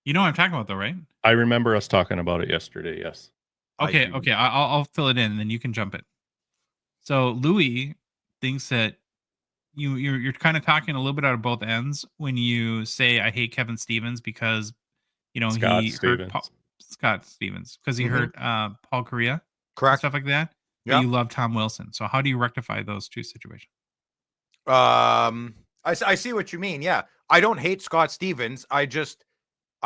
you know what I'm talking about, though, right? I remember us talking about it yesterday. Yes. Okay, do. okay. I'll fill it in, and then you can jump it. So Louis thinks that you're kind of talking a little bit out of both ends when you say I hate Kevin Stevens because Scott he Stevens. hurt Scott Stevens because he hurt Paul Correa and Correct. stuff like that. But Yeah. you love Tom Wilson. So how do you rectify those two situations? I see what you mean. Yeah, I don't hate Scott Stevens. I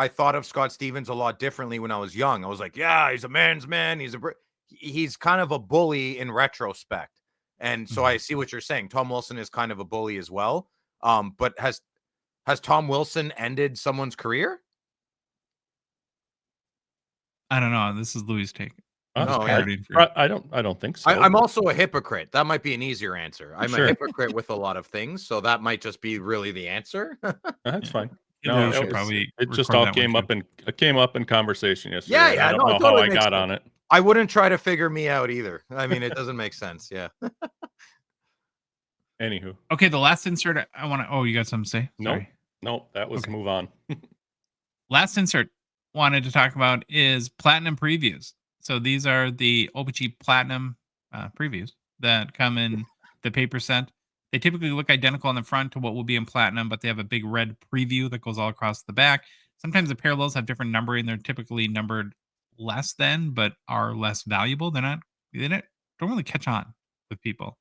thought of Scott Stevens a lot differently when I was young. I was like, yeah, he's a man's man. He's kind of a bully in retrospect. And so I see what you're saying. Tom Wilson is kind of a bully as well. But has Tom Wilson ended someone's career? I don't know. This is Louis' take. No, I don't think so. I'm also a hypocrite. That might be an easier answer. I'm Sure. a hypocrite with a lot of things, so that might just be really the answer. That's fine. No, it just all came up in conversation yesterday. Yeah, I don't no, it know totally how I makes got sense. on it. I wouldn't try to figure me out either. I mean, it doesn't make sense. Yeah. Anywho. Okay, the last insert I want to. Oh, you got something to say? Sorry. Nope. That was Okay. move on. Last insert wanted to talk about is platinum previews. So these are the O-Pee-Chee platinum previews that come in the paper set. They typically look identical on the front to what will be in platinum, but they have a big red preview that goes all across the back. Sometimes the parallels have different numbering. They're typically numbered less than, but are less valuable. They don't really catch on with people.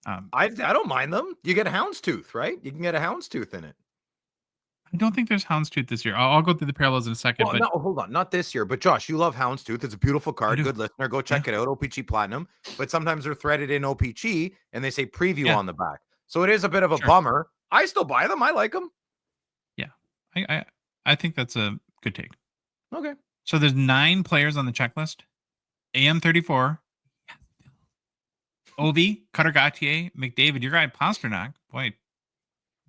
I don't mind them. You get a houndstooth, right? You can get a houndstooth in it. I don't think there's houndstooth this year. I'll go through the parallels in a second. Well, but no, hold on, not this year. But Josh, you love houndstooth. It's a beautiful card. do. Good listener. Go check it out. O-Pee-Chee Platinum. But sometimes they're threaded in O-Pee-Chee and they say preview on the back. So it is a bit of a bummer. I still buy them. I like them. Yeah, I think that's a good take. Okay. So there's 9 players on the checklist. AM34, Ovi, Cutter Gauthier, McDavid, your guy Pasternak. Boy,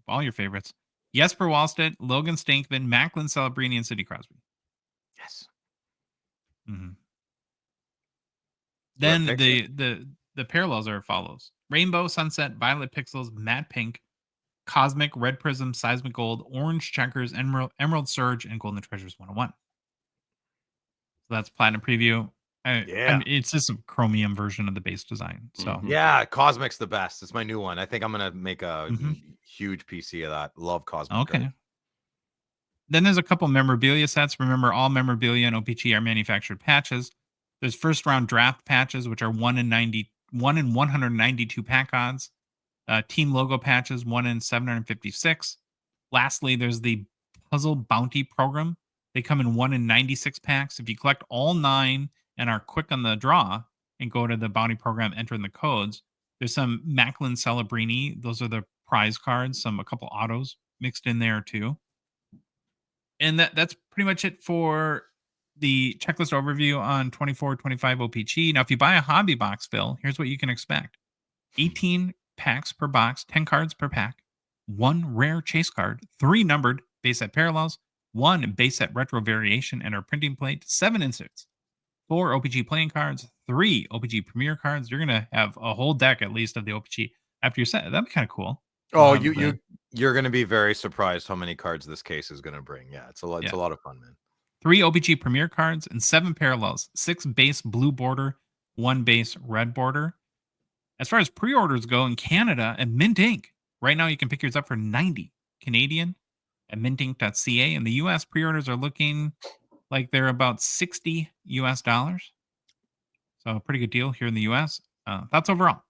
all your favorites. Jesper Wallstedt, Logan Stankman, Macklin Celebrini, and Sidney Crosby. Yes. Mm-hmm. Then the parallels are as follows: Rainbow, Sunset, Violet Pixels, Matte Pink, Cosmic, Red Prism, Seismic Gold, Orange Checkers, Emerald Surge, and Golden Treasures 101. So that's Platinum Preview. It's just a chromium version of the base design. So yeah, Cosmic's the best. It's my new one. I think I'm gonna make a huge PC of that. Love Cosmic. Okay. Right? Then there's a couple memorabilia sets. Remember, all memorabilia and O-Pee-Chee are manufactured patches. There's first round draft patches, which are 1 in 192 pack odds. Team logo patches, 1 in 756. Lastly, there's the Puzzle Bounty Program. They come in 1 in 96 packs. If you collect all 9 and are quick on the draw and go to the Bounty Program, enter in the codes, there's some Macklin Celebrini. Those are the prize cards. A couple autos mixed in there too. And that's pretty much it for the checklist overview on 24-25 O-Pee-Chee. Now, if you buy a hobby box, Phil, here's what you can expect. 18 packs per box, 10 cards per pack, 1 rare chase card, 3 numbered base set parallels, 1 base set retro variation and our printing plate, 7 inserts, 4 O-Pee-Chee playing cards, 3 O-Pee-Chee premier cards. You're going to have a whole deck at least of the O-Pee-Chee after your set. That'd be kind of cool. Oh, you're going to be very surprised how many cards this case is going to bring. Yeah, it's a lot of fun, man. 3 O-Pee-Chee premier cards and 7 parallels, 6 base blue border, 1 base red border. As far as pre-orders go in Canada at Mint Inc., right now you can pick yours up for 90 Canadian at mintink.ca. In the US, pre-orders are looking like they're about $60 US. So a pretty good deal here in the US. That's overall.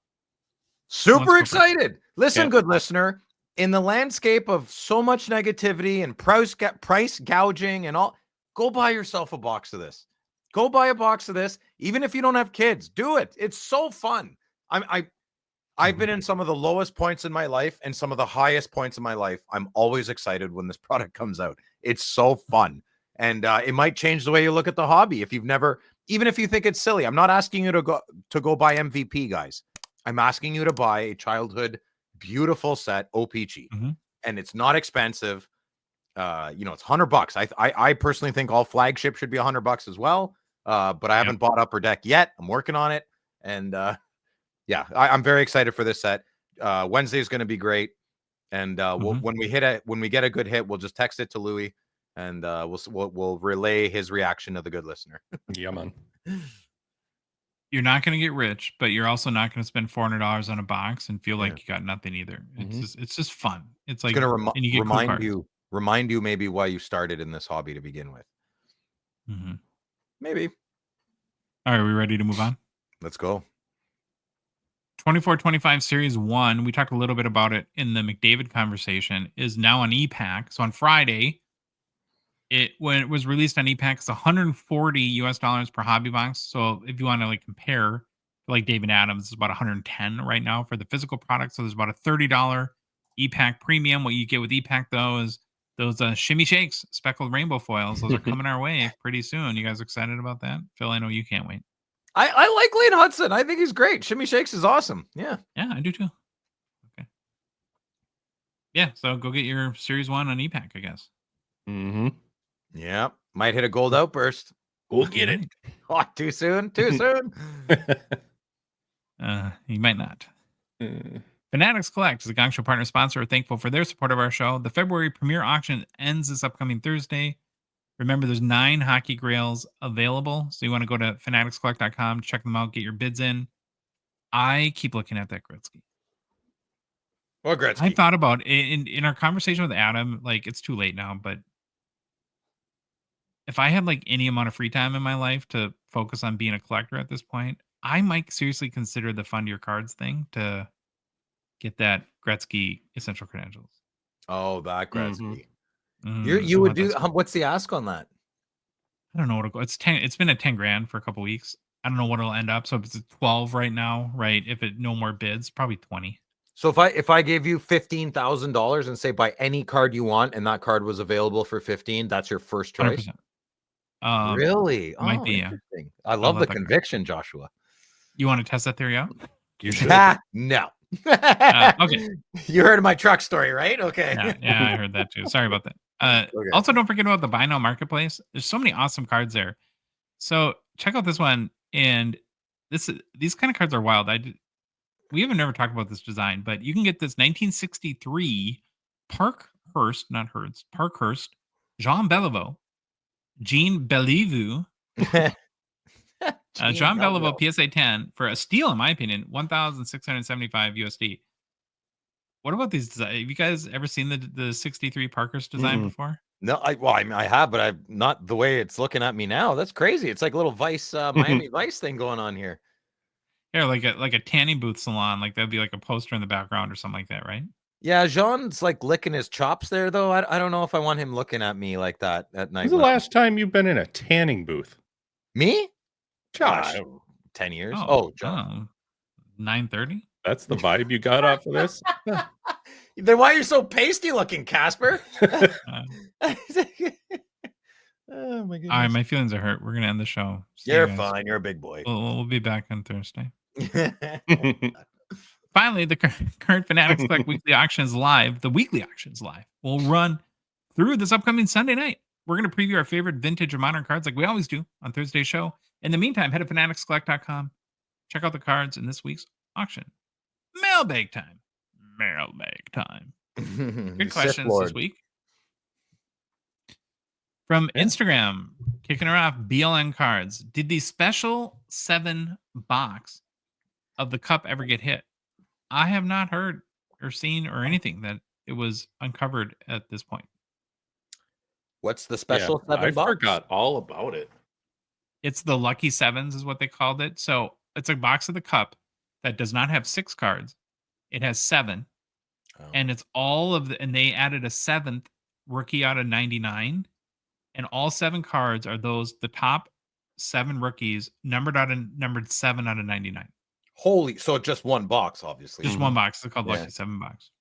Super excited. Listen, good listener, in the landscape of so much negativity and price gouging and all, go buy yourself a box of this. Go buy a box of this. Even if you don't have kids, do it. It's so fun. I've been in some of the lowest points in my life and some of the highest points in my life. I'm always excited when this product comes out. It's so fun. And it might change the way you look at the hobby. If you've never, even if you think it's silly, I'm not asking you to go buy MVP, guys. I'm asking you to buy a childhood beautiful set O-Pee-Chee. Mhm. And it's not expensive. It's $100. I personally think all flagship should be $100 as well. But I haven't bought Upper Deck yet. I'm working on it. And I'm very excited for this set. Wednesday is going to be great. And when we get a good hit, we'll just text it to Louis, and we'll relay his reaction to the good listener. Yeah, man. You're not going to get rich, but you're also not going to spend $400 on a box and feel like you got nothing either. It's just fun. It's like, It's going to and you get cool cards. remind you maybe why you started in this hobby to begin with. Maybe. All right, we ready to move on? Let's go. 24-25 Series 1, we talked a little bit about it in the McDavid conversation, is now on e-Pack. So on Friday, when it was released on e-Pack, it's $140 per hobby box. So if you want to like compare, like David Adams is about $110 right now for the physical product. So there's about a $30 e-Pack premium. What you get with e-Pack though is those shimmy shakes, speckled rainbow foils. Those are coming our way pretty soon. You guys excited about that? Phil, I know you can't wait. I like Lane Hudson. I think he's great. Shimmy Shakes is awesome. Yeah. Yeah, I do too. Okay. Yeah, so go get your Series 1 on e-Pack, I guess. Yeah. Might hit a gold outburst. We'll get it. Oh, too soon? Too soon? You might not. Fanatics Collect is a Gongshow partner sponsor. We're thankful for their support of our show. The February premiere auction ends this upcoming Thursday. Remember, there's 9 hockey grails available. So you want to go to fanaticscollect.com, check them out, get your bids in. I keep looking at that Gretzky. Or Gretzky. I thought about it in our conversation with Adam, like it's too late now, but if I had like any amount of free time in my life to focus on being a collector at this point, I might seriously consider the fund your cards thing to get that Gretzky essential credentials. Oh, that Gretzky. You You would do. What's the ask on that? I don't know what it'll go. It's 10. It's been at 10 grand for a couple weeks. I don't know what it'll end up. So if it's at 12 right now, right? If it no more bids, probably 20. So if I gave you $15,000 and say buy any card you want, and that card was available for 15, that's your first choice. 100%. Really? Might be. Interesting. I love the conviction, Joshua. You want to test that theory out? You should. No. Okay. You heard of my truck story, right? Okay. Yeah, I heard that too. Sorry about that. Okay. Also, don't forget about the Buy Now Marketplace. There's so many awesome cards there. So check out this one. And these kind of cards are wild. We haven't never talked about this design, but you can get this 1963 Parkhurst, not Hertz, Parkhurst, Jean Beliveau, Jean Beliveau, Jean Beliveau PSA 10 for a steal, in my opinion, $1,675 USD. What about these designs? Have you guys ever seen the 63 Parkhurst design before? No, I have, but I've not the way it's looking at me now. That's crazy. It's like a little Vice, Miami Vice thing going on here. Yeah, like a tanning booth salon. Like that'd be like a poster in the background or something like that, right? Yeah, Jean's like licking his chops there, though. I don't know if I want him looking at me like that at night. When's the last time you've been in a tanning booth? Me? Josh. 10 years. John. 9:30. That's the vibe you got off of this? Then why are you so pasty looking, Casper? Oh my goodness. All right, my feelings are hurt. We're gonna end the show. See You're you guys. fine. You're a big boy. We'll be back on Thursday. Finally, the current Fanatics Collect weekly auction is live. The weekly auction is live. We'll run through this upcoming Sunday night. We're going to preview our favorite vintage or modern cards like we always do on Thursday's show. In the meantime, head to fanaticscollect.com. Check out the cards in this week's auction. Mailbag time. Mailbag time. Good questions this week. From Instagram, kicking her off, BLN Cards. Did the special 7 box of the cup ever get hit? I have not heard or seen or anything that it was uncovered at this point. What's the special 7 box? I forgot all about it. It's the Lucky Sevens is what they called it. So it's a box of the cup that does not have 6 cards. It has 7. And it's all of and they added a 7th rookie out of 99. And all 7 cards are the top 7 rookies numbered 7 out of 99. Holy, so just one box, obviously. Just one box. It's called Lucky 7 box.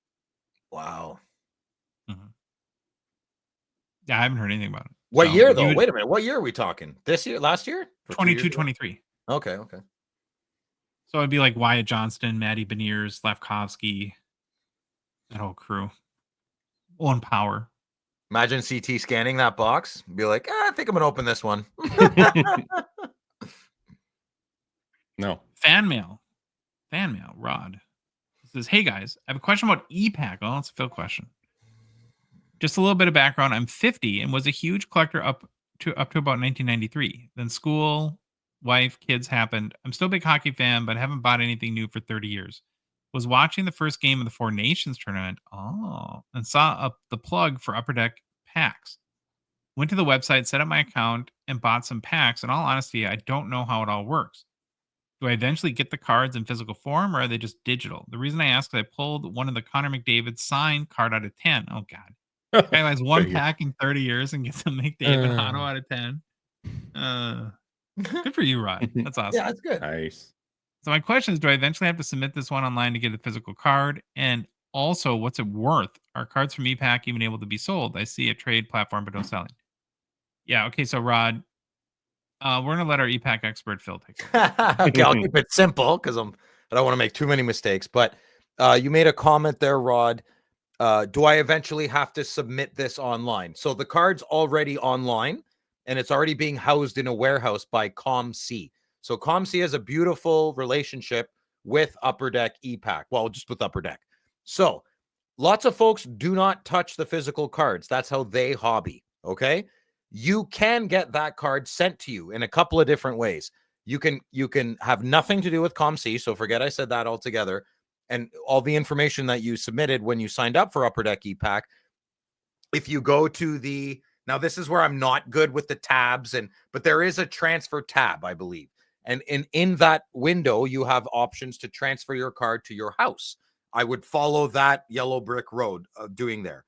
Wow. Yeah, I haven't heard anything about it. What So year you though? would- Wait a minute. What year are we talking? This year? Last year? Or 2 years 22, ago? 23. Okay. Okay. So it'd be like Wyatt Johnston, Matty Beniers, Slavkovsky, that whole crew. Owen Power. Imagine CT scanning that box. Be like, I think I'm gonna open this one. No. Fan mail. Rod. It says, hey guys, I have a question about E-Pack. Oh, it's a Phil question. Just a little bit of background. I'm 50 and was a huge collector up to about 1993. Then school, wife, kids happened. I'm still a big hockey fan, but haven't bought anything new for 30 years. Was watching the first game of the Four Nations tournament. Oh, and saw up the plug for Upper Deck packs. Went to the website, set up my account, and bought some packs. In all honesty, I don't know how it all works. Do I eventually get the cards in physical form, or are they just digital? The reason I ask is I pulled one of the Connor McDavid signed card out of 10. Oh, God. Guy has one Figure. pack in 30 years and gets a McDavid auto out of 10. Good for you, Rod. That's awesome. Yeah, that's good. Nice. So my question is, do I eventually have to submit this one online to get a physical card? And also, what's it worth? Are cards from ePack even able to be sold? I see a trade platform, but no selling. Yeah, okay, so Rod, we're going to let our ePack expert Phil take it. Okay, I'll keep it simple because I don't want to make too many mistakes. But you made a comment there, Rod. Do I eventually have to submit this online? So the card's already online and it's already being housed in a warehouse by ComC. So ComC has a beautiful relationship with Upper Deck ePack. Well, just with Upper Deck. So lots of folks do not touch the physical cards. That's how they hobby. Okay. You can get that card sent to you in a couple of different ways. You can have nothing to do with ComC. So forget I said that altogether. And all the information that you submitted when you signed up for Upper Deck ePack, if you go to now this is where I'm not good with the tabs, but there is a transfer tab, I believe. And in that window, you have options to transfer your card to your house. I would follow that yellow brick road doing there.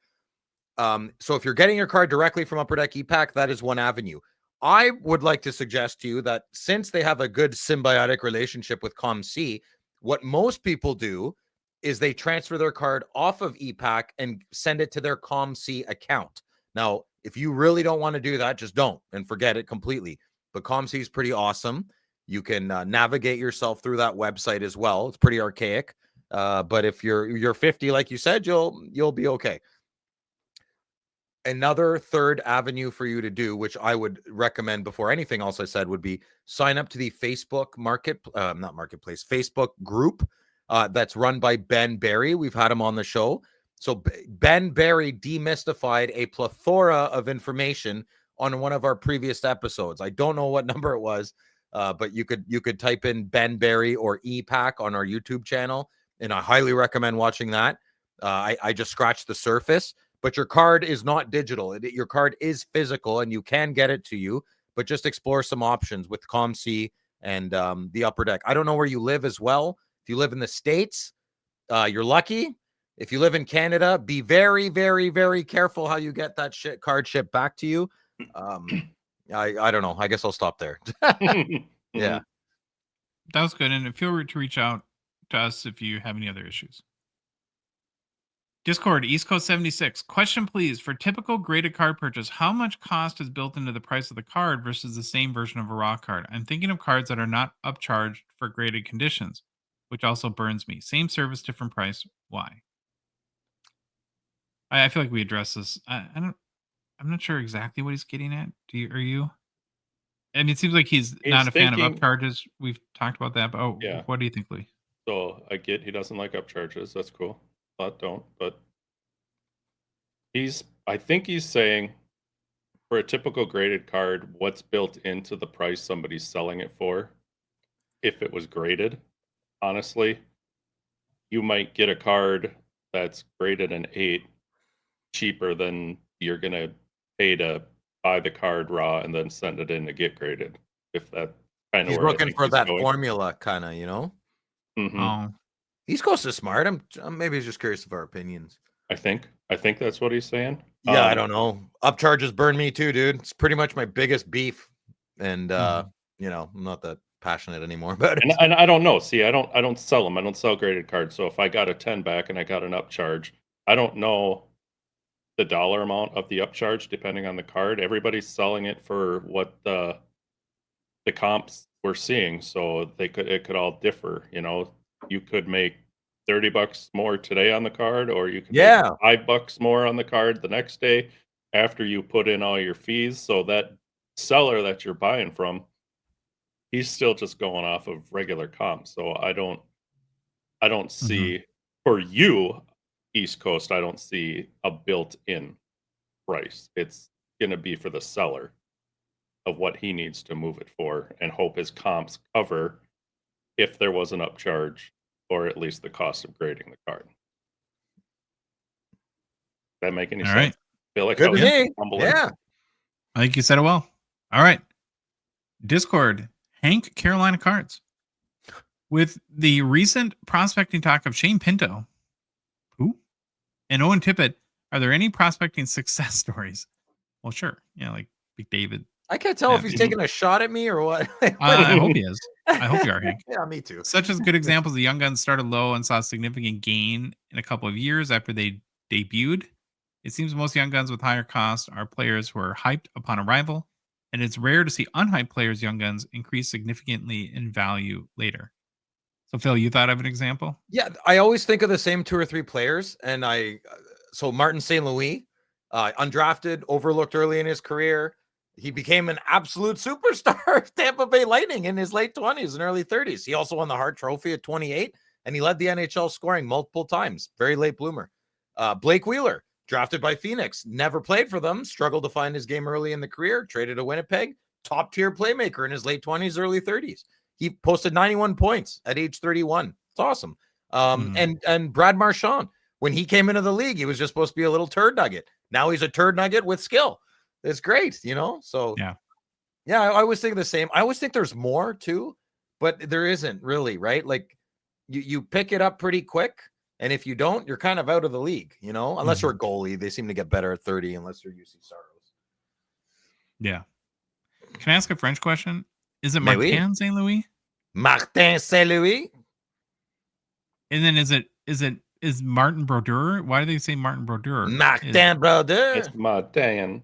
So if you're getting your card directly from Upper Deck ePack, that is one avenue. I would like to suggest to you that since they have a good symbiotic relationship with ComC, what most people do is they transfer their card off of ePack and send it to their ComC account. Now, if you really don't want to do that, just don't and forget it completely. But ComC is pretty awesome. You can navigate yourself through that website as well. It's pretty archaic. But if you're 50, like you said, you'll be okay. Another third avenue for you to do, which I would recommend before anything else I said, would be sign up to the Facebook Facebook group that's run by Ben Berry. We've had him on the show. So Ben Berry demystified a plethora of information on one of our previous episodes. I don't know what number it was, but you could type in Ben Berry or ePack on our YouTube channel, and I highly recommend watching that. I just scratched the surface. But your card is not digital. Your card is physical, and you can get it to you. But just explore some options with ComC and the Upper Deck. I don't know where you live as well. If you live in the States, you're lucky. If you live in Canada, be very, very, very careful how you get that card shipped back to you. I don't know. I guess I'll stop there. Yeah. That was good. And feel free to reach out to us if you have any other issues. Discord, East Coast 76. Question, please. For typical graded card purchase, how much cost is built into the price of the card versus the same version of a raw card? I'm thinking of cards that are not upcharged for graded conditions, which also burns me. Same service, different price. Why? I feel like we addressed this. I'm not sure exactly what he's getting at. Are you? And it seems like he's not a fan of upcharges. We've talked about that, but Yeah. What do you think, Lee? So I get he doesn't like upcharges. That's cool. Don't, but I think he's saying for a typical graded card, what's built into the price somebody's selling it for, if it was graded. Honestly, you might get a card that's graded an 8 cheaper than you're gonna pay to buy the card raw and then send it in to get graded. If that kind of He's looking for that formula, kind of, Mm-hmm. Oh, East Coast is smart. I'm maybe just curious of our opinions. I think that's what he's saying. Yeah, I don't know. Upcharges burn me too, dude. It's pretty much my biggest beef, and I'm not that passionate anymore about it. And I don't know. See, I don't sell them. I don't sell graded cards. So if I got a 10 back and I got an upcharge, I don't know the dollar amount of the upcharge depending on the card. Everybody's selling it for what the comps we're seeing, so it could all differ. You could make $30 more today on the card, or you could make $5 more on the card the next day after you put in all your fees. So that seller that you're buying from, he's still just going off of regular comps. So I don't see for you, East Coast, I don't see a built-in price. It's going to be for the seller of what he needs to move it for, and hope his comps cover if there was an upcharge, or at least the cost of grading the card. Does that make any All sense? right. Feel like Good I to was me. fumbling? Yeah. I think you said it well. All right. Discord, Hank Carolina Cards. With the recent prospecting talk of Shane Pinto, and Owen Tippett, are there any prospecting success stories? Well, sure. Like McDavid. I can't tell if he's Matthew. taking a shot at me or what. I hope he is. I hope you are, Hank. Yeah, me too. Such as good examples, the Young Guns started low and saw a significant gain in a couple of years after they debuted. It seems most Young Guns with higher costs are players who are hyped upon arrival, and it's rare to see unhyped players' Young Guns increase significantly in value later. So, Phil, you thought of an example? Yeah, I always think of the same 2 or 3 players, and so Martin St. Louis, undrafted, overlooked early in his career. He became an absolute superstar of Tampa Bay Lightning in his late 20s and early 30s. He also won the Hart Trophy at 28, and he led the NHL scoring multiple times. Very late bloomer. Blake Wheeler, drafted by Phoenix, never played for them, struggled to find his game early in the career, traded to Winnipeg, top-tier playmaker in his late 20s, early 30s. He posted 91 points at age 31. It's awesome. And Brad Marchand, when he came into the league, he was just supposed to be a little turd nugget. Now he's a turd nugget with skill. It's great, So yeah, I always think the same. I always think there's more too, but there isn't really, right? Like you pick it up pretty quick, and if you don't, you're kind of out of the league, Unless you're a goalie, they seem to get better at 30, unless you're UC Saros. Yeah. Can I ask a French question? Is it Martin St. Louis? Martin St. Louis. And then is Martin Brodeur? Why do they say Martin Brodeur? Martin Brodeur. It's Martin.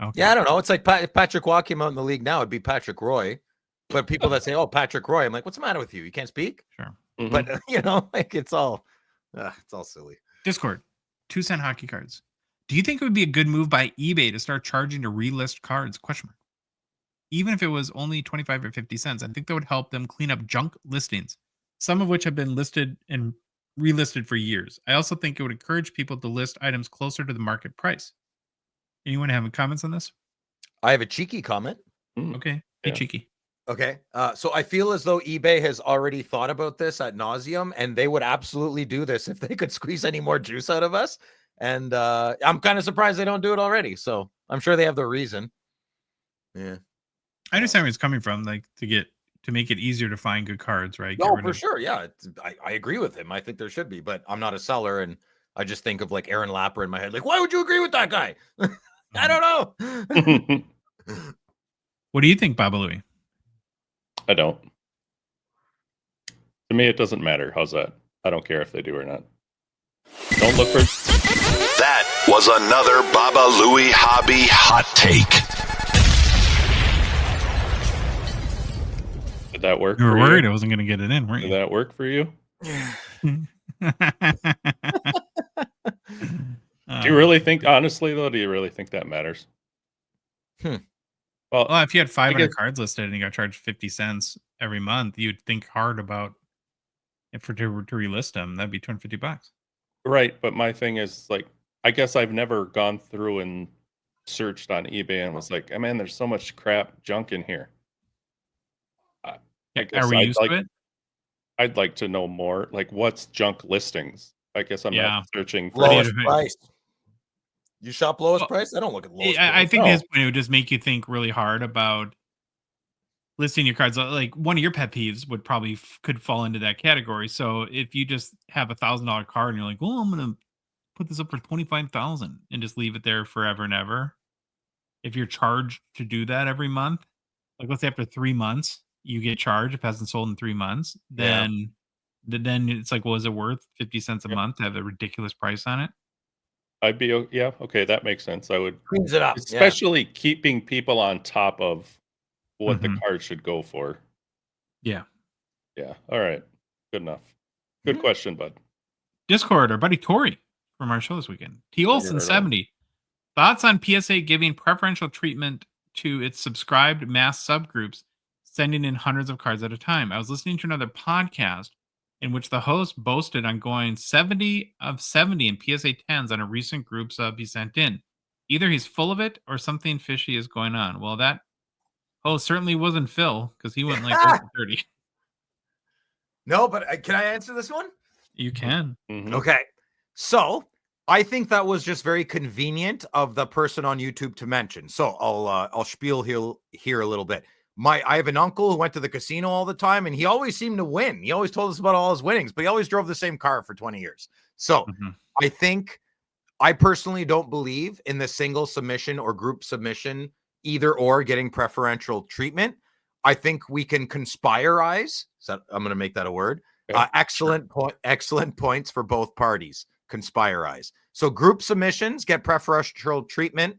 Okay. Yeah, I don't know. It's like if Patrick Roy came out in the league now, it'd be Patrick Roy. But people that say, "Oh, Patrick Roy," I'm like, "What's the matter with you? You can't speak?" Sure. But like it's all silly. Discord, 2-cent hockey cards. Do you think it would be a good move by eBay to start charging to relist cards? Even if it was only 25 or 50 cents, I think that would help them clean up junk listings, some of which have been listed and relisted for years. I also think it would encourage people to list items closer to the market price. Anyone have any comments on this? I have a cheeky comment. Okay, be cheeky. Okay. So I feel as though eBay has already thought about this ad nauseum, and they would absolutely do this if they could squeeze any more juice out of us. And I'm kind of surprised they don't do it already. So I'm sure they have the reason. Yeah. I understand where it's coming from, like to make it easier to find good cards, right? No, for sure. Yeah. I agree with him. I think there should be, but I'm not a seller, and I just think of like Aaron Lapper in my head. Like, why would you agree with that guy? I don't know. What do you think, Baba Louie? I don't. To me, it doesn't matter. How's that? I don't care if they do or not. Don't look for... That was another Baba Louie Hobby Hot Take. Did that work? You were worried I wasn't going to get it in, weren't Did you? that work for you? Do you really think, honestly, though, do you really think that matters? Well, if you had 500 cards listed and you got charged 50 cents every month, you'd think hard about if to relist them. That'd be $250. Right, but my thing is, like, I guess I've never gone through and searched on eBay and was like, oh, man, there's so much crap junk in here. Are we used to it? I'd like to know more. Like, what's junk listings? I guess I'm not searching for lowest price. You shop lowest price? I don't look at lowest price. I think his point would just make you think really hard about listing your cards. Like one of your pet peeves would probably could fall into that category. So if you just have $1,000 card and you're like, well, I'm going to put this up for 25,000 and just leave it there forever and ever. If you're charged to do that every month, like let's say after 3 months, you get charged if it hasn't sold in 3 months, then it's like, well, is it worth 50 cents a month to have a ridiculous price on it? I'd be yeah, okay, that makes sense. I would, Cleans it up. Yeah. especially keeping people on top of what the Mhm. card should go for. Yeah. Yeah. All right. Good enough. Good Mhm. question, bud. Discord, our buddy Tori from our show this weekend. T. Olson heard of 70. Thoughts on PSA giving preferential treatment to its subscribed mass subgroups, sending in hundreds of cards at a time. I was listening to another podcast in which the host boasted on going 70 of 70 in PSA 10s on a recent group sub he sent in. Either he's full of it or something fishy is going on. Well, that host certainly wasn't Phil because he went like over 30. No, but can I answer this one? You can. Mhm. Okay. So I think that was just very convenient of the person on YouTube to mention. So I'll spiel here a little bit. I have an uncle who went to the casino all the time, and he always seemed to win. He always told us about all his winnings, but he always drove the same car for 20 years. So Mhm. I personally don't believe in the single submission or group submission, either or getting preferential treatment. I think we can conspirize. So I'm going to make that a word. Okay. Excellent points for both parties. Conspirize. So group submissions get preferential treatment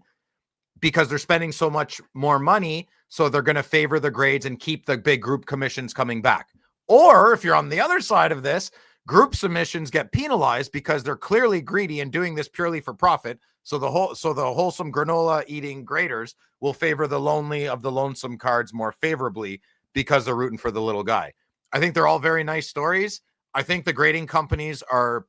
because they're spending so much more money. So they're going to favor the grades and keep the big group commissions coming back. Or if you're on the other side of this, group submissions get penalized because they're clearly greedy and doing this purely for profit. So the wholesome granola eating graders will favor the lonely of the lonesome cards more favorably because they're rooting for the little guy. I think they're all very nice stories. I think the grading companies are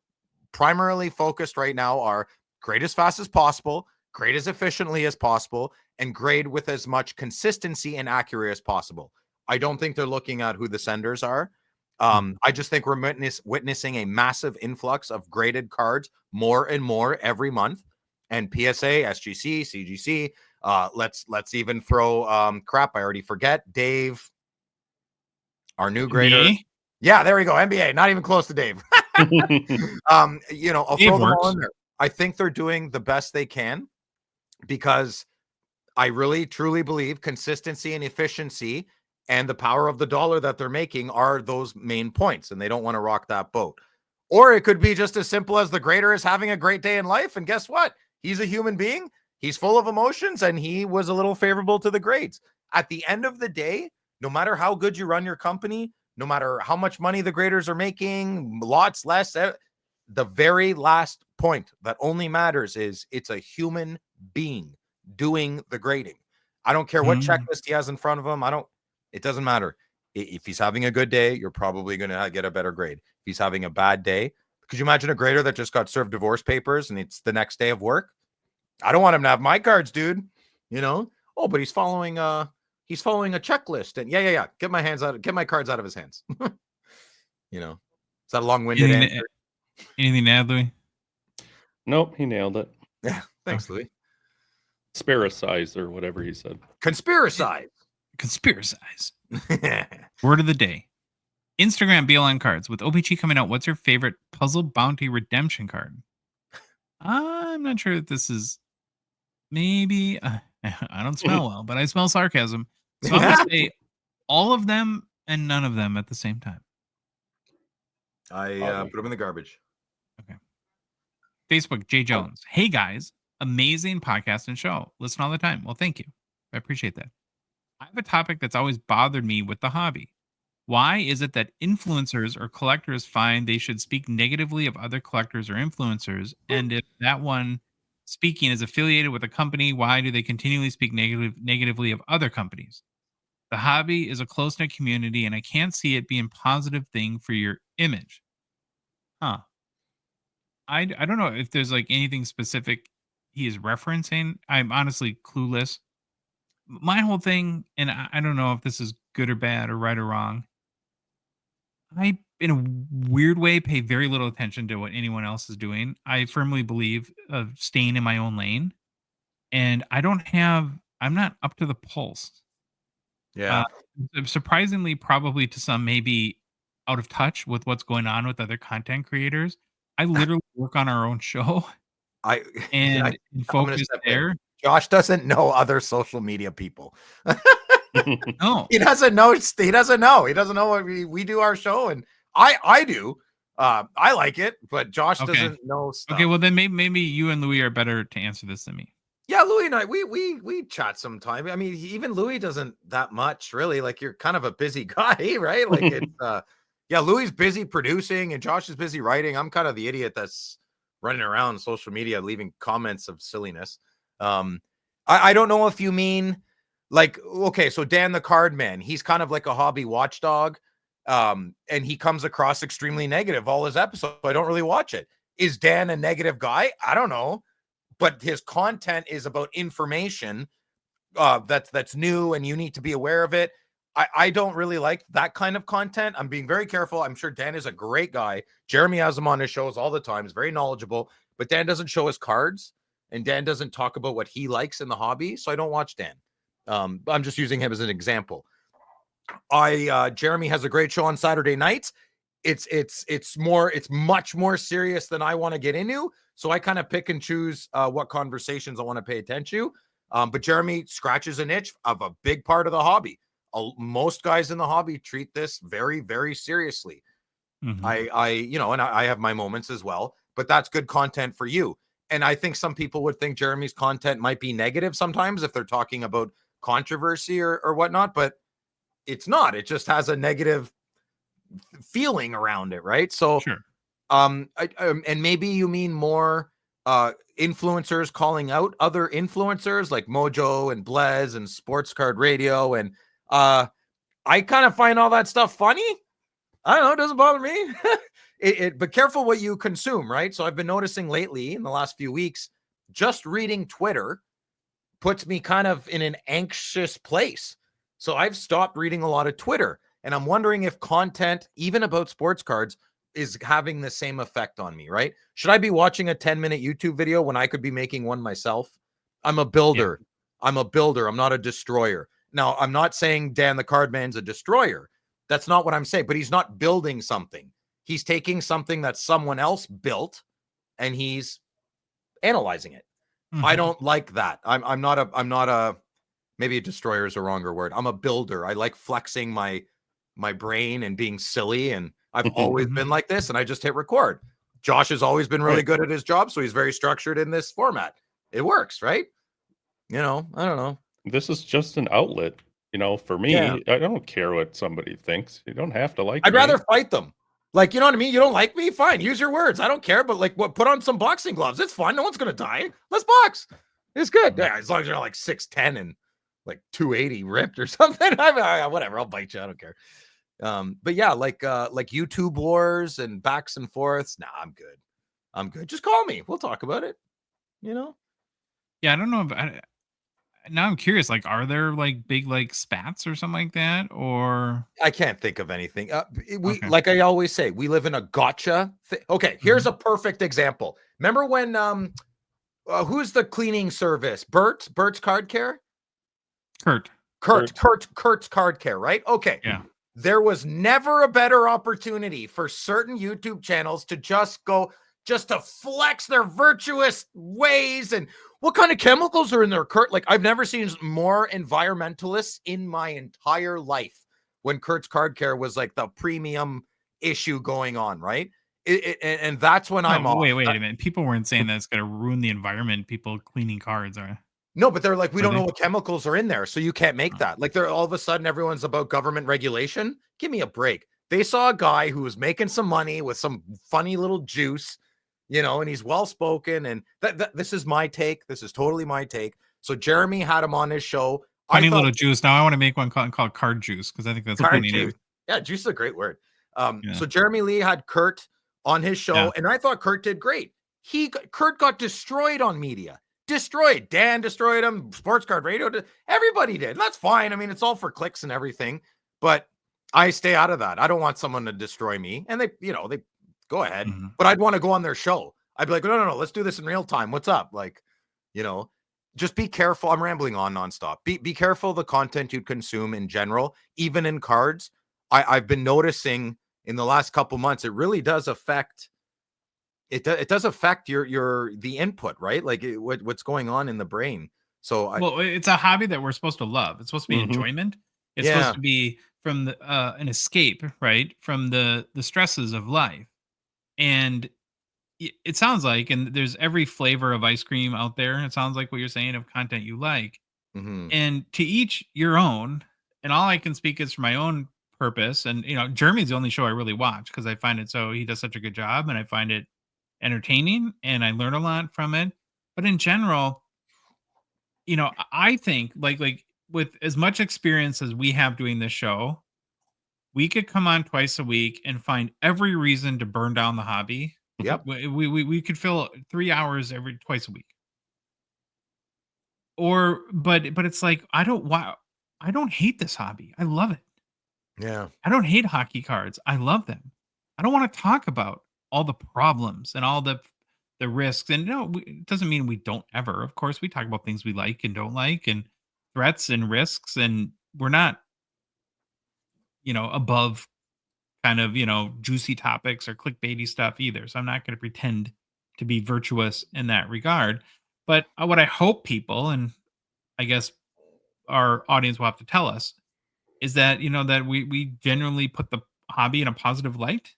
primarily focused right now are grade as fast as possible, grade as efficiently as possible, and grade with as much consistency and accuracy as possible. I don't think they're looking at who the senders are. I just think we're witnessing a massive influx of graded cards more and more every month. And PSA, SGC, CGC, let's even throw crap. I already forget. Dave, our new grader. NBA? Yeah, there we go. NBA, not even close to Dave. I'll Dave throw them all works. in there. I think they're doing the best they can because I really truly believe consistency and efficiency and the power of the dollar that they're making are those main points, and they don't want to rock that boat. Or it could be just as simple as the grader is having a great day in life, and guess what? He's a human being. He's full of emotions, and he was a little favorable to the grades. At the end of the day, no matter how good you run your company, no matter how much money the graders are making, lots less, the very last point that only matters is it's a human being doing the grading. I don't care what checklist he has in front of him. It doesn't matter. If he's having a good day, you're probably going to get a better grade. If he's having a bad day, could you imagine a grader that just got served divorce papers and it's the next day of work? I don't want him to have my cards, dude. Oh, but he's following a checklist. And yeah. Get my cards out of his hands. Is that a long-winded answer? Anything to add, Louis? Nope, he nailed it. Yeah. Thanks, Louis. Spiricize or whatever he said. Conspiracize. Conspiracize. Word of the day. Instagram BLN cards. With O-Pee-Chee coming out, what's your favorite Puzzle Bounty Redemption card? I'm not sure if this is maybe... I don't smell well, but I smell sarcasm. So I'm going to say all of them and none of them at the same time. I put them in the garbage. Okay. Facebook, Jay Jones. Hey, guys. Amazing podcast and show. Listen all the time. Well, thank you. I appreciate that. I have a topic that's always bothered me with the hobby. Why is it that influencers or collectors find they should speak negatively of other collectors or influencers? And if that one speaking is affiliated with a company, why do they continually speak negatively of other companies? The hobby is a close-knit community, and I can't see it being a positive thing for your image. Huh. I don't know if there's like anything specific he is referencing. I'm honestly clueless. My whole thing, and I don't know if this is good or bad or right or wrong. I, in a weird way, pay very little attention to what anyone else is doing. I firmly believe of staying in my own lane, and I'm not up to the pulse. Yeah. Surprisingly, probably to some, maybe out of touch with what's going on with other content creators. I literally work on our own show and I'm gonna focus step in. there. Josh doesn't know other social media people. No, He doesn't know. He doesn't know. He doesn't know what we do our show, and I do. I like it, but Josh Okay. doesn't know stuff. Okay, well then maybe you and Louis are better to answer this than me. Yeah, Louis and I, we chat sometime. I mean, even Louis doesn't that much, really. Like, you're kind of a busy guy, right? Like, it's yeah, Louis busy producing and Josh is busy writing. I'm kind of the idiot that's running around social media leaving comments of silliness. I don't know if you mean like, okay, so Dan the Card Man, he's kind of like a hobby watchdog. And he comes across extremely negative all his episodes. So I don't really watch it. Is Dan a negative guy? I don't know. But his content is about information that's new and you need to be aware of it. I don't really like that kind of content. I'm being very careful. I'm sure Dan is a great guy. Jeremy has him on his shows all the time. He's very knowledgeable, but Dan doesn't show his cards and Dan doesn't talk about what he likes in the hobby. So I don't watch Dan. I'm just using him as an example. Jeremy has a great show on Saturday nights. It's much more serious than I want to get into. So I kind of pick and choose what conversations I want to pay attention to. But Jeremy scratches an itch of a big part of the hobby. Most guys in the hobby treat this very, very seriously. Mhm. I have my moments as well, but that's good content for you. And I think some people would think Jeremy's content might be negative sometimes if they're talking about controversy or whatnot, but it's not. It just has a negative feeling around it, right? So Sure. and maybe you mean more influencers calling out other influencers like Mojo and Blez and Sports Card Radio, and I kind of find all that stuff funny. I don't know, it doesn't bother me. But careful what you consume, right? So I've been noticing lately in the last few weeks, just reading Twitter puts me kind of in an anxious place. So I've stopped reading a lot of Twitter, and I'm wondering if content, even about sports cards, is having the same effect on me, right? Should I be watching a 10-minute YouTube video when I could be making one myself? I'm a builder. Yeah. I'm a builder. I'm not a destroyer. Now, I'm not saying Dan the Cardman's a destroyer. That's not what I'm saying, but he's not building something. He's taking something that someone else built and he's analyzing it. Mhm. I don't like that. I'm not a maybe a destroyer is a wronger word. I'm a builder. I like flexing my brain and being silly, and I've always been like this, and I just hit record. Josh has always been really good at his job, so he's very structured in this format. It works, right? I don't know. This is just an outlet. For me, Yeah. I don't care what somebody thinks. You don't have to like I'd me. rather fight them. Like, you know what I mean? You don't like me? Fine. Use your words. I don't care. But like, put on some boxing gloves. It's fun. No one's going to die. Let's box. It's good. Yeah. As long as you're not like 6'10" and like 280 ripped or something. Whatever. I'll bite you. I don't care. But yeah, like YouTube wars and backs and forths. Nah, I'm good. I'm good. Just call me. We'll talk about it. Yeah, I don't know if now I'm curious, like, are there like big like spats or something like that? Or I can't think of anything. Okay. Like I always say, we live in a gotcha. Okay, here's a perfect example. Remember when who's the cleaning service? Bert's Card Care? Kurt's Card Care, right? Okay. Yeah. There was never a better opportunity for certain YouTube channels to just to flex their virtuous ways. And what kind of chemicals are in there, Kurt? Like, I've never seen more environmentalists in my entire life when Kurt's Card Care was like the premium issue going on, right? And that's when I'm off. Wait a minute. People weren't saying that it's going to ruin the environment. People cleaning cards are. No, but they're like, we don't know what chemicals are in there, so you can't make that. Like, they're all of a sudden everyone's about government regulation. Give me a break. They saw a guy who was making some money with some funny little juice, and he's well-spoken. And this is my take. This is totally my take. So Jeremy had him on his show. Funny little juice. Now I want to make one called Card Juice because I think that's a funny name. Yeah, juice is a great word. So Jeremy Lee had Kurt on his show, and I thought Kurt did great. Kurt got destroyed on media. Destroyed. Dan destroyed him. Sports Card Radio. Everybody did. That's fine. I mean, it's all for clicks and everything, but I stay out of that. I don't want someone to destroy me. And they go ahead, but I'd want to go on their show. I'd be like, no, let's do this in real time. What's up? Like, just be careful. I'm rambling on nonstop. Be careful the content you consume in general, even in cards. I've been noticing in the last couple months, it really does affect. It does affect the input, right? Like what's going on in the brain. So it's a hobby that we're supposed to love. It's supposed to be enjoyment. It's supposed to be from an escape, right? From the stresses of life. And it sounds like, and there's every flavor of ice cream out there. It sounds like what you're saying of content you like, Hmm. and to each your own. And all I can speak is for my own purpose. And Jeremy's the only show I really watch because I find it he does such a good job, and I find it entertaining, and I learn a lot from it. But in general, I think like with as much experience as we have doing this show, we could come on twice a week and find every reason to burn down the hobby. Yep. We could fill 3 hours every twice a week. But it's like I don't hate this hobby. I love it. Yeah. I don't hate hockey cards. I love them. I don't want to talk about all the problems and all the risks. And no, it doesn't mean we don't ever. Of course, we talk about things we like and don't like, and threats and risks. And we're not, above kind of, juicy topics or clickbaity stuff either. So I'm not going to pretend to be virtuous in that regard. But what I hope people, and I guess our audience will have to tell us, is that that we genuinely put the hobby in a positive light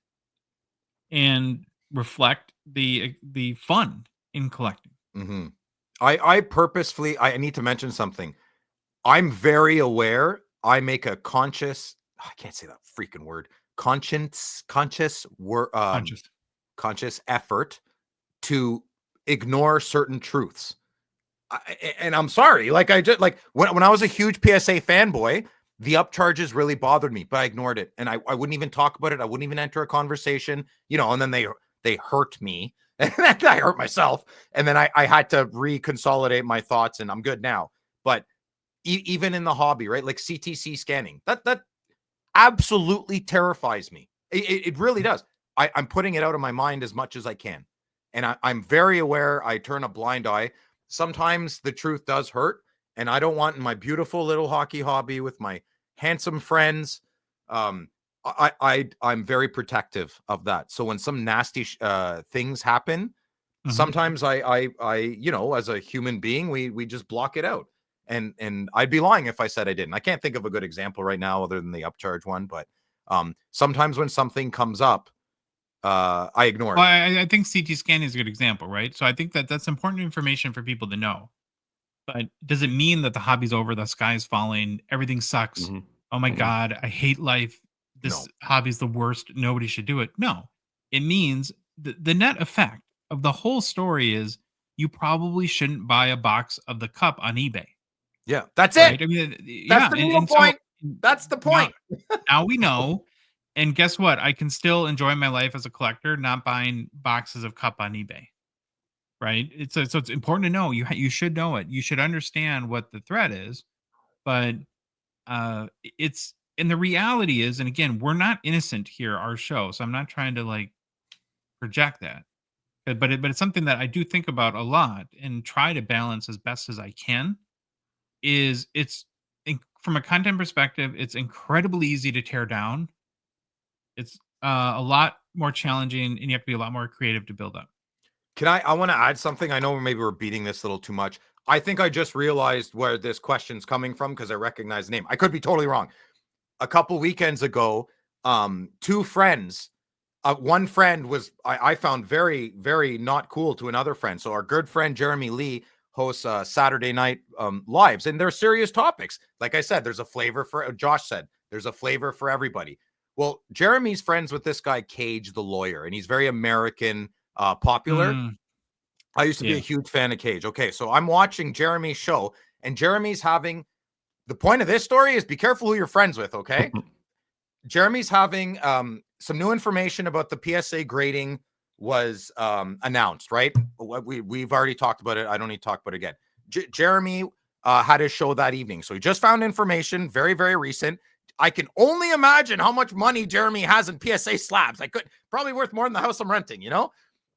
and reflect the fun in collecting. Hmm. I purposefully, I need to mention something. I'm very aware. I make a conscious, I can't say that freaking word, conscious Conscious. conscious effort to ignore certain truths. And I'm sorry, like I just like when I was a huge PSA fanboy, the upcharges really bothered me, but I ignored it, and I wouldn't even talk about it. I wouldn't even enter a conversation, and then they hurt me, and then I hurt myself, and then I had to reconsolidate my thoughts, and I'm good now. But even in the hobby, right, like CTC scanning, that absolutely terrifies me. It really does. I'm putting it out of my mind as much as I can, and I'm very aware. I turn a blind eye. Sometimes the truth does hurt, and I don't want in my beautiful little hockey hobby with my handsome friends. I'm very protective of that. So when some nasty things happen, Mhm. sometimes I as a human being, we just block it out. And I'd be lying if I said I didn't. I can't think of a good example right now other than the upcharge one, but sometimes when something comes up, I ignore Well, it. I think CT scanning is a good example, right? So I think that's important information for people to know. But does it mean that the hobby's over, the sky is falling, everything sucks? Hmm. Oh my Hmm. god, I hate life. No. This hobby's the worst. Nobody should do it. No. It means the net effect of the whole story is you probably shouldn't buy a box of the cup on eBay, Yeah, that's it. right? I mean, That's yeah, the and, real and so point. That's the now point. now we know. And guess what? I can still enjoy my life as a collector, not buying boxes of cup on eBay. Right? So it's important to know. You should know it. You should understand what the threat is. But it's and the reality is, and again, we're not innocent here. Our show, so I'm not trying to like project that. But it's something that I do think about a lot and try to balance as best as I can. From a content perspective, it's incredibly easy to tear down. It's a lot more challenging, and you have to be a lot more creative to build up. I want to add something. I know maybe we're beating this a little too much. I think I just realized where this question's coming from because I recognize the name. I could be totally wrong. A couple weekends ago, two friends, one friend was I found very, very not cool to another friend. So our good friend Jeremy Lee hosts Saturday night lives, and they're serious topics. Like I said, there's a flavor for Josh said, there's a flavor for everybody. Well, Jeremy's friends with this guy Cage the lawyer, and he's very American, popular. Mm, I used to be a yeah. huge fan of Cage. Okay, so I'm watching Jeremy's show, and Jeremy's having the point of this story is be careful who you're friends with, okay? Jeremy's having some new information about the PSA grading was announced, right? We've already talked about it. I don't need to talk about it again. Jeremy had his show that evening. So he just found information, very, very recent. I can only imagine how much money Jeremy has in PSA slabs. I could probably worth more than the house I'm renting, you know?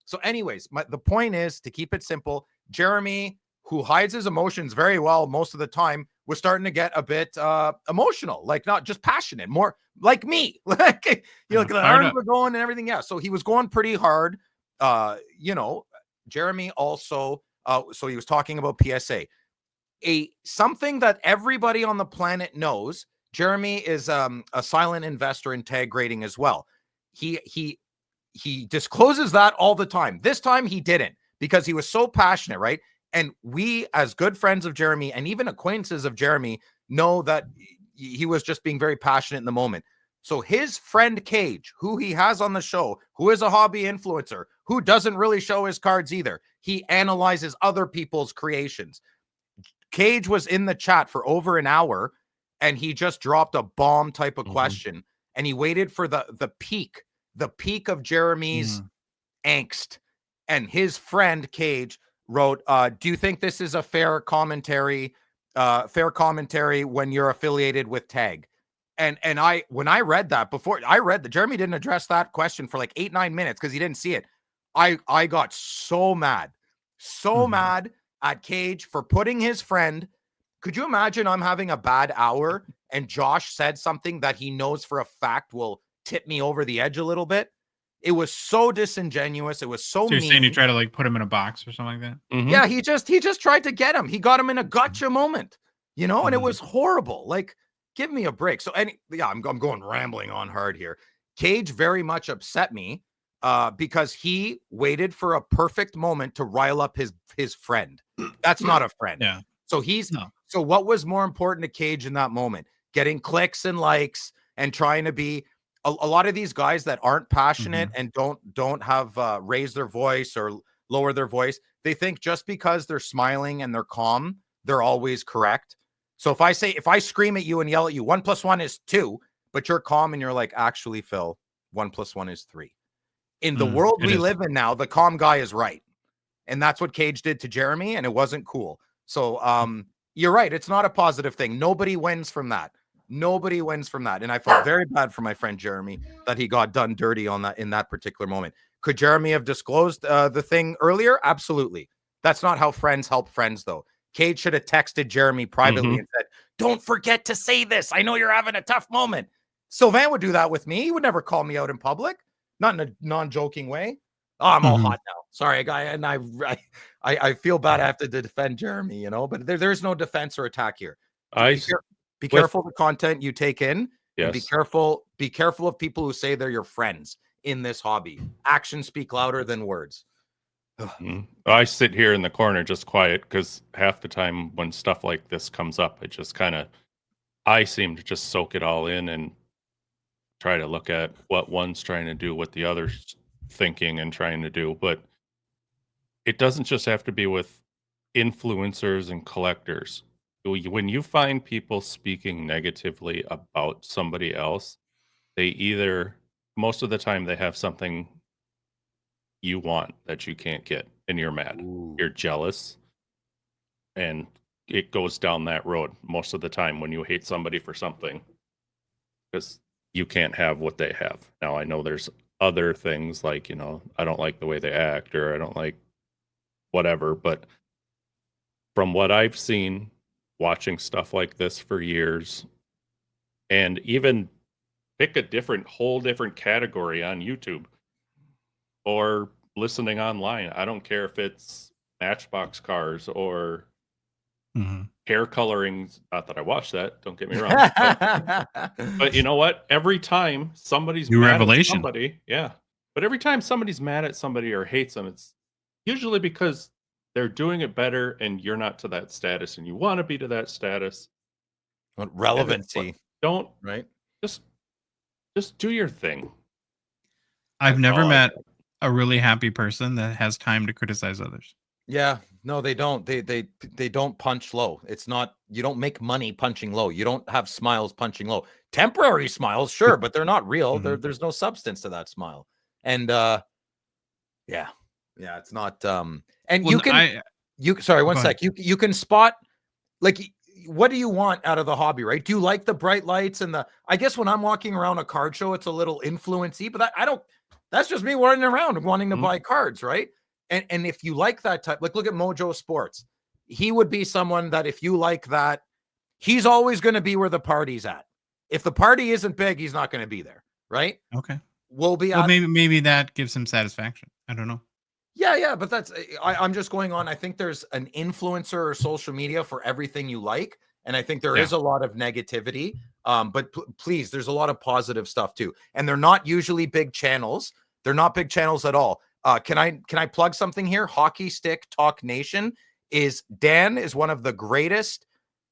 So, anyways, the point is to keep it simple. Jeremy, who hides his emotions very well most of the time, was starting to get a bit emotional, like not just passionate, more like me. Like the Fired arms up. were going and everything. Yeah. So he was going pretty hard. Jeremy also, so he was talking about PSA. Something that everybody on the planet knows. Jeremy is a silent investor in tag grading as well. He he discloses that all the time. This time he didn't, because he was so passionate, right? And we, as good friends of Jeremy and even acquaintances of Jeremy, know that he was just being very passionate in the moment. So his friend Cage, who he has on the show, who is a hobby influencer, who doesn't really show his cards either, he analyzes other people's creations. Cage was in the chat for over an hour, and he just dropped a bomb type of question, and he waited for the peak of Jeremy's angst. And his friend Cage wrote, do you think this is a fair commentary when you're affiliated with Tag? And when I read that, before I read that Jeremy didn't address that question for like 8-9 minutes because he didn't see it, I got so mad at Cage for putting his friend. Could you imagine I'm having a bad hour and Josh said something that he knows for a fact will tip me over the edge a little bit? It was so disingenuous. It was so you're mean. saying you try to like put him in a box or something like that? Yeah, he just tried to get him. He got him in a gotcha moment, and it was horrible. Like, give me a break. So I'm going rambling on hard here. Cage very much upset me because he waited for a perfect moment to rile up his friend. That's not a friend. Yeah. So so what was more important to Cage in that moment? Getting clicks and likes and trying to be a lot of these guys that aren't passionate and don't have raise their voice or lower their voice. They think just because they're smiling and they're calm, they're always correct. So if I scream at you and yell at you, 1 + 1 is 2, but you're calm and you're like, actually, Phil, 1 + 1 is 3. In the world we live in now, the calm guy is right. And that's what Cage did to Jeremy, and it wasn't cool. So you're right. It's not a positive thing. Nobody wins from that. And I felt very bad for my friend Jeremy that he got done dirty in that particular moment. Could Jeremy have disclosed the thing earlier? Absolutely. That's not how friends help friends, though. Cage should have texted Jeremy privately and said, don't forget to say this. I know you're having a tough moment. Sylvain would do that with me. He would never call me out in public, not in a non-joking way. Oh, I'm all hot now. Sorry, guy. And I feel bad I have to defend Jeremy, but there's no defense or attack here. Be careful of the content you take in. Yes. And be careful of people who say they're your friends in this hobby. Actions speak louder than words. I sit here in the corner just quiet because half the time when stuff like this comes up, it just I seem to just soak it all in and try to look at what one's trying to do, what the other's thinking and trying to do. But it doesn't just have to be with influencers and collectors. When you find people speaking negatively about somebody else, most of the time they have something you want that you can't get and you're mad. You're jealous, and it goes down that road most of the time when you hate somebody for something because you can't have what they have. Now I know there's other things like, I don't like the way they act or I don't like whatever, but from what I've seen watching stuff like this for years, and even pick a whole different category on YouTube or listening online. I don't care if it's Matchbox cars or hair coloring. Not that I watch that, don't get me wrong. But you know what? Every time somebody's mad at somebody, but every time somebody's mad at somebody or hates them, it's usually because they're doing it better and you're not to that status and you want to be to that status. Relevancy. Don't right. Just do your thing. I've never met a really happy person that has time to criticize others. Yeah, no, they don't. They don't punch low. It's not, you don't make money punching low. You don't have smiles punching low. Temporary smiles, sure, but they're not real. There's no substance to that smile. And yeah, it's not and sorry, one sec. You can spot, like, what do you want out of the hobby, right? Do you like the bright lights and I guess when I'm walking around a card show, it's a little influence-y, but I don't, that's just me running around and wanting to buy cards, right? And if you like that type, like, look at Mojo Sports. He would be someone that if you like that, he's always going to be where the party's at. If the party isn't big, he's not going to be there, right? Okay. We'll be well, maybe that gives him satisfaction. I don't know. Yeah, but that's, I'm just going on. I think there's an influencer or social media for everything you like. And I think there is a lot of negativity. But please, there's a lot of positive stuff too. And they're not usually big channels. They're not big channels at all. Can I plug something here? Hockey Stick Talk Nation Dan is one of the greatest,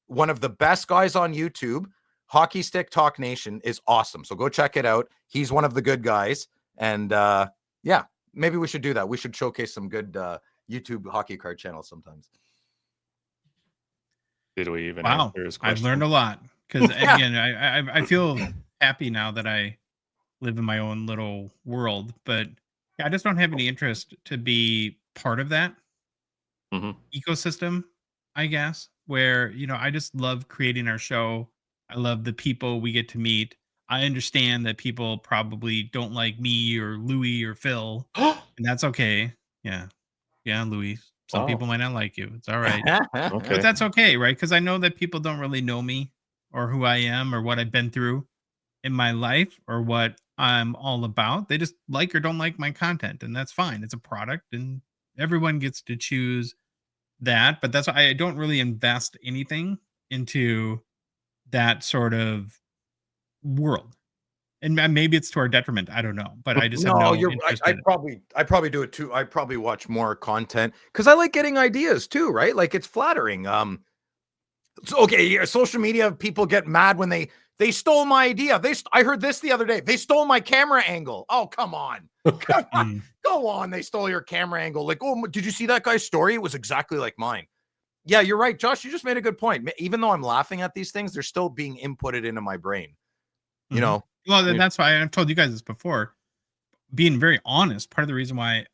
one of the best guys on YouTube. Hockey Stick Talk Nation is awesome. So go check it out. He's one of the good guys. And yeah, maybe we should do that. We should showcase some good YouTube hockey card channels sometimes. Did we even Wow, answer his I've question? learned a lot because again, I feel happy now that I live in my own little world, but I just don't have any interest to be part of that Mhm. ecosystem, I guess, where, I just love creating our show. I love the people we get to meet. I understand that people probably don't like me or Louis or Phil, and that's okay. Yeah. Yeah, Louis. Some Wow. people might not like you. It's all right. Okay. But that's okay, right? Because I know that people don't really know me or who I am or what I've been through in my life or what I'm all about. They just like or don't like my content, and that's fine. It's a product, and everyone gets to choose that. But that's why I don't really invest anything into that sort of world. And maybe it's to our detriment. I don't know, but I just have No, no you're interest I in it. probably do it too. I probably watch more content because I like getting ideas too, right? Like it's flattering. So, okay, yeah, social media people get mad when they stole my idea. I heard this the other day. They stole my camera angle. Oh, come on. Come on. Mm. Go on. They stole your camera angle. Like, oh, did you see that guy's story? It was exactly like mine. Yeah, you're right, Josh. You just made a good point. Even though I'm laughing at these things, they're still being inputted into my brain. You Mhm. know, Well, Yeah. that's why I've told you guys this before. Being very honest, part of the reason why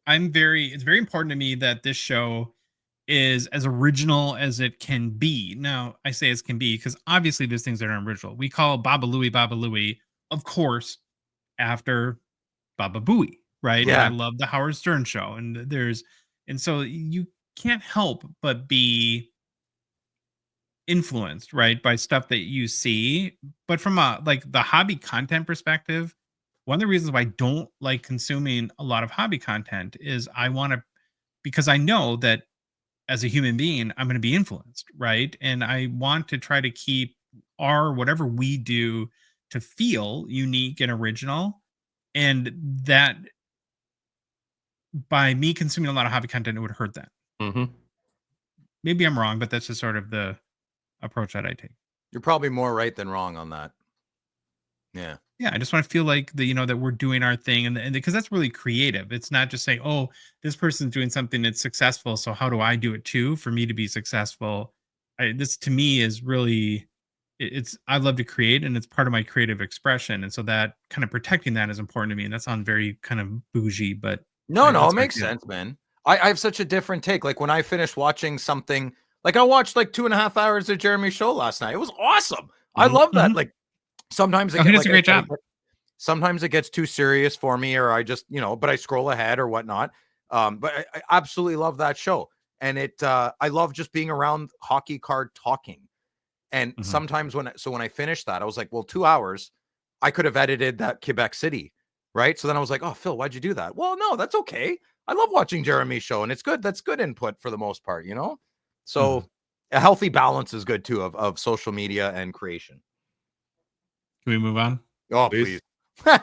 it's very important to me that this show is as original as it can be. Now, I say as can be because obviously there's things that are original. We call Baba Louie, of course, after Baba Booey, right? And I Yeah. love the Howard Stern show. And so you can't help but be influenced, right, by stuff that you see. But from a like the hobby content perspective, one of the reasons why I don't like consuming a lot of hobby content is I want to because I know that as a human being, I'm going to be influenced, right? And I want to try to keep our whatever we do to feel unique and original. And that by me consuming a lot of hobby content, it would hurt that. Mhm. Maybe I'm wrong, but that's just sort of the approach that I take. You're probably more right than wrong on that. Yeah. Yeah, I just want to feel like that we're doing our thing, and because that's really creative. It's not just saying, "Oh, this person's doing something that's successful, so how do I do it too for me to be successful?" This to me is really, it's I love to create, and it's part of my creative expression, and so that kind of protecting that is important to me. And that sounds very kind of bougie, but No, no, it that's how I makes feel. sense, man. I have such a different take. Like when I finished watching something, like I watched like 2.5 hours of Jeremy's show last night. It was awesome. I Mhm. love that. Mhm. Like sometimes it Oh, he get does like a I great said, job. sometimes it gets too serious for me, or I just, but I scroll ahead or whatnot. But I absolutely love that show. And I love just being around hockey card talking. And Mhm. sometimes when I finished that, I was like, well, 2 hours, I could have edited that Quebec City, right? So then I was like, oh, Phil, why'd you do that? Well, no, that's okay. I love watching Jeremy's show, and it's good. That's good input for the most part, So Mhm. a healthy balance is good too of social media and creation. Can we move on? Oh, Please. please.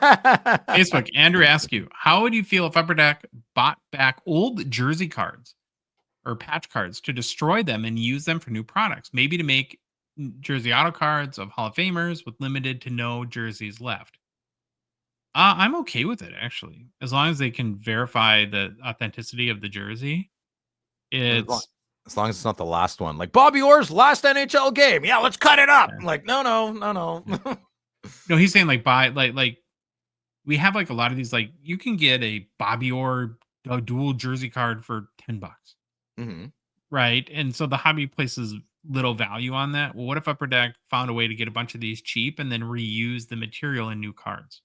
Facebook, Andrew asks you, how would you feel if Upper Deck bought back old jersey cards or patch cards to destroy them and use them for new products? Maybe to make jersey auto cards of Hall of Famers with limited to no jerseys left. I'm okay with it, actually. As long as they can verify the authenticity of the jersey. As long, It's as long as it's not the last one, like Bobby Orr's last NHL game. Yeah, let's cut it up. yeah. I'm like, no, no, no, no. No, he's saying like buy like we have like a lot of these, like you can get a Bobby Orr dual jersey card for $10. Mhm. Right, and so the hobby places little value on that. Well, what if Upper Deck found a way to get a bunch of these cheap and then reuse the material in new cards?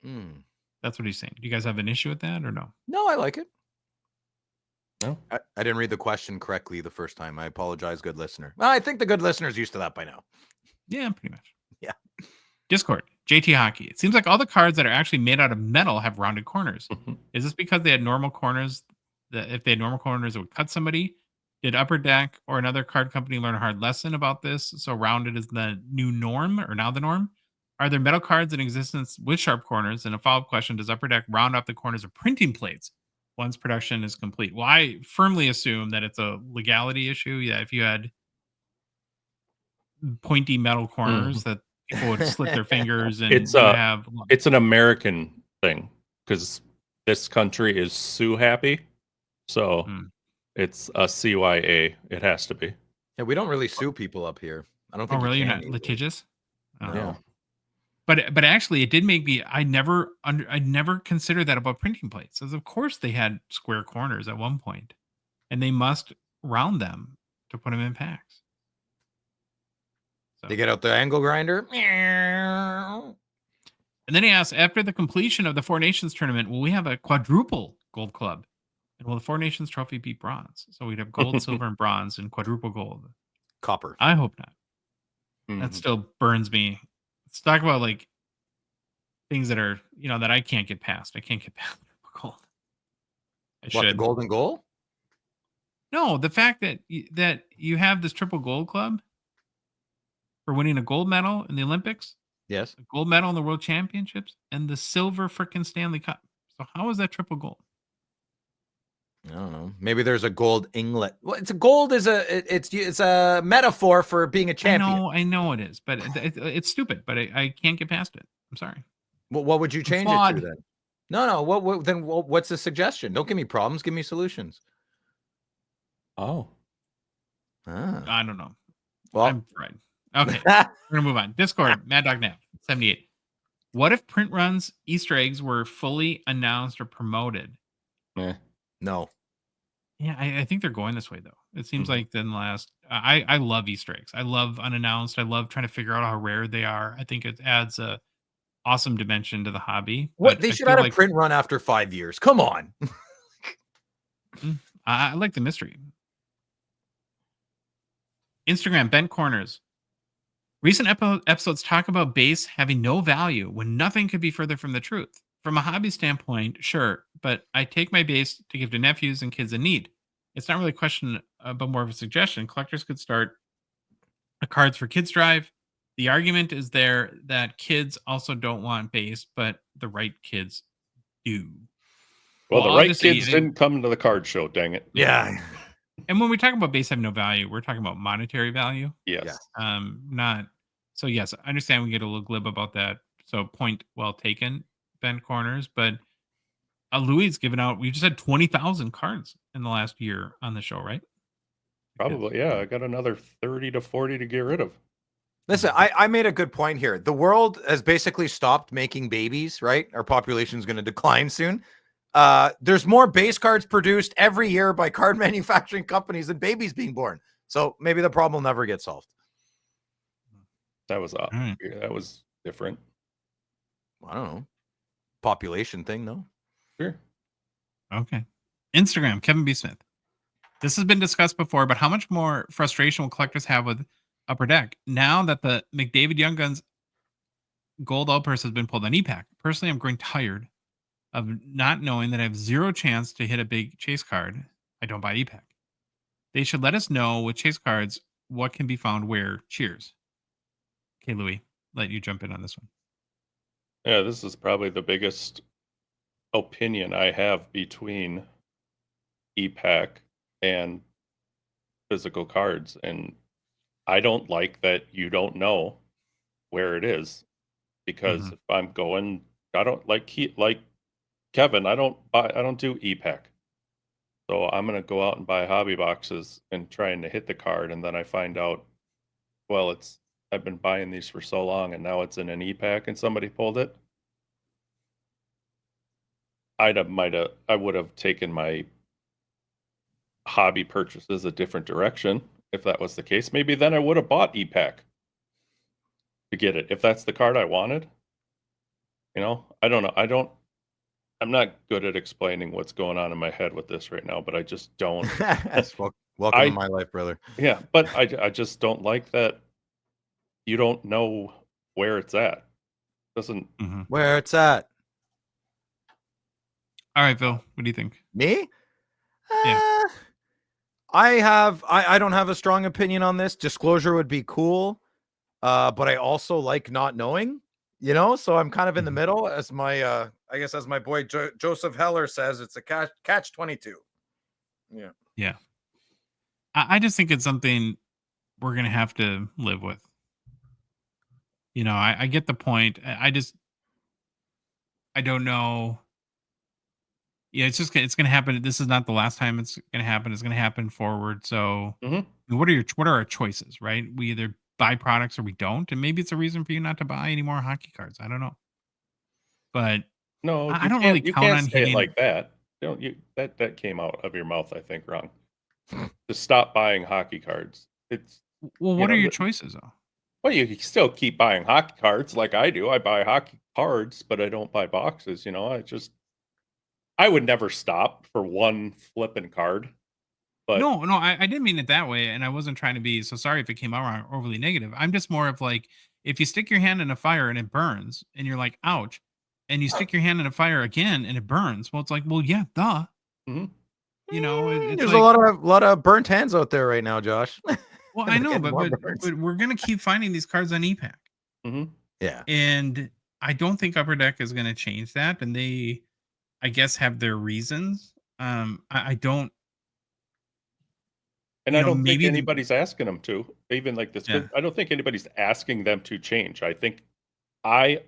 Mm. That's what he's saying. Do you guys have an issue with that or no? No, I like it. No. I didn't read the question correctly the first time. I apologize, good listener. Well, I think the good listener is used to that by now. Yeah, pretty much. Yeah. Discord, JT Hockey. It seems like all the cards that are actually made out of metal have rounded corners. Mhm. Is this because they had normal corners? That if they had normal corners, it would cut somebody? Did Upper Deck or another card company learn a hard lesson about this? So rounded is the new norm or now the norm? Are there metal cards in existence with sharp corners? And a follow-up question, does Upper Deck round off the corners of printing plates once production is complete? Well, I firmly assume that it's a legality issue. Yeah, if you had pointy metal corners that people would slip their fingers and It's you would have... It's an American thing because this country is sue happy. So it's a CYA. It has to be. Yeah, we don't really sue people up here. I don't Oh, think. really? You You're can not either. litigious? Oh. Yeah. But actually, it did make me. I never considered that about printing plates. As of course, they had square corners at one point, and they must round them to put them in packs. So. They get out the angle grinder. And then he asks, after the completion of the Four Nations tournament, will we have a quadruple gold club? And will the Four Nations trophy be bronze? So we'd have gold, silver, and bronze, and quadruple gold. Copper. I hope not. That still burns me. Let's talk about like things that are, that I can't get past. I can't get past gold. What, the golden goal? No, the fact that you have this triple gold club for winning a gold medal in the Olympics, Yes. a gold medal in the World Championships, and the silver frickin' Stanley Cup. So how is that triple gold? I don't know. Maybe there's a gold inglet. Well, it's a gold is it's a metaphor for being a champion. I know it is, but it's stupid. But I can't get past it. I'm sorry. Well, what would you change it to then? No. What's the suggestion? Don't give me problems. Give me solutions. Oh. I don't know. Well, I'm right. Okay, we're gonna move on. Discord, Mad Dog Nav 78. What if print runs Easter eggs were fully announced or promoted? No. Yeah, I think they're going this way though. It seems like the last. I love Easter eggs. I love unannounced. I love trying to figure out how rare they are. I think it adds a awesome dimension to the hobby. What they should have a print run after 5 years. Come on. I like the mystery. Instagram bent corners. Recent episodes talk about base having no value when nothing could be further from the truth. From a hobby standpoint, sure, but I take my base to give to nephews and kids in need. It's not really a question, but more of a suggestion. Collectors could start a cards for kids drive. The argument is there that kids also don't want base, but the right kids do. Well, the right kids didn't come to the card show, dang it. Yeah. And when we talk about base having no value, we're talking about monetary value. Yes. Not. So yes, I understand we get a little glib about that. So point well taken, bent corners. But Louis given out. We just had 20,000 cards in the last year on the show, right? Probably, yeah. I got another 30 to 40 to get rid of. Listen, I made a good point here. The world has basically stopped making babies, right? Our population is going to decline soon. There's more base cards produced every year by card manufacturing companies than babies being born. So maybe the problem will never get solved. That was that was different. I don't know. Population thing, though. Sure. Okay. Instagram, Kevin B. Smith. This has been discussed before, but how much more frustration will collectors have with Upper Deck now that the McDavid Young Guns Gold Outburst has been pulled on e-pack? Personally, I'm growing tired of not knowing that I have zero chance to hit a big chase card. I don't buy e-pack. They should let us know with chase cards what can be found where. Cheers. Okay, Louis, let you jump in on this one. Yeah, this is probably the biggest opinion I have between e-pack and physical cards. And I don't like that you don't know where it is, because if I'm going, I don't like Kevin, I don't do e-pack. So I'm going to go out and buy hobby boxes and trying to hit the card. And then I find out, well, I've been buying these for so long and now it's in an e-pack and somebody pulled it. I would have taken my hobby purchases a different direction if that was the case. Maybe then I would have bought e-pack to get it if that's the card I wanted. I don't know. I'm not good at explaining what's going on in my head with this right now, but I just don't. Welcome to my life, brother. Yeah, but I just don't like that you don't know where it's at. Doesn't where it's at. All right, Phil, what do you think? Me? Yeah. I don't have a strong opinion on this. Disclosure would be cool. But I also like not knowing. You know, so I'm kind of in the middle, as my I guess as my boy Joseph Heller says, it's a catch 22. Yeah. Yeah. I just think it's something we're gonna have to live with. You know, I get the point. I don't know. Yeah, it's gonna happen. This is not the last time it's gonna happen. It's gonna happen forward. So Mhm. what are our choices, right? We either buy products or we don't, and maybe it's a reason for you not to buy any more hockey cards. I don't know, but No, I don't really you count can't on say it hitting. like that. Don't you that came out of your mouth, I think, wrong. To stop buying hockey cards. It's Well, you what are know, your choices though? well, you can still keep buying hockey cards like I do. I buy hockey cards, but I don't buy boxes, you know. I would never stop for one flipping card, but No, I didn't mean it that way, and I wasn't trying to be so sorry if it came out wrong or overly negative. I'm just more of like, if you stick your hand in a fire and it burns, and you're like, ouch, and you stick your hand in a fire again and it burns. Well, it's like, well, yeah, duh. mhm. You know, it's There's a like, lot of burnt hands out there right now, Josh. well, And I they're know, getting more burns. but we're gonna keep finding these cards on EPAC, Mhm. Yeah. and I don't think Upper Deck is gonna change that, and they, I guess, have their reasons. I don't, And you I know, don't think maybe the, anybody's asking them to. Even like this, yeah, I don't think anybody's asking them to change. I think I,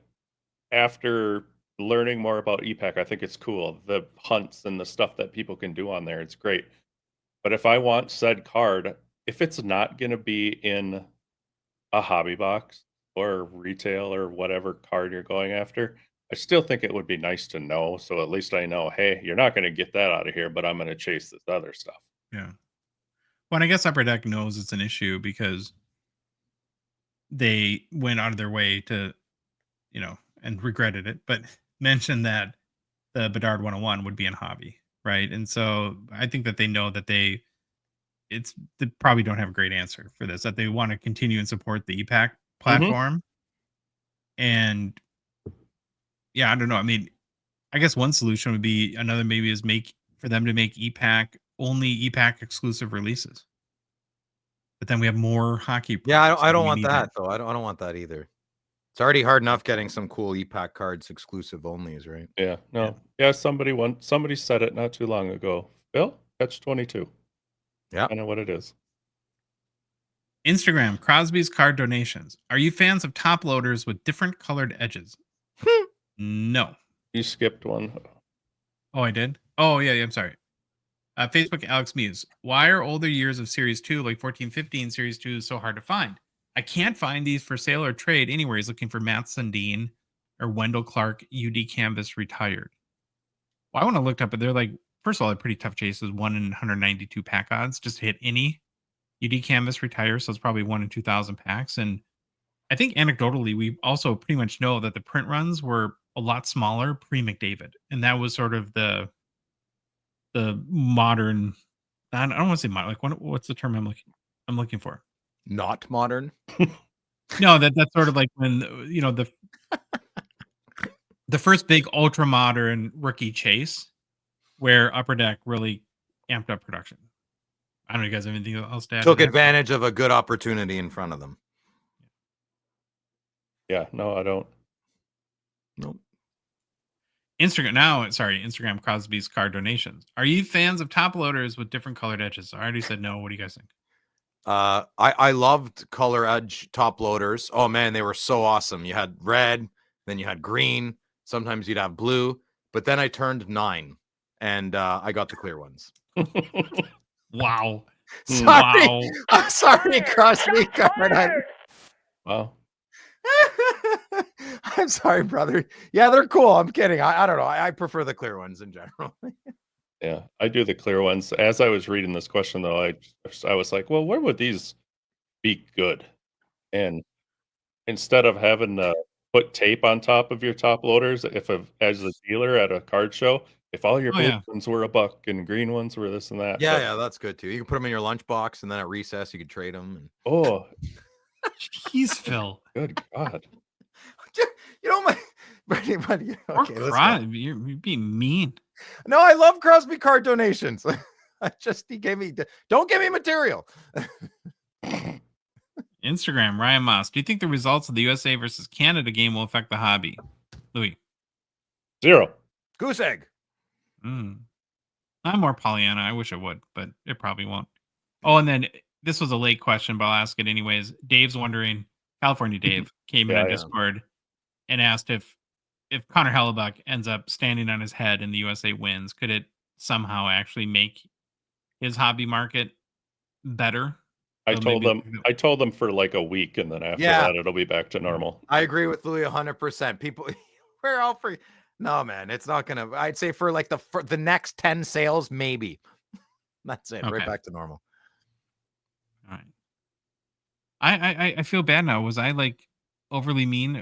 after learning more about EPAC, I think it's cool. The hunts and the stuff that people can do on there, it's great. But if I want said card, if it's not going to be in a hobby box or retail or whatever card you're going after, I still think it would be nice to know. So at least I know, hey, you're not going to get that out of here, but I'm going to chase this other stuff. yeah. Well, and I guess Upper Deck knows it's an issue because they went out of their way to, you know, and regretted it, but mentioned that the Bedard 101 would be in hobby, right? And so I think that they know that they probably don't have a great answer for this, that they want to continue and support the EPAC Hmm. platform. And yeah, I don't know. I mean, I guess one solution would be another maybe is make for them to make EPAC only EPAC exclusive releases. But then we have more hockey Yeah, products. I So do don't we want need that? that though. I don't want that either. It's already hard enough getting some cool EPAC cards exclusive onlys, right? Yeah, Yeah. no. Yeah, somebody said it not too long ago. Bill, catch 22. Yeah. I know what it is. Instagram, Crosby's card donations. Are you fans of top loaders with different colored edges? No. You skipped one. Oh, I did? Oh, yeah, I'm sorry. Facebook, Alex Muse. Why are older years of Series 2, like 14, 15 Series 2, so hard to find? I can't find these for sale or trade anywhere. He's looking for Matt Sundin or Wendell Clark, UD Canvas retired. Well, I want to look up, but they're like, first of all, they're pretty tough chases. 1 in 192 pack odds just to hit any UD Canvas retire. So it's probably 1 in 2,000 packs. And I think anecdotally, we also pretty much know that the print runs were a lot smaller pre McDavid. And that was sort of the modern, I don't want to say modern, like what's the term I'm looking for? Not modern. No, that's sort of like when you know the first big ultra modern rookie chase where Upper Deck really amped up production. I don't know, you guys have anything else to add to Took that? advantage of a good opportunity in front of them. Yeah, no, I don't. Nope. Instagram Crosby's card donations. Are you fans of top loaders with different colored edges? I already said no. What do you guys think? I loved color edge top loaders. Oh man, they were so awesome. You had red, then you had green. Sometimes you'd have blue. But then I turned 9, and I got the clear ones. Wow. Sorry, Wow. I'm sorry, Crosby card. Wow. I'm sorry, brother. Yeah, they're cool. I'm kidding. I don't know. I prefer the clear ones in general. Yeah, I do the clear ones. As I was reading this question, though, I was like, well, where would these be good? And instead of having to put tape on top of your top loaders, as a dealer at a card show, if all your Oh blue yeah. ones were $1 and green ones were this and that. Yeah, but- yeah, that's good too. You can put them in your lunchbox, and then at recess you could trade them. And... Oh, Jeez, Phil. good God. You know my. Okay, let's go. You're being mean. No, I love Crosby card donations. He gave me. Don't give me material. Instagram, Ryan Moss. Do you think the results of the USA versus Canada game will affect the hobby? Louis. 0. Goose egg. I'm more Pollyanna. I wish it would, but it probably won't. Oh, and then this was a late question, but I'll ask it anyways. Dave's wondering, California Dave came in Yeah, on yeah. Discord and asked if Connor Hellebuck ends up standing on his head and the USA wins, could it somehow actually make his hobby market better? I So told maybe- them for like a week, and then after Yeah. that, it'll be back to normal. I agree with Louis 100%. People, we're all free. No, man, it's not gonna. I'd say for like the next 10 sales, maybe. That's it. Okay. Right back to normal. All right. I feel bad now. Was I like overly mean?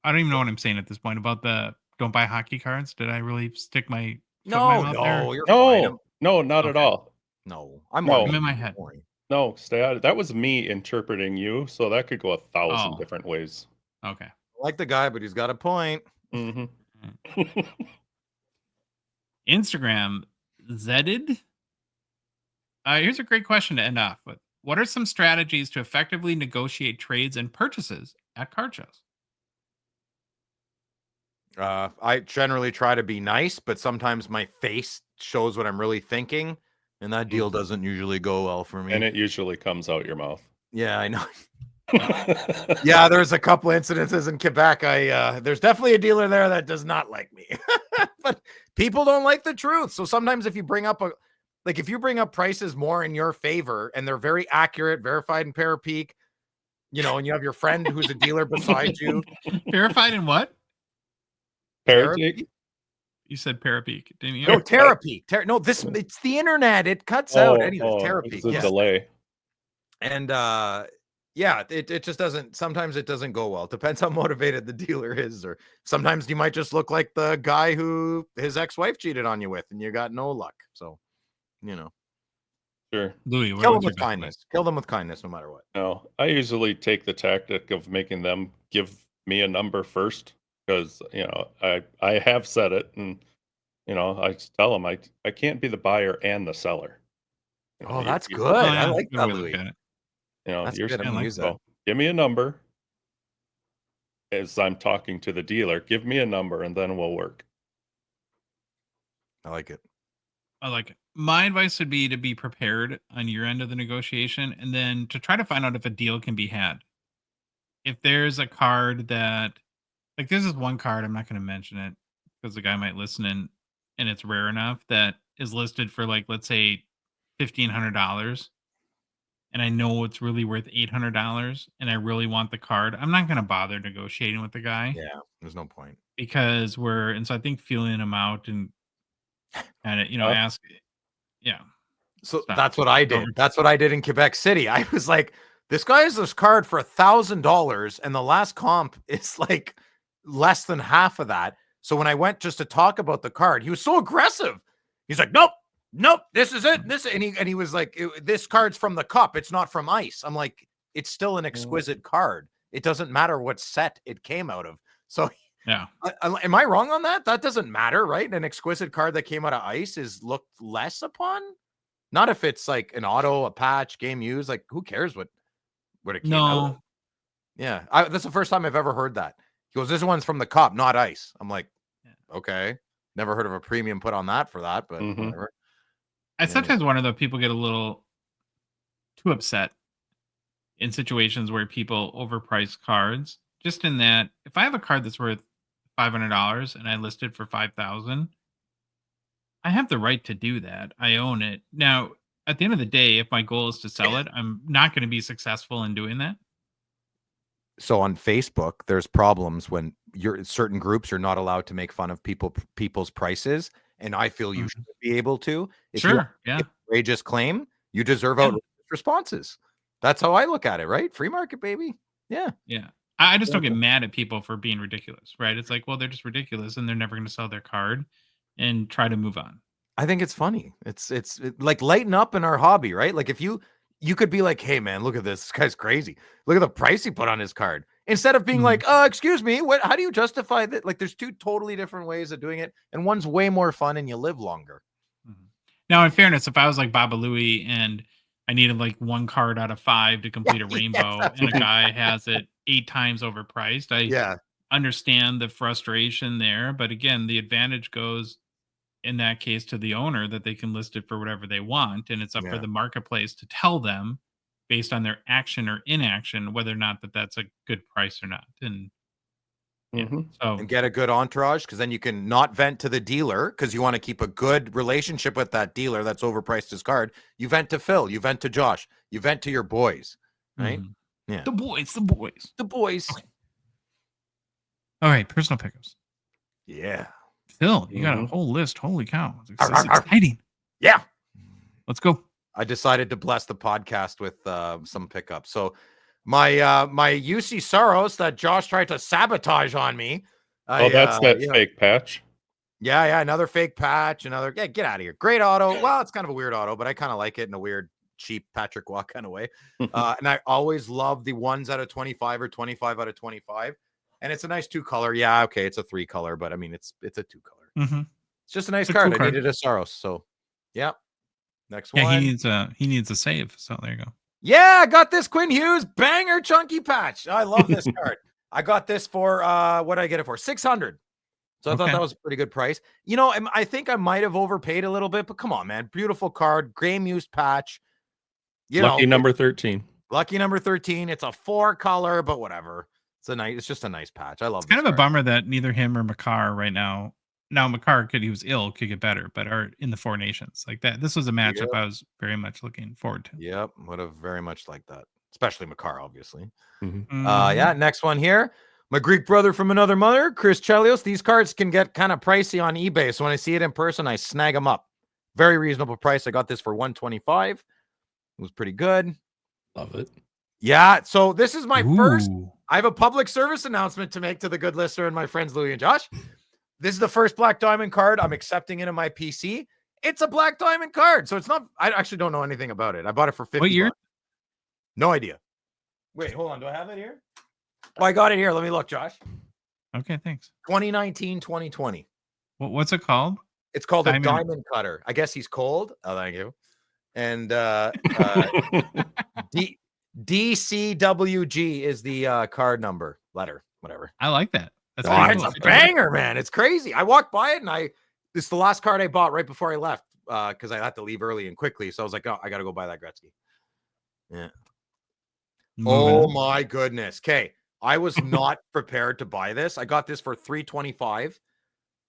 I don't even know what I'm saying at this point about the don't buy hockey cards. Did I really stick my foot in my mouth there? You're fine. No, not at Okay. all. No, I'm No. more I'm in my head. boring. No, stay out. That was me interpreting you, so that could go 1,000 Oh. different ways. Okay. I like the guy, but he's got a point. hmm Instagram, Zedid. Here's a great question to end off with. What are some strategies to effectively negotiate trades and purchases at card shows? I generally try to be nice, but sometimes my face shows what I'm really thinking, and that deal doesn't usually go well for me. And it usually comes out your mouth. Yeah, I know. Yeah, there's a couple incidences in Quebec. There's definitely a dealer there that does not like me. But people don't like the truth. So sometimes if you bring up if you bring up prices more in your favor and they're very accurate, verified in Parapeak, and you have your friend who's a dealer beside you. Verified in what? Parapeak? You said Parapeak, didn't you? No, Terapeak. It's the internet. It cuts out. Anyways, Terapeak. It's a Yes. delay. And yeah, it just doesn't. Sometimes it doesn't go well. Depends how motivated the dealer is, or sometimes you might just look like the guy who his ex-wife cheated on you with, and you got no luck. So, Sure. Louis, kill them what's your with best kindness. Kill them with kindness, no matter what. No, I usually take the tactic of making them give me a number first because, I have said it, and, I just tell them I can't be the buyer and the seller. Oh, you- that's you- good. Oh, I yeah, like good that, way to look Louis. at it. That's you're good. I'm I gonna like use that. so give me a number as I'm talking to the dealer. Give me a number, and then we'll work. I like it. I like it. My advice would be to be prepared on your end of the negotiation and then to try to find out if a deal can be had. If there's a card that, like, there's this one card, I'm not going to mention it because the guy might listen in, and it's rare enough that is listed for, like, let's say $1,500. And I know it's really worth $800 and I really want the card. I'm not going to bother negotiating with the guy Yeah, there's no point. because so I think feeling him out and kind of, Huh? ask. Yeah. So Stop. that's what I did. That's what I did in Quebec City. I was like, this guy has this card for $1,000, and the last comp is like less than half of that. So when I went just to talk about the card, he was so aggressive. He's like, nope, this is it. And he was like, this card's from the cup. It's not from ice. I'm like, it's still an exquisite card. It doesn't matter what set it came out of. So Yeah. am I wrong on that? That doesn't matter, right? An exquisite card that came out of ice is looked less upon. Not if it's like an auto, a patch, game used. Like, who cares what it came out of? No. Yeah, that's the first time I've ever heard that. He goes, "This one's from the cup, not ice." I'm like, okay, never heard of a premium put on that for that, but Mhm. whatever. I sometimes wonder though, people get a little too upset in situations where people overprice cards. Just in that, if I have a card that's worth $500 and I list it for 5,000, I have the right to do that. I own it. Now, at the end of the day, if my goal is to sell it, I'm not going to be successful in doing that. So on Facebook, there's problems when you're in certain groups, you're not allowed to make fun of people's prices, and I feel you Mhm. should be able to. If you Sure. Yeah. make an outrageous claim, you deserve Yeah. outrageous responses. That's how I look at it, right? Free market, baby. Yeah. Yeah. I just don't get mad at people for being ridiculous, right? It's like, well, they're just ridiculous and they're never going to sell their card and try to move on. I think it's funny. It's like lighten up in our hobby, right? Like if you could be like, "Hey man, look at this. This guy's crazy. Look at the price he put on his card." Instead of being like, excuse me, how do you justify that?" Like there's two totally different ways of doing it, and one's way more fun and you live longer. Now, in fairness, if I was like Baba Louie and I needed like 1 card out of 5 to complete a Yeah, rainbow, that's and a right. guy has it 8 times overpriced. I Yeah. understand the frustration there, but again, the advantage goes in that case to the owner that they can list it for whatever they want, and it's up for Yeah. the marketplace to tell them based on their action or inaction whether or not that's a good price or not. And yeah, Mhm. so And get a good entourage, because then you can not vent to the dealer because you want to keep a good relationship with that dealer that's overpriced his card. You vent to Phil, you vent to Josh, you vent to your boys, right? mhm. Yeah. The boys, the boys. The boys. Okay. All right, personal pickups. Yeah. Phil, you got a Mhm. whole list. Holy cow! It's Arr, arr, arr. exciting. Yeah. Let's go. I decided to bless the podcast with some pickups. So my UC Soros that Josh tried to sabotage on me. Oh, that's that you know, fake patch. yeah, another fake patch, another get out of here. Great auto. Well, it's kind of a weird auto, but I kind of like it in a weird, cheap Patrick Waugh kind of way. And I always love the 1s out of 25 or 25 out of 25. And it's a nice 2-color. Yeah, okay, it's a 3-color, but I mean it's a 2-color. Mm-hmm. It's just a nice It's a card. cool I card. needed a Soros, so yeah. Next Yeah, one. he needs a save. So there you go. Yeah, I got this Quinn Hughes banger chunky patch. I love this card. I got this for what did I get it for? 600. So I thought Okay. that was a pretty good price. You know, I think I might have overpaid a little bit, but come on, man. Beautiful card, Graham Hughes patch. You Lucky know, number 13. lucky number 13. It's a 4-color, but whatever. It's just a nice patch. I love It's kind this of a card. bummer that neither him or Makar right now. Now Makar he was ill, could get better, but are in the 4 nations like that. This was a matchup I was very much looking forward to. Yep, would have very much liked that, especially Makar, obviously. Mhm. Yeah, next one here. My Greek brother from another mother, Chris Chelios. These cards can get kind of pricey on eBay, so when I see it in person, I snag them up. Very reasonable price. I got this for 125. It was pretty good. Love it. Yeah, so this is my first. Ooh. I have a public service announcement to make to the good listener and my friends Louie and Josh. This is the first Black Diamond card I'm accepting into my PC. It's a Black Diamond card, so it's not. I actually don't know anything about it. I bought it for 50. What year? Bucks. No idea. Wait, hold on. Do I have it here? Oh, I got it here. Let me look, Josh. Okay, thanks. 2019, 2020. What's it called? It's called Diamond. a diamond cutter. I guess he's cold. Oh, thank you. And DCWG is the card number, letter, whatever. I like that. That's Oh, pretty it's cool. a banger, man. It's crazy. I walked by it and this is the last card I bought right before I left because I had to leave early and quickly. So I was like, oh, I got to go buy that Gretzky. Yeah. Moving Oh on. my goodness. Okay. I was not prepared to buy this. I got this for $325.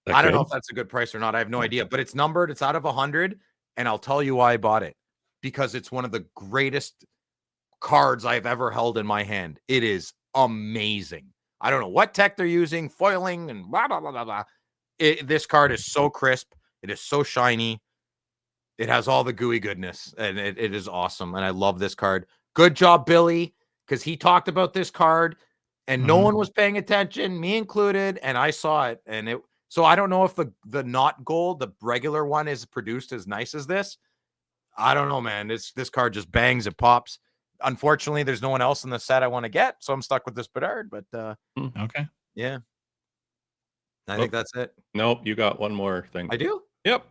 I don't know if that's a good price or not. I have no idea, but it's numbered. It's out of 100. And I'll tell you why I bought it. Because it's one of the greatest cards I've ever held in my hand. It is amazing. I don't know what tech they're using, foiling and blah, blah, blah, blah, blah. This card is so crisp. It is so shiny. It has all the gooey goodness. And it is awesome. And I love this card. Good job, Billy, because he talked about this card and no one was paying attention, me included. And I saw it. And so I don't know if the not gold, the regular one, is produced as nice as this. I don't know, man. This card just bangs. It pops. Unfortunately, there's no one else in the set I want to get, so I'm stuck with this Bedard. But Okay. yeah, I think that's it. Nope, you got one more thing. I do. Yep.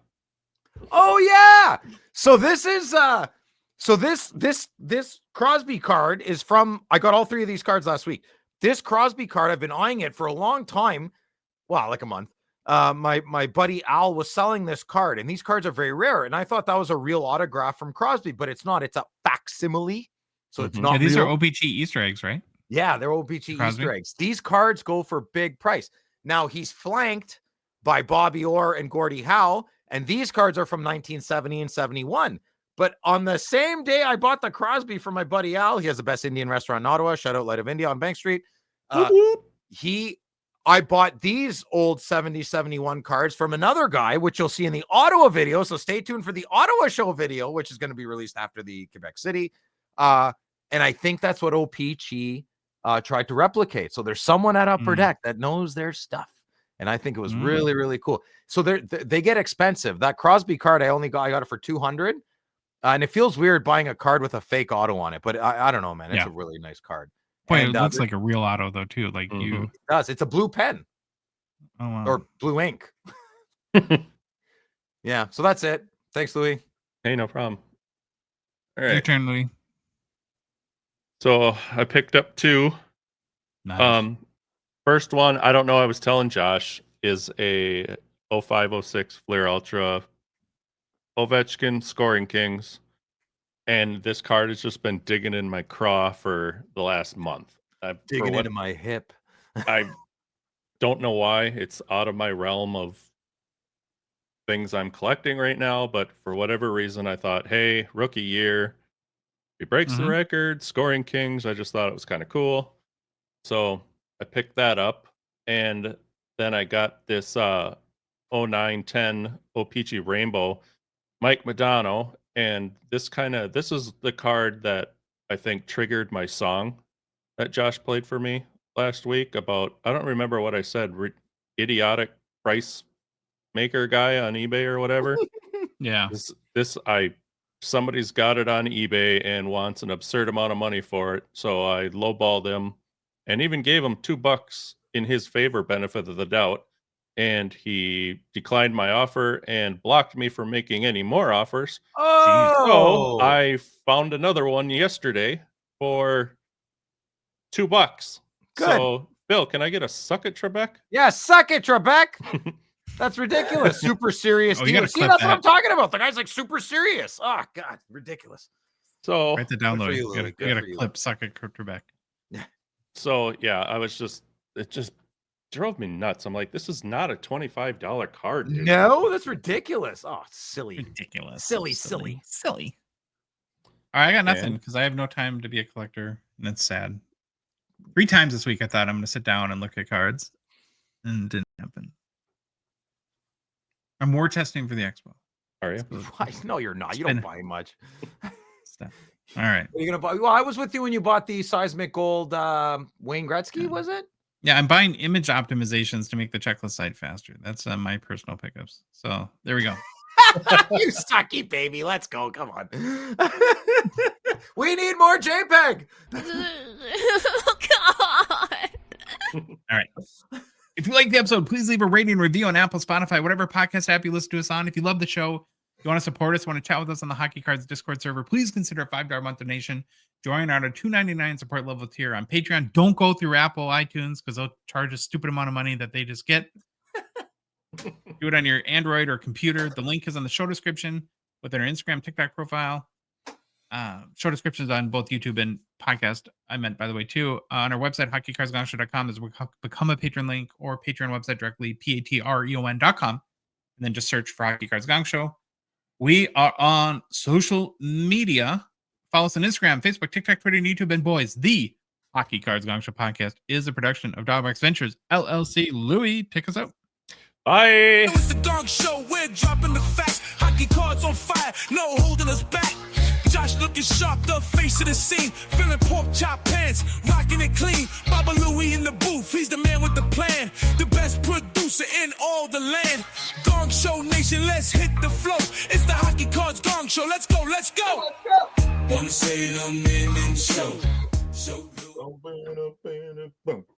Oh yeah. So this is this Crosby card is from. I got all 3 of these cards last week. This Crosby card, I've been eyeing it for a long time. Wow, like a month. My buddy Al was selling this card, and these cards are very rare. And I thought that was a real autograph from Crosby, but it's not. It's a facsimile, so it's not. Yeah, these real. are O-Pee-Chee Easter eggs, right? Yeah, they're O-Pee-Chee Crosby? Easter eggs. These cards go for big price. Now he's flanked by Bobby Orr and Gordie Howe, and these cards are from 1970 and 71. But on the same day I bought the Crosby for my buddy Al, he has the best Indian restaurant in Ottawa. Shout out Light of India on Bank Street. I bought these old 70, 71 cards from another guy, which you'll see in the Ottawa video. So stay tuned for the Ottawa show video, which is going to be released after the Quebec City. And I think that's what O-Pee-Chee tried to replicate. So there's someone at Upper Deck that knows their stuff. And I think it was really, really cool. So they get expensive. That Crosby card, I got it for 200. And it feels weird buying a card with a fake auto on it, but I don't know, man. It's a really nice card. Boy, And, it looks like a real auto though, too. Like you. It does. It's a blue pen Oh wow. or blue ink. Yeah. So that's it. Thanks, Louis. Hey, no problem. All Your right. turn, Louis. So I picked up 2. Nice. First one, I don't know. I was telling Josh is a 0506 Flair Ultra Ovechkin Scoring Kings, and this card has just been digging in my craw for the last month. Digging into my hip. I don't know why. It's out of my realm of things I'm collecting right now, but for whatever reason, I thought, hey, rookie year, he breaks the Mhm. record, Scoring Kings. I just thought it was kind of cool. So I picked that up, and then I got this 0910 O-Pee-Chee Rainbow Mike Modano, and this is the card that I think triggered my song that Josh played for me last week about, I don't remember what I said, idiotic price maker guy on eBay or whatever. Yeah. Somebody's got it on eBay and wants an absurd amount of money for it, so I lowballed him and even gave him $2 in his favor, benefit of the doubt, and he declined my offer and blocked me from making any more offers. So Oh, I found another one yesterday for $2. Good. So Bill, can I get a suck it, Trebek? yeah, suck it, Trebek. That's ridiculous. Super serious. Oh, you deal. gotta See, clip that's what that. I'm talking about. The guy's like super serious. Oh God, ridiculous. So Write that down, Good for Louis. you, You Louis. gotta, Good you for gotta you. clip suck it, Quebec. yeah, it just drove me nuts. I'm like, this is not a $25 card, dude. No, that's ridiculous. Oh, silly. Ridiculous. Silly. All right, I got nothing And- because I have no time to be a collector, and it's sad. 3 times this week I thought I'm going to sit down and look at cards, and it didn't happen. I'm more testing for the expo. Are you? Why? No, you're not. It's You don't been- buy much. Stuff. All right. What are you gonna buy? Well, I was with you when you bought the seismic gold Wayne Gretzky, Yeah. was it? Yeah, I'm buying image optimizations to make the checklist site faster. That's my personal pickups. So there we go. You sucky baby. Let's go. Come on. We need more JPEG. Oh, God. All right. If you like the episode, please leave a rating and review on Apple, Spotify, whatever podcast app you listen to us on. If you love the show, you want to support us, want to chat with us on the Hockey Cards Discord server, please consider a $5 a month donation. Join our $2.99 support level tier on Patreon. Don't go through Apple iTunes because they'll charge a stupid amount of money that they just get. Do it on your Android or computer. The link is on the show description within our Instagram, TikTok profile. Show descriptions on both YouTube and podcast. I meant, by the way, too, on our website, hockeycardsgongshow.com, is become a patron link, or Patreon website directly, patreon.com, and then just search for Hockey Cards Gongshow. We are on social media. Follow us on Instagram, Facebook, TikTok, Twitter, and YouTube. And boys, the Hockey Cards Gongshow podcast is a production of Dogbox Ventures LLC. Louis, take us out. Bye. It's the Gong Show, we're dropping the facts. Hockey cards on fire, no holding us back. Josh looking sharp, the face of the scene. Feeling pork chop pants, rocking it clean. Baba Louie in the booth, he's the man with the plan. The best producer in all the land. Gong Show Nation, let's hit the flow. It's the Hockey Cards Gong Show, let's go, let's go. Wanna say it a minute.